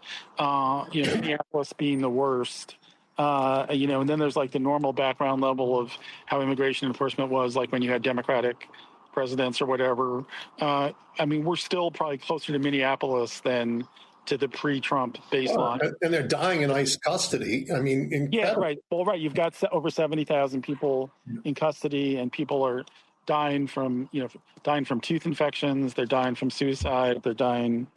Minneapolis being the worst. And then there's like the normal background level of how immigration enforcement was like when you had Democratic presidents or whatever. We're still probably closer to Minneapolis than to the pre-Trump baseline. And they're dying in ICE custody. I mean, incredible. Yeah, right. Well, right. You've got over 70,000 people in custody, and people are dying from tooth infections. They're dying from suicide. They're dying.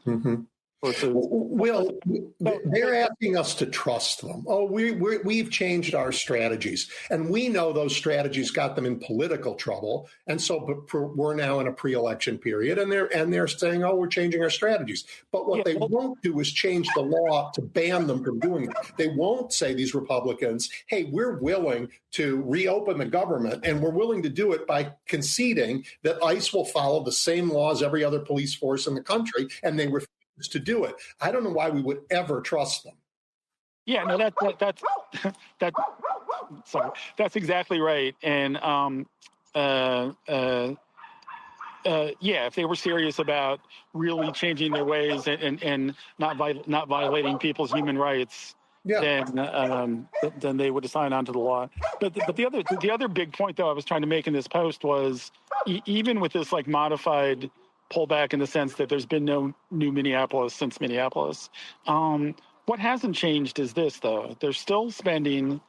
Well, they're asking us to trust them. Oh, we've changed our strategies, and we know those strategies got them in political trouble, and so we're now in a pre-election period, and they're saying, oh, we're changing our strategies. But what they won't do is change the law to ban them from doing it. They won't say, these Republicans, hey, we're willing to reopen the government, and we're willing to do it by conceding that ICE will follow the same laws every other police force in the country, and they refuse to do it. I don't know why we would ever trust them. Yeah, no, that's that. Sorry, that's exactly right. And uh, uh, yeah, if they were serious about really changing their ways and not violating people's human rights, Yeah. then they would have signed on to the law. But the other big point though I was trying to make in this post was even with this like modified pullback in the sense that there's been no new Minneapolis since Minneapolis. What hasn't changed is this though. They're still spending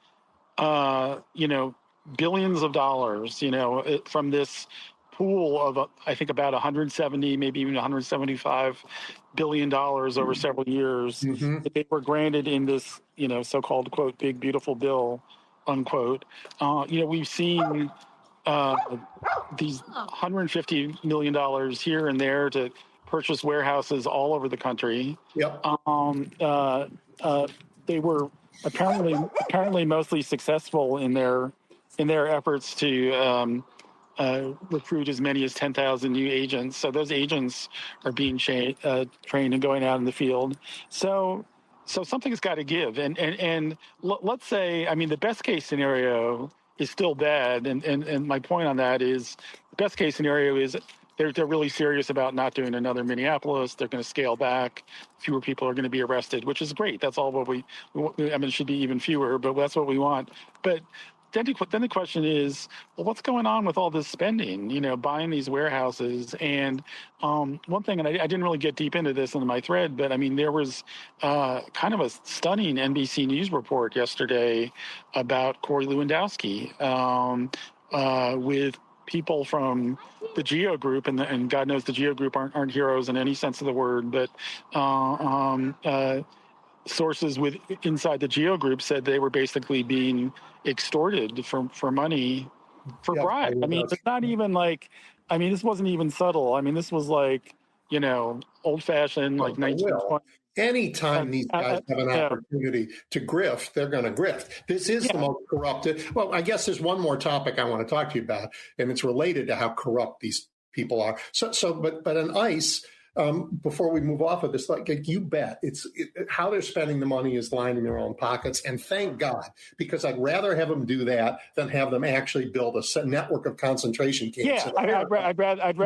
billions of dollars, from this pool of, I think about 170, maybe even 175 billion dollars over several years Mm-hmm. that they were granted in this, so-called quote, big, beautiful bill, unquote. We've seen these $150 million here and there to purchase warehouses all over the country. Yep. They were apparently mostly successful in their efforts to recruit as many as 10,000 new agents. So those agents are being trained and going out in the field. So something's got to give. And let's say, I mean, the best case scenario is still bad. And my point on that is the best case scenario is they're really serious about not doing another Minneapolis. They're going to scale back. Fewer people are going to be arrested, which is great. That's all what I mean, it should be even fewer, but that's what we want. But then the question is, well, what's going on with all this spending, buying these warehouses? And one thing, and I didn't really get deep into this in my thread, but I mean, there was kind of a stunning NBC News report yesterday about Corey Lewandowski with people from the Geo Group, and God knows the Geo Group aren't heroes in any sense of the word, but sources inside the Geo Group said they were basically being extorted for money, for bribe. I mean, it's not even like, I mean, this wasn't even subtle. I mean, this was like, old fashioned, like 1920. Anytime these guys have an opportunity to grift, they're going to grift. This is the most corrupted. Well, I guess there's one more topic I want to talk to you about, and it's related to how corrupt these people are. But an ICE, before we move off of this, like you bet, how they're spending the money is lining their own pockets, and thank God, because I'd rather have them do that than have them actually build a network of concentration camps. Yeah, I'd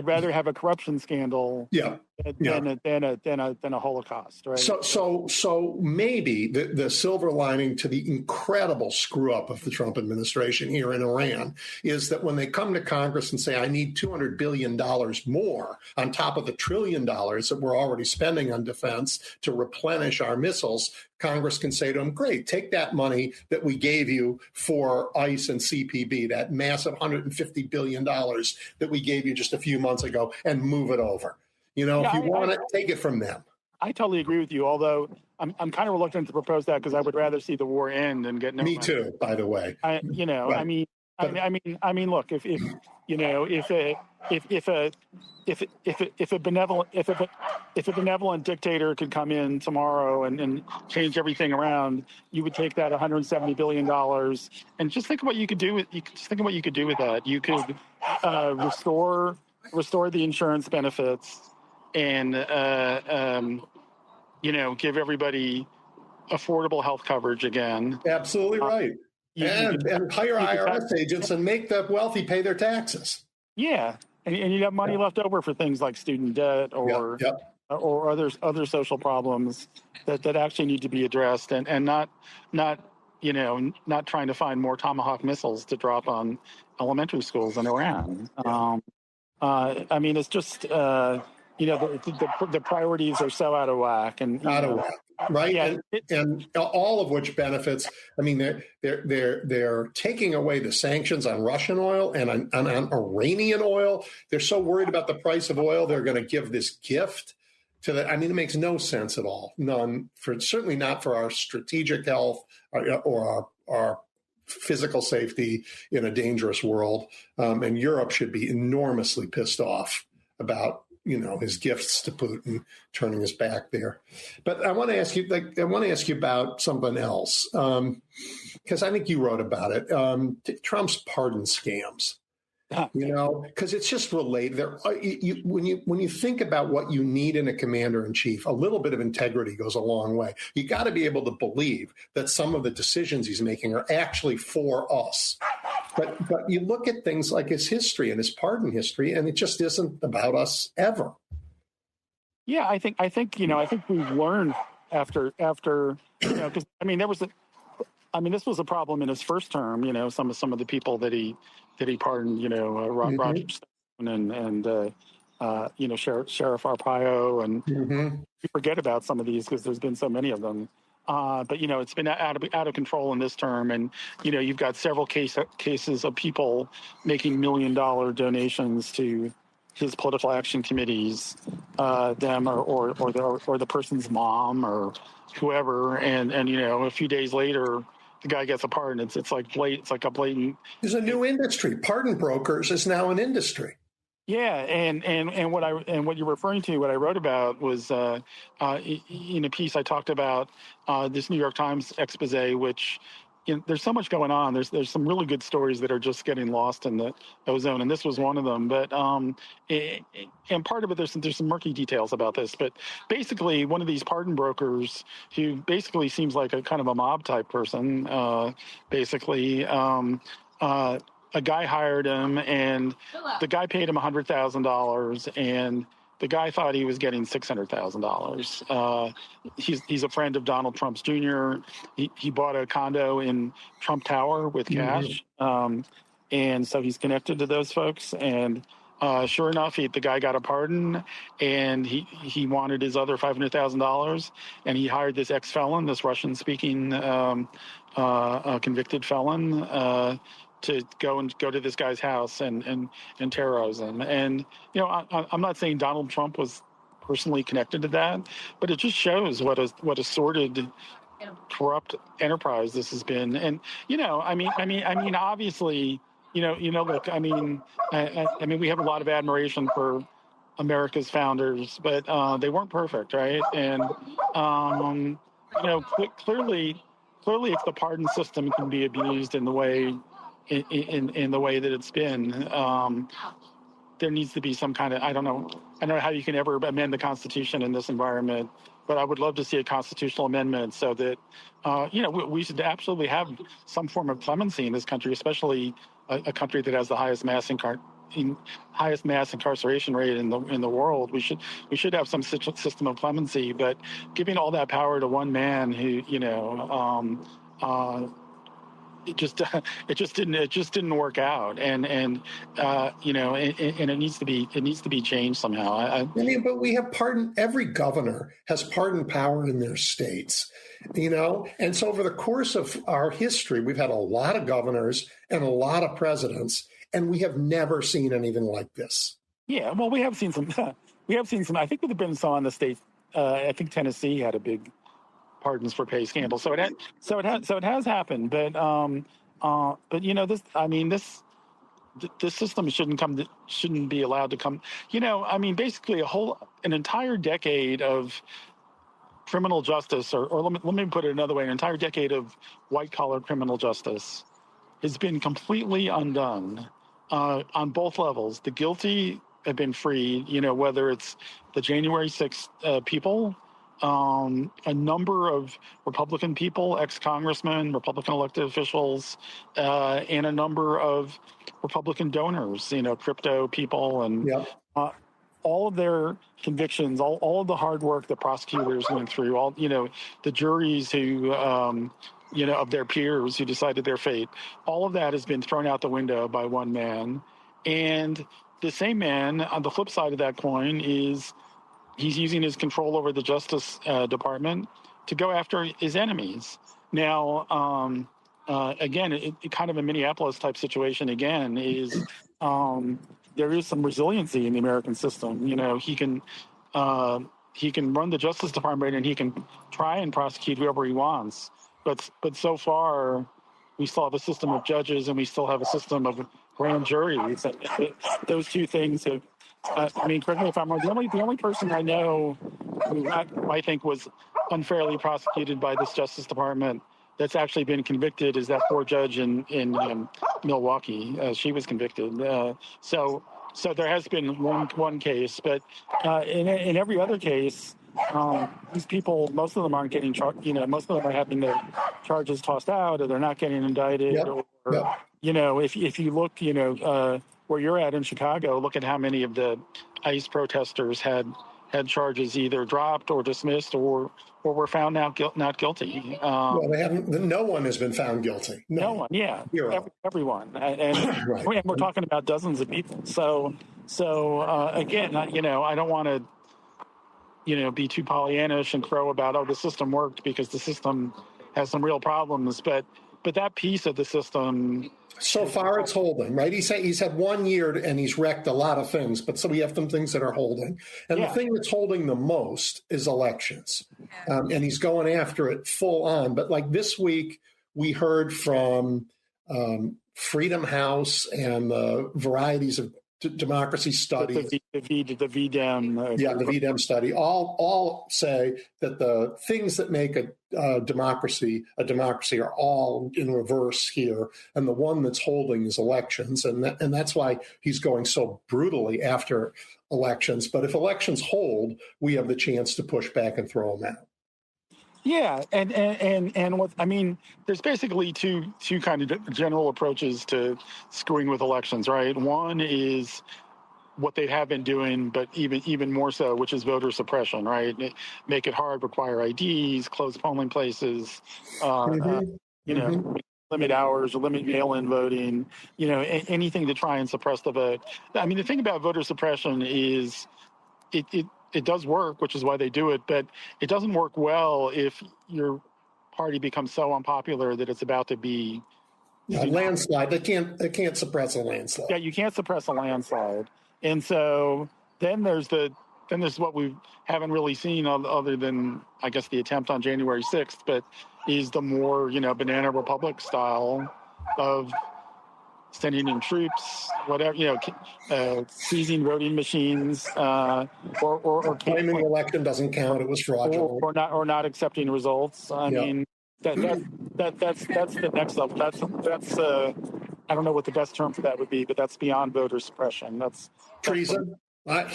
rather have a corruption scandal. Than a Holocaust, right? So maybe the silver lining to the incredible screw up of the Trump administration here in Iran is that when they come to Congress and say, I need $200 billion more on top of the $1 trillion that we're already spending on defense to replenish our missiles, Congress can say to them, great, take that money that we gave you for ICE and CPB, that massive $150 billion that we gave you just a few months ago, and move it over. If you want it, take it from them. I totally agree with you, although I'm kind of reluctant to propose that because I would rather see the war end and get no Me money. too, by the way. Right. I mean, look, if a benevolent dictator could come in tomorrow and change everything around, you would take that $170 billion and just think of what you could do with. You could just think of what you could do with that. You could restore the insurance benefits. And, give everybody affordable health coverage again. Absolutely right. And hire IRS agents and make the wealthy pay their taxes. Yeah. And you'd have money left over for things like student debt or other social problems that actually need to be addressed and not trying to find more Tomahawk missiles to drop on elementary schools in Iran. I mean, it's just... the priorities are so out of whack and out of whack, right? Yeah, and all of which benefits. I mean, they're taking away the sanctions on Russian oil and on Iranian oil. They're so worried about the price of oil, they're going to give this gift to the. I mean, it makes no sense at all. None, certainly not for our strategic health or our physical safety in a dangerous world. And Europe should be enormously pissed off about his gifts to Putin, turning his back there. But I want to ask you, about something else, because I think you wrote about it. Trump's pardon scams. because it's just related. When you think about what you need in a commander in chief, a little bit of integrity goes a long way. You got to be able to believe that some of the decisions he's making are actually for us. But you look at things like his history and his pardon history, and it just isn't about us ever. Yeah, I think we've learned after because this was a problem in his first term. Some of the people that he pardoned. Roger Stone and Sheriff Arpaio, and we forget about some of these because there's been so many of them. But it's been out of control in this term, and you've got several cases of people making $1 million donations to his political action committees, them or the person's mom or whoever, and a few days later the guy gets a pardon. It's like a blatant. There's a new industry. Pardon brokers is now an industry. Yeah, and what you're referring to, what I wrote about was in a piece I talked about this New York Times expose, which there's so much going on. There's some really good stories that are just getting lost in the ozone, and this was one of them. But and part of it, there's some murky details about this. But basically, one of these pardon brokers who basically seems like a kind of a mob type person, a guy hired him, and the guy paid him $100,000, and the guy thought he was getting $600,000. He's a friend of Donald Trump's Jr. He bought a condo in Trump Tower with cash, and so he's connected to those folks. And sure enough, the guy got a pardon, and he wanted his other $500,000, and he hired this ex-felon, this Russian-speaking convicted felon, to go to this guy's house and terrorize him. And I'm not saying Donald Trump was personally connected to that, but it just shows what a sordid, corrupt enterprise this has been. And obviously, look, I mean, we have a lot of admiration for America's founders, but they weren't perfect, right? And clearly, if the pardon system can be abused in the way in the way that it's been, there needs to be some kind of, I don't know how you can ever amend the Constitution in this environment, but I would love to see a constitutional amendment so that we should absolutely have some form of clemency in this country, especially a country that has the highest mass incarceration rate in the world. We should have some system of clemency, but giving all that power to one man who it just didn't work out, and it needs to be changed somehow. But we have pardon. Every governor has pardon power in their states, and so over the course of our history, we've had a lot of governors and a lot of presidents, and we have never seen anything like this. Yeah, well, we have seen some. I think there've been some in the states. I think Tennessee had a big pardons for pay scandal. So it has happened, but this system shouldn't be allowed to come. Basically an entire decade of criminal justice, or let me put it another way, an entire decade of white collar criminal justice has been completely undone on both levels. The guilty have been freed, whether it's the January 6th people, a number of Republican people, ex-congressmen, Republican elected officials, and a number of Republican donors, crypto people, and all of their convictions, all of the hard work the prosecutors went through, all the juries who, of their peers who decided their fate, all of that has been thrown out the window by one man. And the same man, on the flip side of that coin, he's using his control over the Justice Department to go after his enemies. Now, again, it kind of a Minneapolis type situation. Again, is there is some resiliency in the American system. He can run the Justice Department and he can try and prosecute whoever he wants. But so far, we still have a system of judges and we still have a system of grand juries. Those two things have. Correct me if I'm wrong. The only person I know who I think was unfairly prosecuted by this Justice Department that's actually been convicted is that poor judge in Milwaukee. She was convicted. So there has been one case, but in every other case, these people, most of them aren't getting charged. Most of them are having their charges tossed out, or they're not getting indicted. Yep. Or Yep. if you look, where you're at in Chicago, look at how many of the ICE protesters had charges either dropped or dismissed or were found not guilty. Well, they haven't. No one has been found guilty. No one, yeah, everyone, and Right. we're talking about dozens of people. So again, I don't want to, be too Pollyannish and crow about the system worked, because the system has some real problems. But that piece of the system. So far, it's holding, right? He's had 1 year and he's wrecked a lot of things, but so we have some things that are holding. And the thing that's holding the most is elections. And he's going after it full on. But like this week, we heard from Freedom House and varieties of democracy studies. The VDEM. The VDEM study all say that the things that make a democracy are all in reverse here, and the one that's holding is elections, and that's why he's going so brutally after elections. But if elections hold, we have the chance to push back and throw them out. Yeah, and what there's basically two kind of general approaches to screwing with elections, right? One is what they have been doing, but even more so, which is voter suppression, right? Make it hard, require IDs, close polling places, limit hours, or limit mail-in voting, anything to try and suppress the vote. The thing about voter suppression is it does work, which is why they do it, but it doesn't work well if your party becomes so unpopular that it's about to be a landslide. They can't suppress a landslide. Yeah, you can't suppress a landslide. And so then there's what we haven't really seen other than, I guess, the attempt on January 6th, but is the more, Banana Republic style of sending in troops, whatever, seizing voting machines, or claiming the election doesn't count, it was fraudulent, or not accepting results. I mean, that's the next level. That's I don't know what the best term for that would be, but that's beyond voter suppression. That's treason. Whatever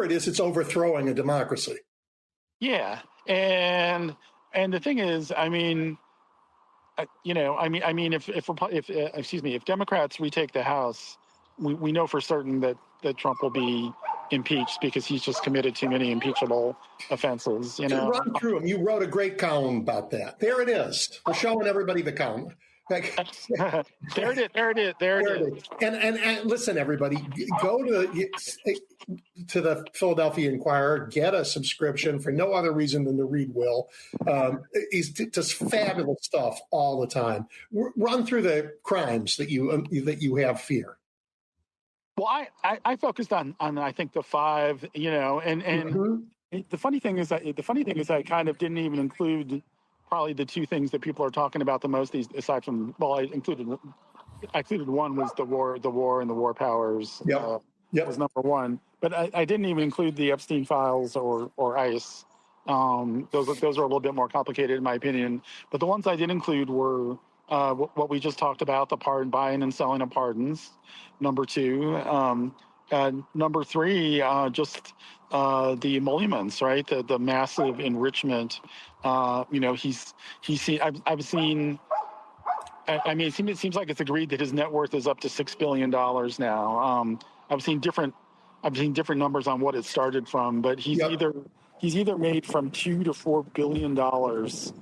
it is, it's overthrowing a democracy. Yeah, and the thing is, if Democrats retake the House, we know for certain that Trump will be impeached because he's just committed too many impeachable offenses. Run through them. You wrote a great column about that. There it is. We're showing everybody the column. There it is. And listen, everybody, go to the Philadelphia Inquirer, get a subscription for no other reason than to read Will. He's just fabulous stuff all the time. Run through the crimes that you have fear. Well, I focused on I think the five, and the funny thing is I kind of didn't even include probably the two things that people are talking about the most, aside from, I included one was the war and the war powers. Was number one, but I didn't even include the Epstein files or ICE. Those are a little bit more complicated in my opinion. But the ones I did include were what we just talked about, the buying and selling of pardons. Number two, number three, just the emoluments, right? The massive enrichment. He's seen. I've seen. It seems like it's agreed that his net worth is up to $6 billion now. I've seen different numbers on what it started from, but he's either made from $2 to $4 billion off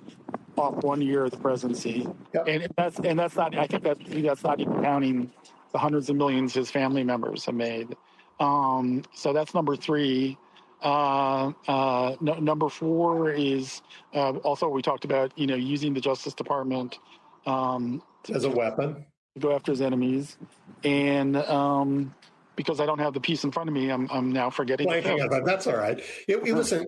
1 year of the presidency, and that's not. I think that's not even counting the hundreds of millions his family members have made. So that's number three. Number four is also we talked about, using the Justice Department as a weapon to go after his enemies, and because I don't have the piece in front of me, I'm now forgetting. That's all right. Listen,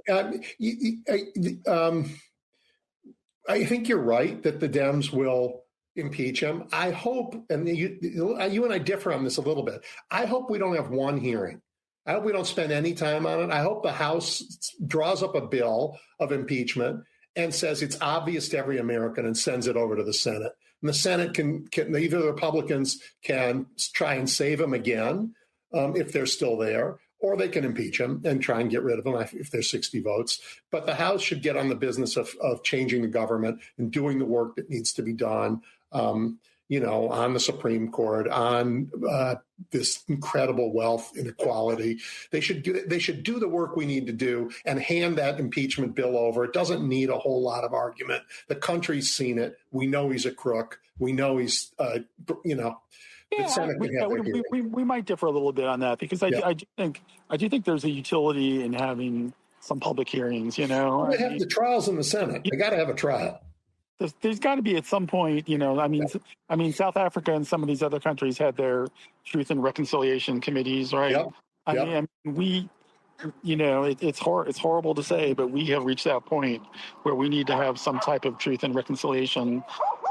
I think you're right that the Dems will impeach him. I hope, and you and I differ on this a little bit. I hope we don't have one hearing. I hope we don't spend any time on it. I hope the House draws up a bill of impeachment and says it's obvious to every American and sends it over to the Senate. And the Senate can either the Republicans can try and save him again if they're still there, or they can impeach him and try and get rid of him if there's 60 votes. But the House should get on the business of changing the government and doing the work that needs to be done, on the Supreme Court, on this incredible wealth inequality. They should do the work we need to do and hand that impeachment bill over. It doesn't need a whole lot of argument. The country's seen it. We know he's a crook. We know he's, Yeah, we might differ a little bit on that because I do think there's a utility in having some public hearings. They have the trials in the Senate. They got to have a trial. There's got to be at some point. South Africa and some of these other countries had their Truth and Reconciliation committees, right? Yep. I mean, it's horrible to say, but we have reached that point where we need to have some type of Truth and Reconciliation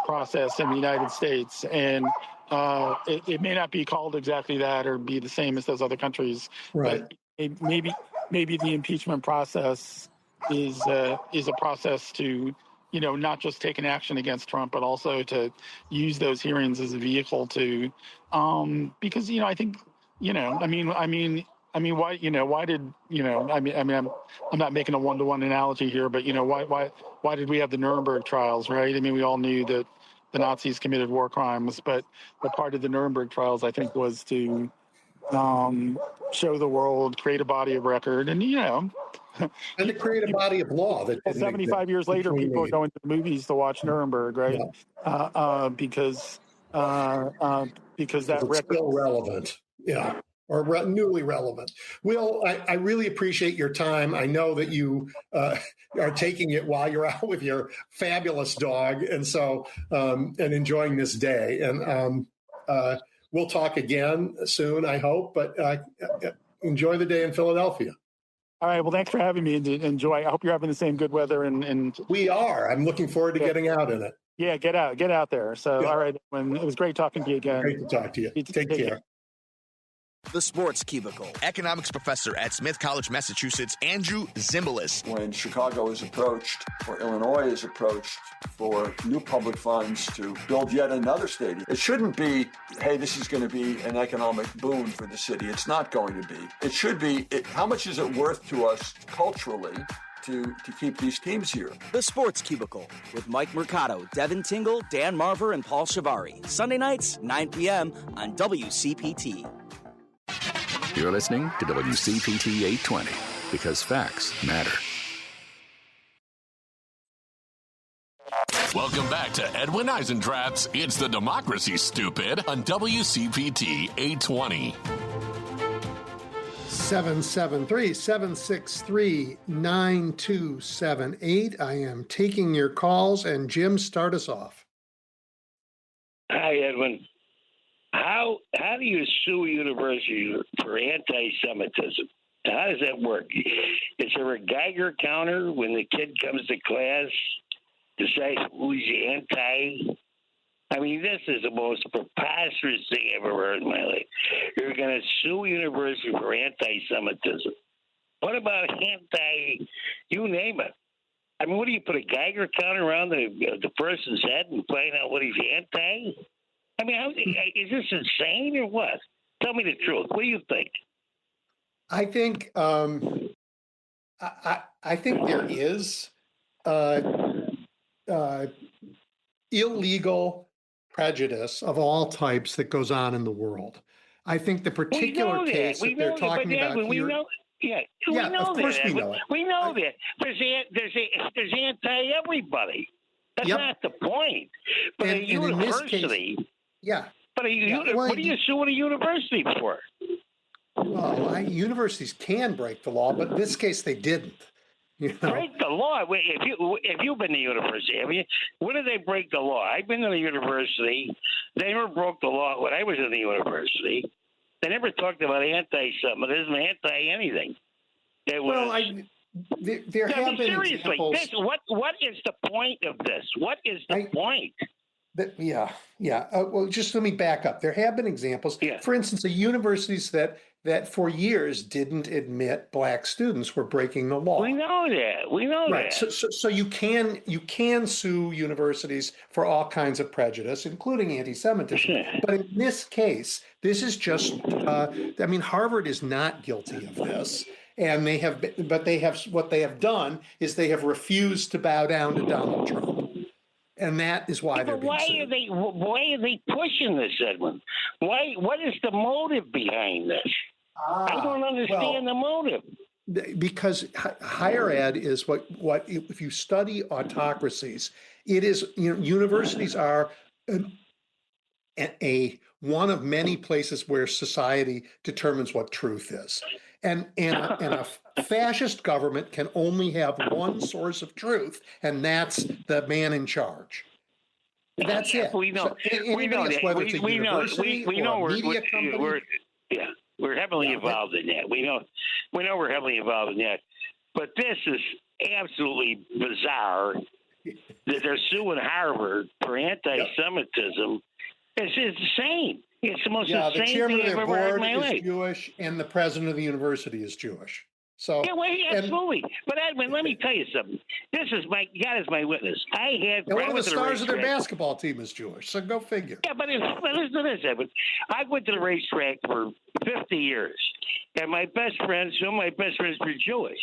process in the United States, and it may not be called exactly that or be the same as those other countries, right? But maybe the impeachment process is a process to not just take an action against Trump, but also to use those hearings as a vehicle to because I think why did I'm not making a one-to-one analogy here, but why did we have the Nuremberg trials, right? I mean, we all knew that the Nazis committed war crimes, but part of the Nuremberg trials, I think, was to show the world, create a body of record, and and to create a body of law that 75 years later, people are going to the movies to watch Nuremberg, right? Yeah. Because that it's still relevant, or newly relevant. Will, I really appreciate your time. I know that you are taking it while you're out with your fabulous dog, and so and enjoying this day. And we'll talk again soon, I hope. But enjoy the day in Philadelphia. All right. Well, thanks for having me. Enjoy. I hope you're having the same good weather. And we are. I'm looking forward to getting out in it. Yeah, get out there. So, All right. It was great talking to you again. Great to talk to you. Take care. The Sports Cubicle. Economics professor at Smith College, Massachusetts, Andrew Zimbalist. When Chicago is approached, or Illinois is approached for new public funds to build yet another stadium, it shouldn't be, hey, this is going to be an economic boon for the city. It's not going to be. It should be, how much is it worth to us culturally to keep these teams here? The Sports Cubicle with Mike Mercado, Devin Tingle, Dan Marver, and Paul Shivari. Sunday nights, 9 p.m. on WCPT. You're listening to WCPT 820 because facts matter. Welcome back to Edwin Eisendrath's It's the Democracy, Stupid on WCPT 820. 773-763-9278. I am taking your calls, and Jim, start us off. Hi, Edwin. How do you sue a university for anti-Semitism? How does that work? Is there a Geiger counter when the kid comes to class to say who's anti? I mean, this is the most preposterous thing I've ever heard in my life. You're going to sue a university for anti-Semitism. What about you name it? I mean, what do you put a Geiger counter around the person's head and find out what he's anti? I mean, is this insane or what? Tell me the truth. What do you think? I think I think there is illegal prejudice of all types that goes on in the world. I think the particular case that they're talking about here. We know of course that. We know it. We know that. There's anti-everybody. That's not the point. But a university. But what are you suing a university for? Well, universities can break the law, but in this case they didn't. Break the law? If you've been to university, when did they break the law? I've been to the university. They never broke the law when I was in the university. They never talked about anti-Semitism, anti-anything. There have been seriously, examples. What is the point of this? What is the point? Well, just let me back up. There have been examples. For instance, the universities that that for years didn't admit black students were breaking the law. We know that. We know Right. that. So you can sue universities for all kinds of prejudice, including anti-Semitism. But in this case, this is just, I mean, Harvard is not guilty of this. And what they have done is they have refused to bow down to Donald Trump. And that is why they're being sued. Why are they pushing this, Edwin? What is the motive behind this? I don't understand the motive. Because higher ed is what if you study autocracies, it is, universities are one of many places where society determines what truth is. And a fascist government can only have one source of truth, and that's the man in charge. That's it. We know. We know that. Whether it's a university or a media company. We're heavily involved in that. We know we're heavily involved in that. But this is absolutely bizarre that they're suing Harvard for anti-Semitism. It's insane. It's the most insane thing I've ever heard in my life. The chairman of their board is Jewish, and the president of the university is Jewish. So absolutely. But Edwin, let me tell you something. God is my witness. One of the stars of their basketball team is Jewish. So go figure. Yeah, but listen to this, Edwin. I went to the racetrack for 50 years, and my best friends were Jewish,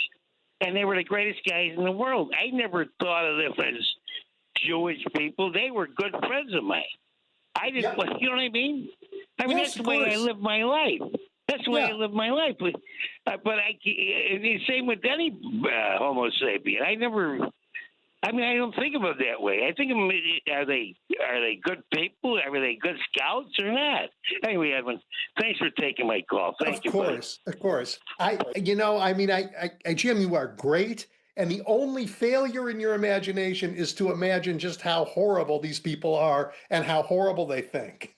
and they were the greatest guys in the world. I never thought of them as Jewish people. They were good friends of mine. I didn't. You know what I mean? I mean, that's the way I live my life. That's the way I live my life. But the same with any Homo sapien. I don't think of it that way. I think of them, are they good people? Are they good scouts or not? Anyway, Edwin, thanks for taking my call. Thank you. Of course. Jim, you are great. And the only failure in your imagination is to imagine just how horrible these people are and how horrible they think.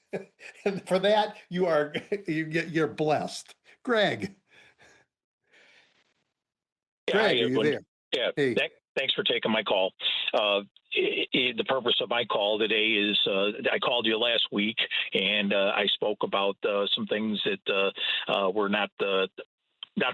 And for that, you're blessed. Greg. Greg, are you there? Yeah. Hey. Thanks for taking my call. The purpose of my call today is I called you last week, and I spoke about some things that were not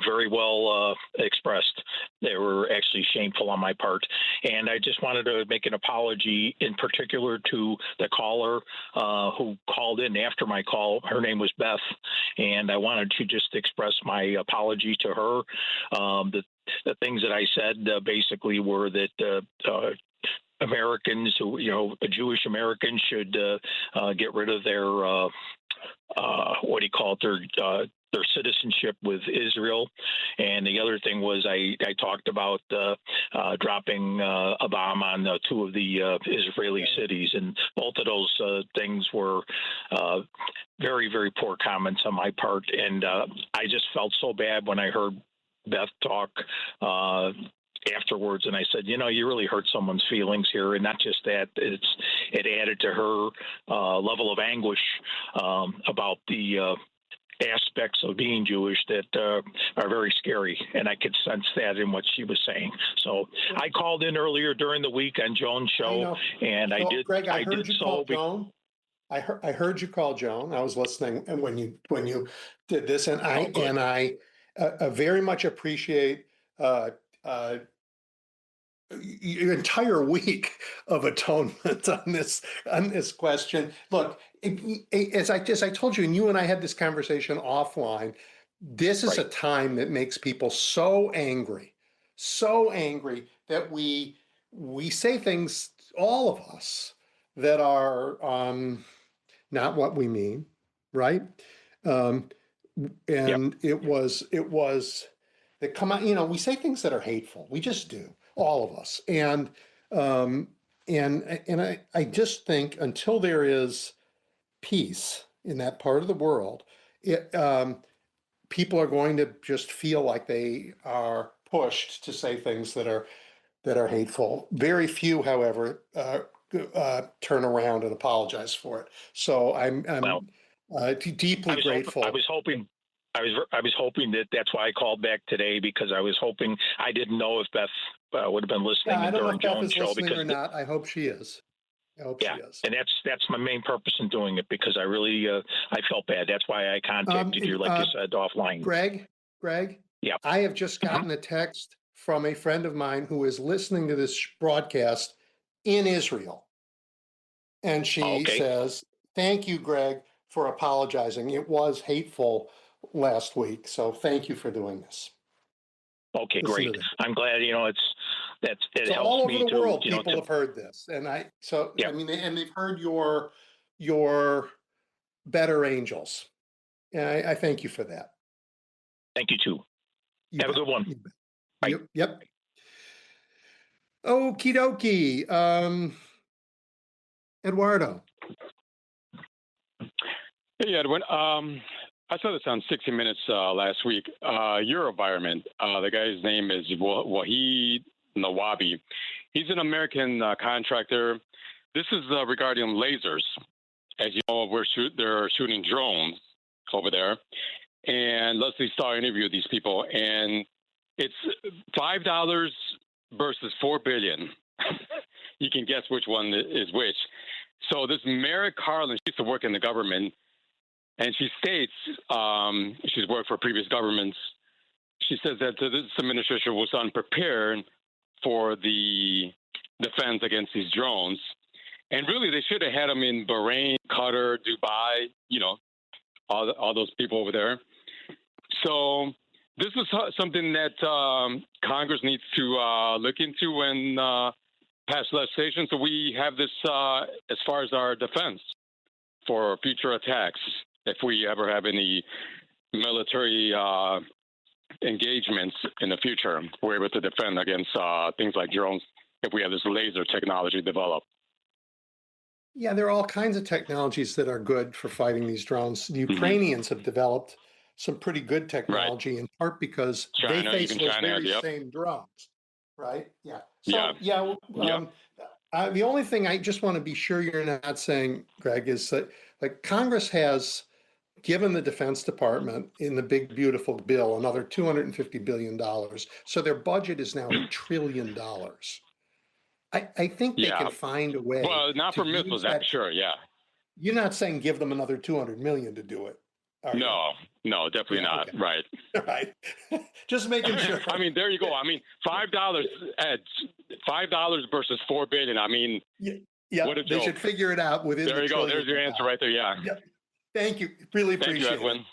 very well expressed. They were actually shameful on my part. And I just wanted to make an apology in particular to the caller who called in after my call. Her name was Beth. And I wanted to just express my apology to her. The things that I said basically were that Americans, Jewish Americans should get rid of their, their citizenship with Israel. And the other thing was I talked about dropping a bomb on two of the Israeli cities. And both of those things were very, very poor comments on my part. And I just felt so bad when I heard Beth talk afterwards, and I said, you really hurt someone's feelings here, and not just that, it added to her level of anguish about the aspects of being Jewish that are very scary, and I could sense that in what she was saying. So I called in earlier during the week on Joan's show, and I did. Greg, I heard you call Joan. I heard you call Joan. I was listening, and when you did this, and I very much appreciate your entire week of atonement on this question. Look, as I told you, and you and I had this conversation offline, this is a time that makes people so angry that we say things, all of us, that are not what we mean, right? It was that come out, we say things that are hateful. We just do, all of us. And I just think until there is peace in that part of the world, people are going to just feel like they are pushed to say things that are hateful. Very few, however, turn around and apologize for it. So I'm deeply grateful. I was hoping that that's why I called back today, because I was hoping, I didn't know if Beth would have been listening during Joan's show. I don't know if Beth is listening or not. I hope she is. I hope Yeah, she is. and that's my main purpose in doing it, because I really I felt bad. That's why I contacted you, like you said, offline. Greg, Yeah. I have just gotten a text from a friend of mine who is listening to this broadcast in Israel. And she says, thank you, Greg, for apologizing. It was hateful last week. So thank you for doing this. Okay, Listen great. to that. I'm glad, it So helps all over me the to, world, people have heard this. And I mean, and they've heard your better angels. And I thank you for that. Thank you too. Have a good one. Bye. Yep. Okie dokie. Eduardo. Hey, Edwin. I saw this on 60 Minutes last week. Euroenvironment. The guy's name is Wahid Nawabi. He's an American contractor. This is regarding lasers. As you know, they're shooting drones over there. And Leslie Starr interviewed these people, and it's $5 versus $4 billion. You can guess which one is which. So this Merrick Garland, she used to work in the government, and she states she's worked for previous governments. She says that this administration was unprepared for the defense against these drones. And really, they should have had them in Bahrain, Qatar, Dubai, all those people over there. So this is something that Congress needs to look into and pass legislation, so we have this as far as our defense for future attacks. If we ever have any military engagements in the future, we're able to defend against things like drones if we have this laser technology developed. Yeah, there are all kinds of technologies that are good for fighting these drones. The Ukrainians have developed some pretty good technology, in part because they face those very same drones, right? Yeah. So, the only thing I just want to be sure you're not saying, Greg, is that like Congress has given the Defense Department in the big, beautiful bill another $250 billion. So their budget is now $1 trillion. I think they can find a way. Well, not for missiles, I'm sure, You're not saying give them another $200 million to do it. No, definitely not. Okay. Right. Right. Just making sure. I mean, there you go. I mean, $5 versus $4 billion. I mean, what a joke. They should figure it out within. There you go. There's your answer right there. Yeah. Yep. Thank you. Really appreciate it. Thank you, Edwin.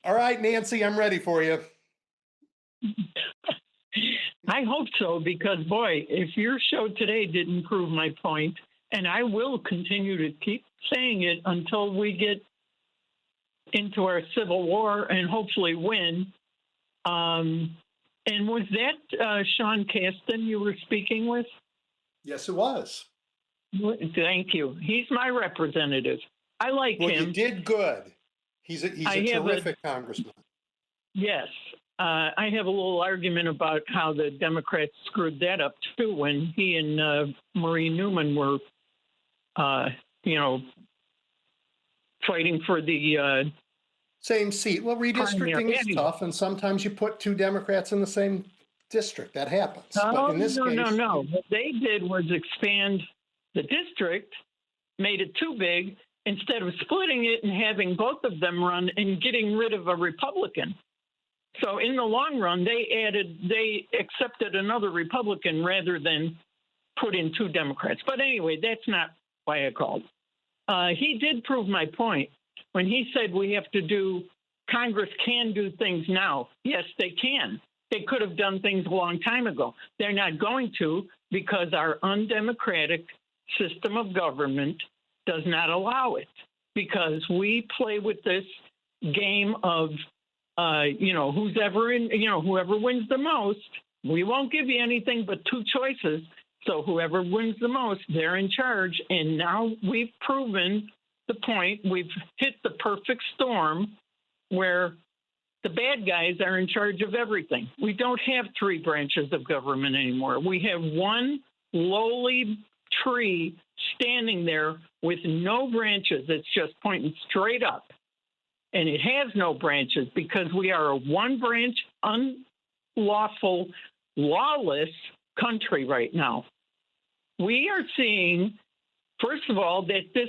All right, Nancy, I'm ready for you. I hope so, because boy, if your show today didn't prove my point, and I will continue to keep saying it until we get into our civil war and hopefully win. And was that Sean Casten you were speaking with? Yes, it was. Thank you. He's my representative. I like him. You did good. He's a terrific congressman. Yes. I have a little argument about how the Democrats screwed that up, too, when he and Marie Newman were, fighting for the same seat. Well, redistricting is tough, and sometimes you put two Democrats in the same district. That happens. But in this case, no. What they did was expand the district, made it too big, instead of splitting it and having both of them run and getting rid of a Republican. So in the long run, they accepted another Republican rather than put in two Democrats. But anyway, that's not why I called. He did prove my point when he said Congress can do things now. Yes, they can. They could have done things a long time ago. They're not going to, because our undemocratic system of government does not allow it, because we play with this game of whoever wins the most, we won't give you anything but two choices. So whoever wins the most, they're in charge. And now we've proven the point. We've hit the perfect storm where the bad guys are in charge of everything. We don't have three branches of government anymore. We have one lowly tree standing there with no branches. It's just pointing straight up. And it has no branches because we are a one-branch, unlawful, lawless country right now. We are seeing First of all, that this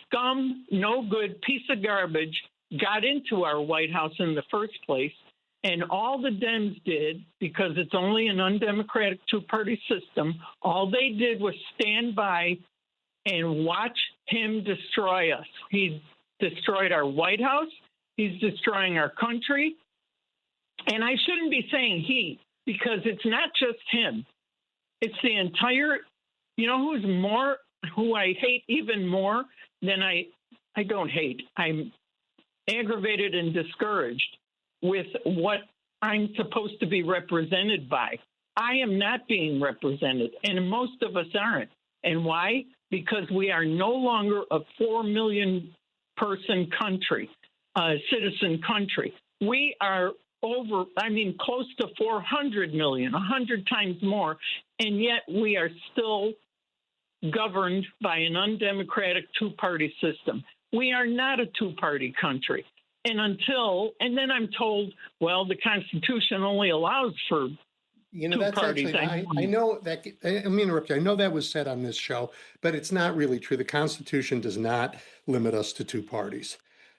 scum, no good piece of garbage got into our White House in the first place. And all the Dems did, because it's only an undemocratic two-party system, all they did was stand by and watch him destroy us. He destroyed our White House. He's destroying our country. And I shouldn't be saying he, because it's not just him. It's the entire, you know, who I hate even more than I don't hate. I'm aggravated and discouraged with what I'm supposed to be represented by. I am not being represented, and most of us aren't. And why? Because we are no longer a 4 million person country, citizen country. We are close to 400 million, 100 times more, and yet we are still governed by an undemocratic two-party system. We are not a two-party country. And then I'm told, well, the Constitution only allows for that's parties. actually, I know that, let me interrupt you. I know that was said on this show, but it's not really true. The Constitution does not limit us to two parties.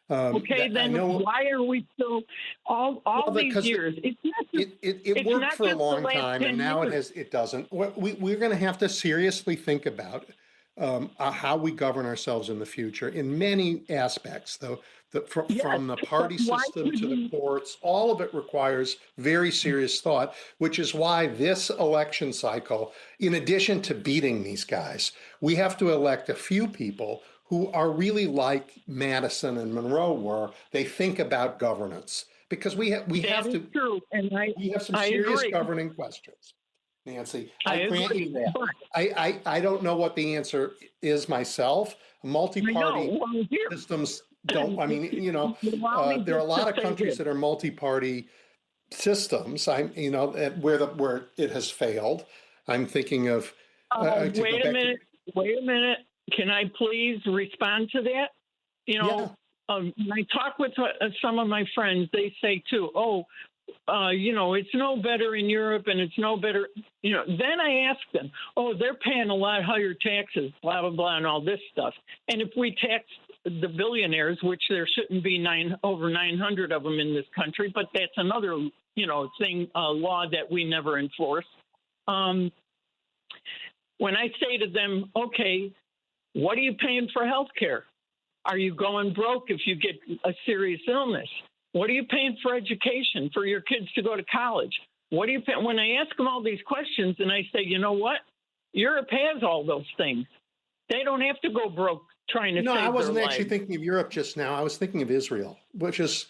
Okay, then why are we still all these years? It's not just, it worked for a long time, and now it doesn't. We're going to have to seriously think about how we govern ourselves in the future in many aspects, though. From the party system to the courts, all of it requires very serious thought, which is why this election cycle, in addition to beating these guys, we have to elect a few people who are really like Madison and Monroe were. They think about governance, because we have some serious governing questions. Nancy, I grant you that. I don't know what the answer is myself. Multi-party systems don't. I mean, there are a lot of countries that are multi-party systems. Where it has failed. I'm thinking of. Wait a minute. Can I please respond to that? When I talk with some of my friends, they say too, it's no better in Europe and it's no better, then I ask them, they're paying a lot higher taxes, blah, blah, blah, and all this stuff. And if we tax the billionaires, which there shouldn't be over 900 of them in this country, but that's another, law that we never enforce. When I say to them, okay, what are you paying for health care? Are you going broke if you get a serious illness? What are you paying for education for your kids to go to college? What are you paying? When I ask them all these questions and I say, you know what? Europe has all those things. They don't have to go broke trying to save their lives. No, I wasn't actually thinking of Europe just now. I was thinking of Israel, which has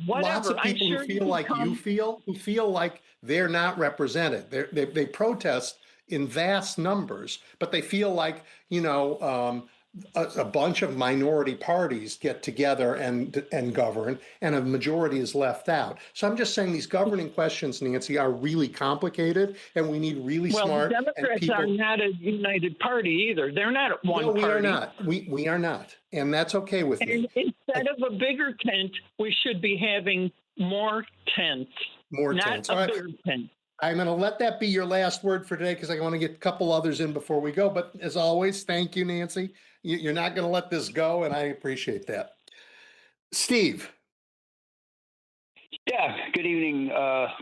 lots of people who feel like you feel, who feel like they're not represented. They protest in vast numbers, but they feel like, a bunch of minority parties get together and govern, and a majority is left out. So I'm just saying these governing questions, Nancy, are really complicated, and we need really smart. Well, Democrats are not a united party either. They're not one party. No, we are not. We are not, and that's okay with me. And instead of a bigger tent, we should be having more tents. Not a bigger tent. I'm going to let that be your last word for today, because I want to get a couple others in before we go. But as always, thank you, Nancy. You're not going to let this go, and I appreciate that. Steve. Yeah, good evening,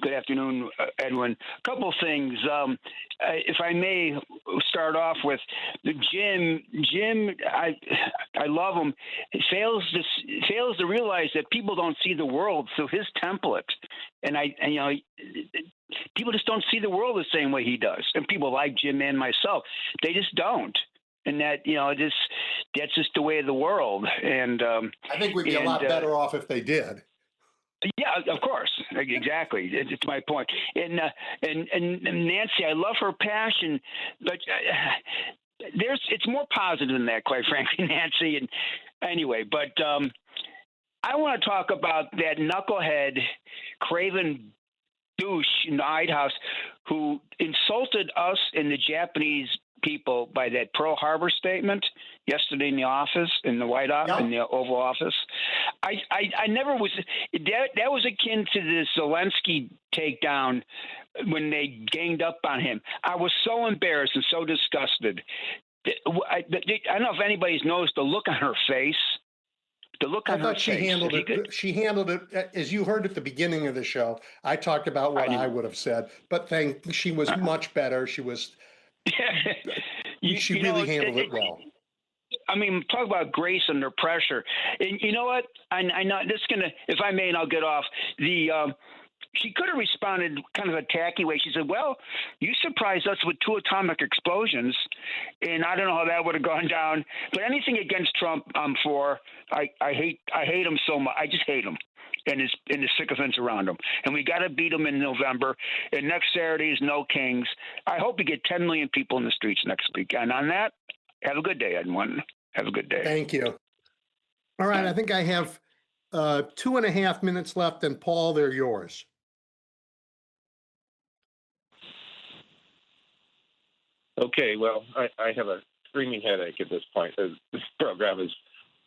good afternoon, Edwin. A couple things. If I may start off with Jim, I love him. He fails to realize that people don't see the world through his template, and people just don't see the world the same way he does. And people like Jim and myself, they just don't. And that, that's just the way of the world. And I think we'd be a lot better off if they did. Yeah, of course, exactly. It's my point. And Nancy, I love her passion, but it's more positive than that, quite frankly, Nancy. And anyway, but I want to talk about that knucklehead, craven douche in the White House who insulted us and the Japanese people by that Pearl Harbor statement yesterday in the office, in the White House, in the Oval Office. I never was. That was akin to the Zelensky takedown when they ganged up on him. I was so embarrassed and so disgusted I don't know if anybody's noticed the look on her face. The look on her face. She handled it, as you heard at the beginning of the show. I talked about what I would have said, but she was much better. She was. She really handled it well. I mean, talk about grace under pressure. And you know what? I know this is gonna, if I may, and I'll get off. She could have responded kind of a tacky way. She said, "Well, you surprised us with 2 atomic explosions," and I don't know how that would have gone down. But anything against Trump, I'm for. I hate him so much. I just hate him and his sycophants around him. And we got to beat him in November. And next Saturday is no Kings. I hope we get 10 million people in the streets next week. And on that, have a good day, everyone. Have a good day. Thank you. All right, I think I have 2.5 minutes left, and Paul, they're yours. Okay, well, I have a screaming headache at this point. This program is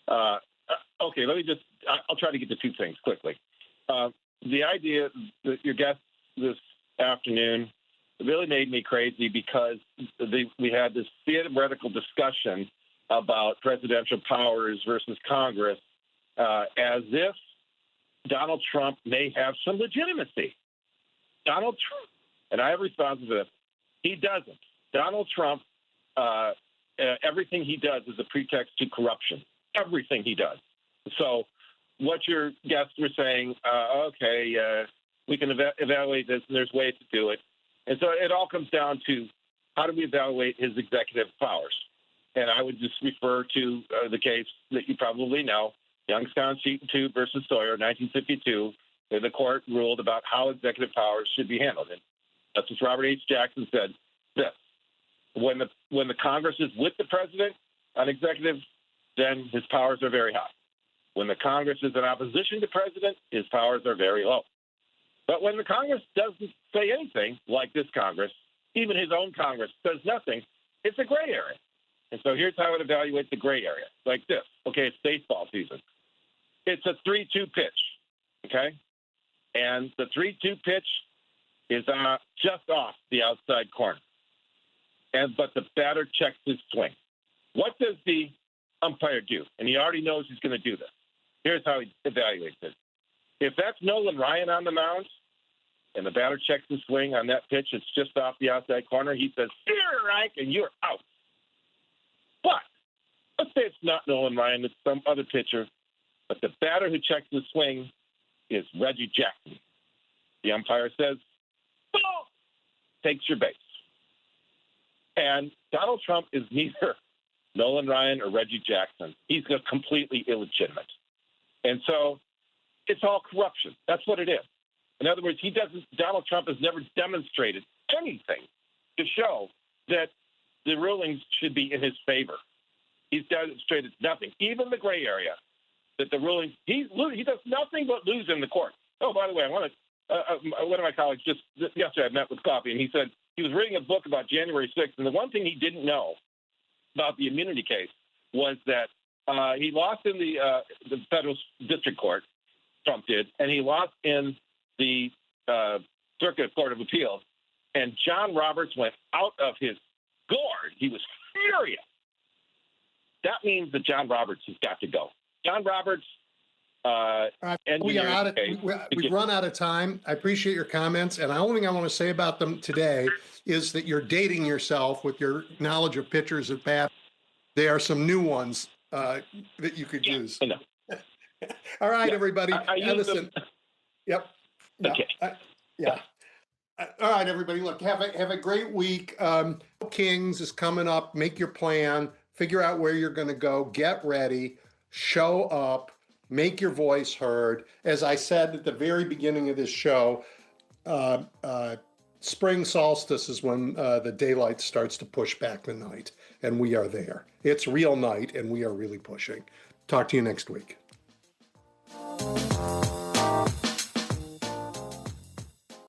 okay. I'll try to get to 2 things quickly. The idea that your guest this afternoon really made me crazy because we had this theoretical discussion about presidential powers versus Congress as if Donald Trump may have some legitimacy. Donald Trump, and I have responses to this, he doesn't. Donald Trump, everything he does is a pretext to corruption. Everything he does. So what your guests were saying, we can evaluate this, and there's ways to do it. And so it all comes down to how do we evaluate his executive powers? And I would just refer to the case that you probably know, Youngstown Institute versus Sawyer, 1952, where the court ruled about how executive powers should be handled. And Justice Robert H. Jackson said this: when the Congress is with the president on executive, then his powers are very high. When the Congress is in opposition to the president, his powers are very low. But when the Congress doesn't say anything, like this Congress, even his own Congress says nothing, it's a gray area. And so here's how it evaluates the gray area, like this. Okay, it's baseball season. It's a 3-2 pitch, okay? And the 3-2 pitch is just off the outside corner. But the batter checks his swing. What does the umpire do? And he already knows he's going to do this. Here's how he evaluates it. If that's Nolan Ryan on the mound and the batter checks his swing on that pitch, it's just off the outside corner, he says, "Strike," and you're out. But let's say it's not Nolan Ryan, it's some other pitcher, but the batter who checks his swing is Reggie Jackson. The umpire says, "Ball," takes your base. And Donald Trump is neither Nolan Ryan or Reggie Jackson. He's completely illegitimate. And so it's all corruption. That's what it is. In other words, Donald Trump has never demonstrated anything to show that the rulings should be in his favor. He's demonstrated nothing, even the gray area, that the rulings, he does nothing but lose in the court. Oh, by the way, one of my colleagues just yesterday I met with coffee, and he said he was reading a book about January 6th, and the one thing he didn't know about the immunity case was that he lost in the federal district court, Trump did, and he lost in the Circuit Court of Appeals. And John Roberts went out of his gourd. He was furious. That means that John Roberts has got to go. John Roberts. We've run out of time. I appreciate your comments, and the only thing I want to say about them today is that you're dating yourself with your knowledge of pitchers at bat. There are some new ones that you could use. I know. All right, everybody. Listen. Yep. Okay. All right, everybody. Look, have a great week. Kings is coming up. Make your plan. Figure out where you're going to go. Get ready. Show up. Make your voice heard. As I said at the very beginning of this show, spring solstice is when the daylight starts to push back the night, and we are there. It's real night, and we are really pushing. Talk to you next week.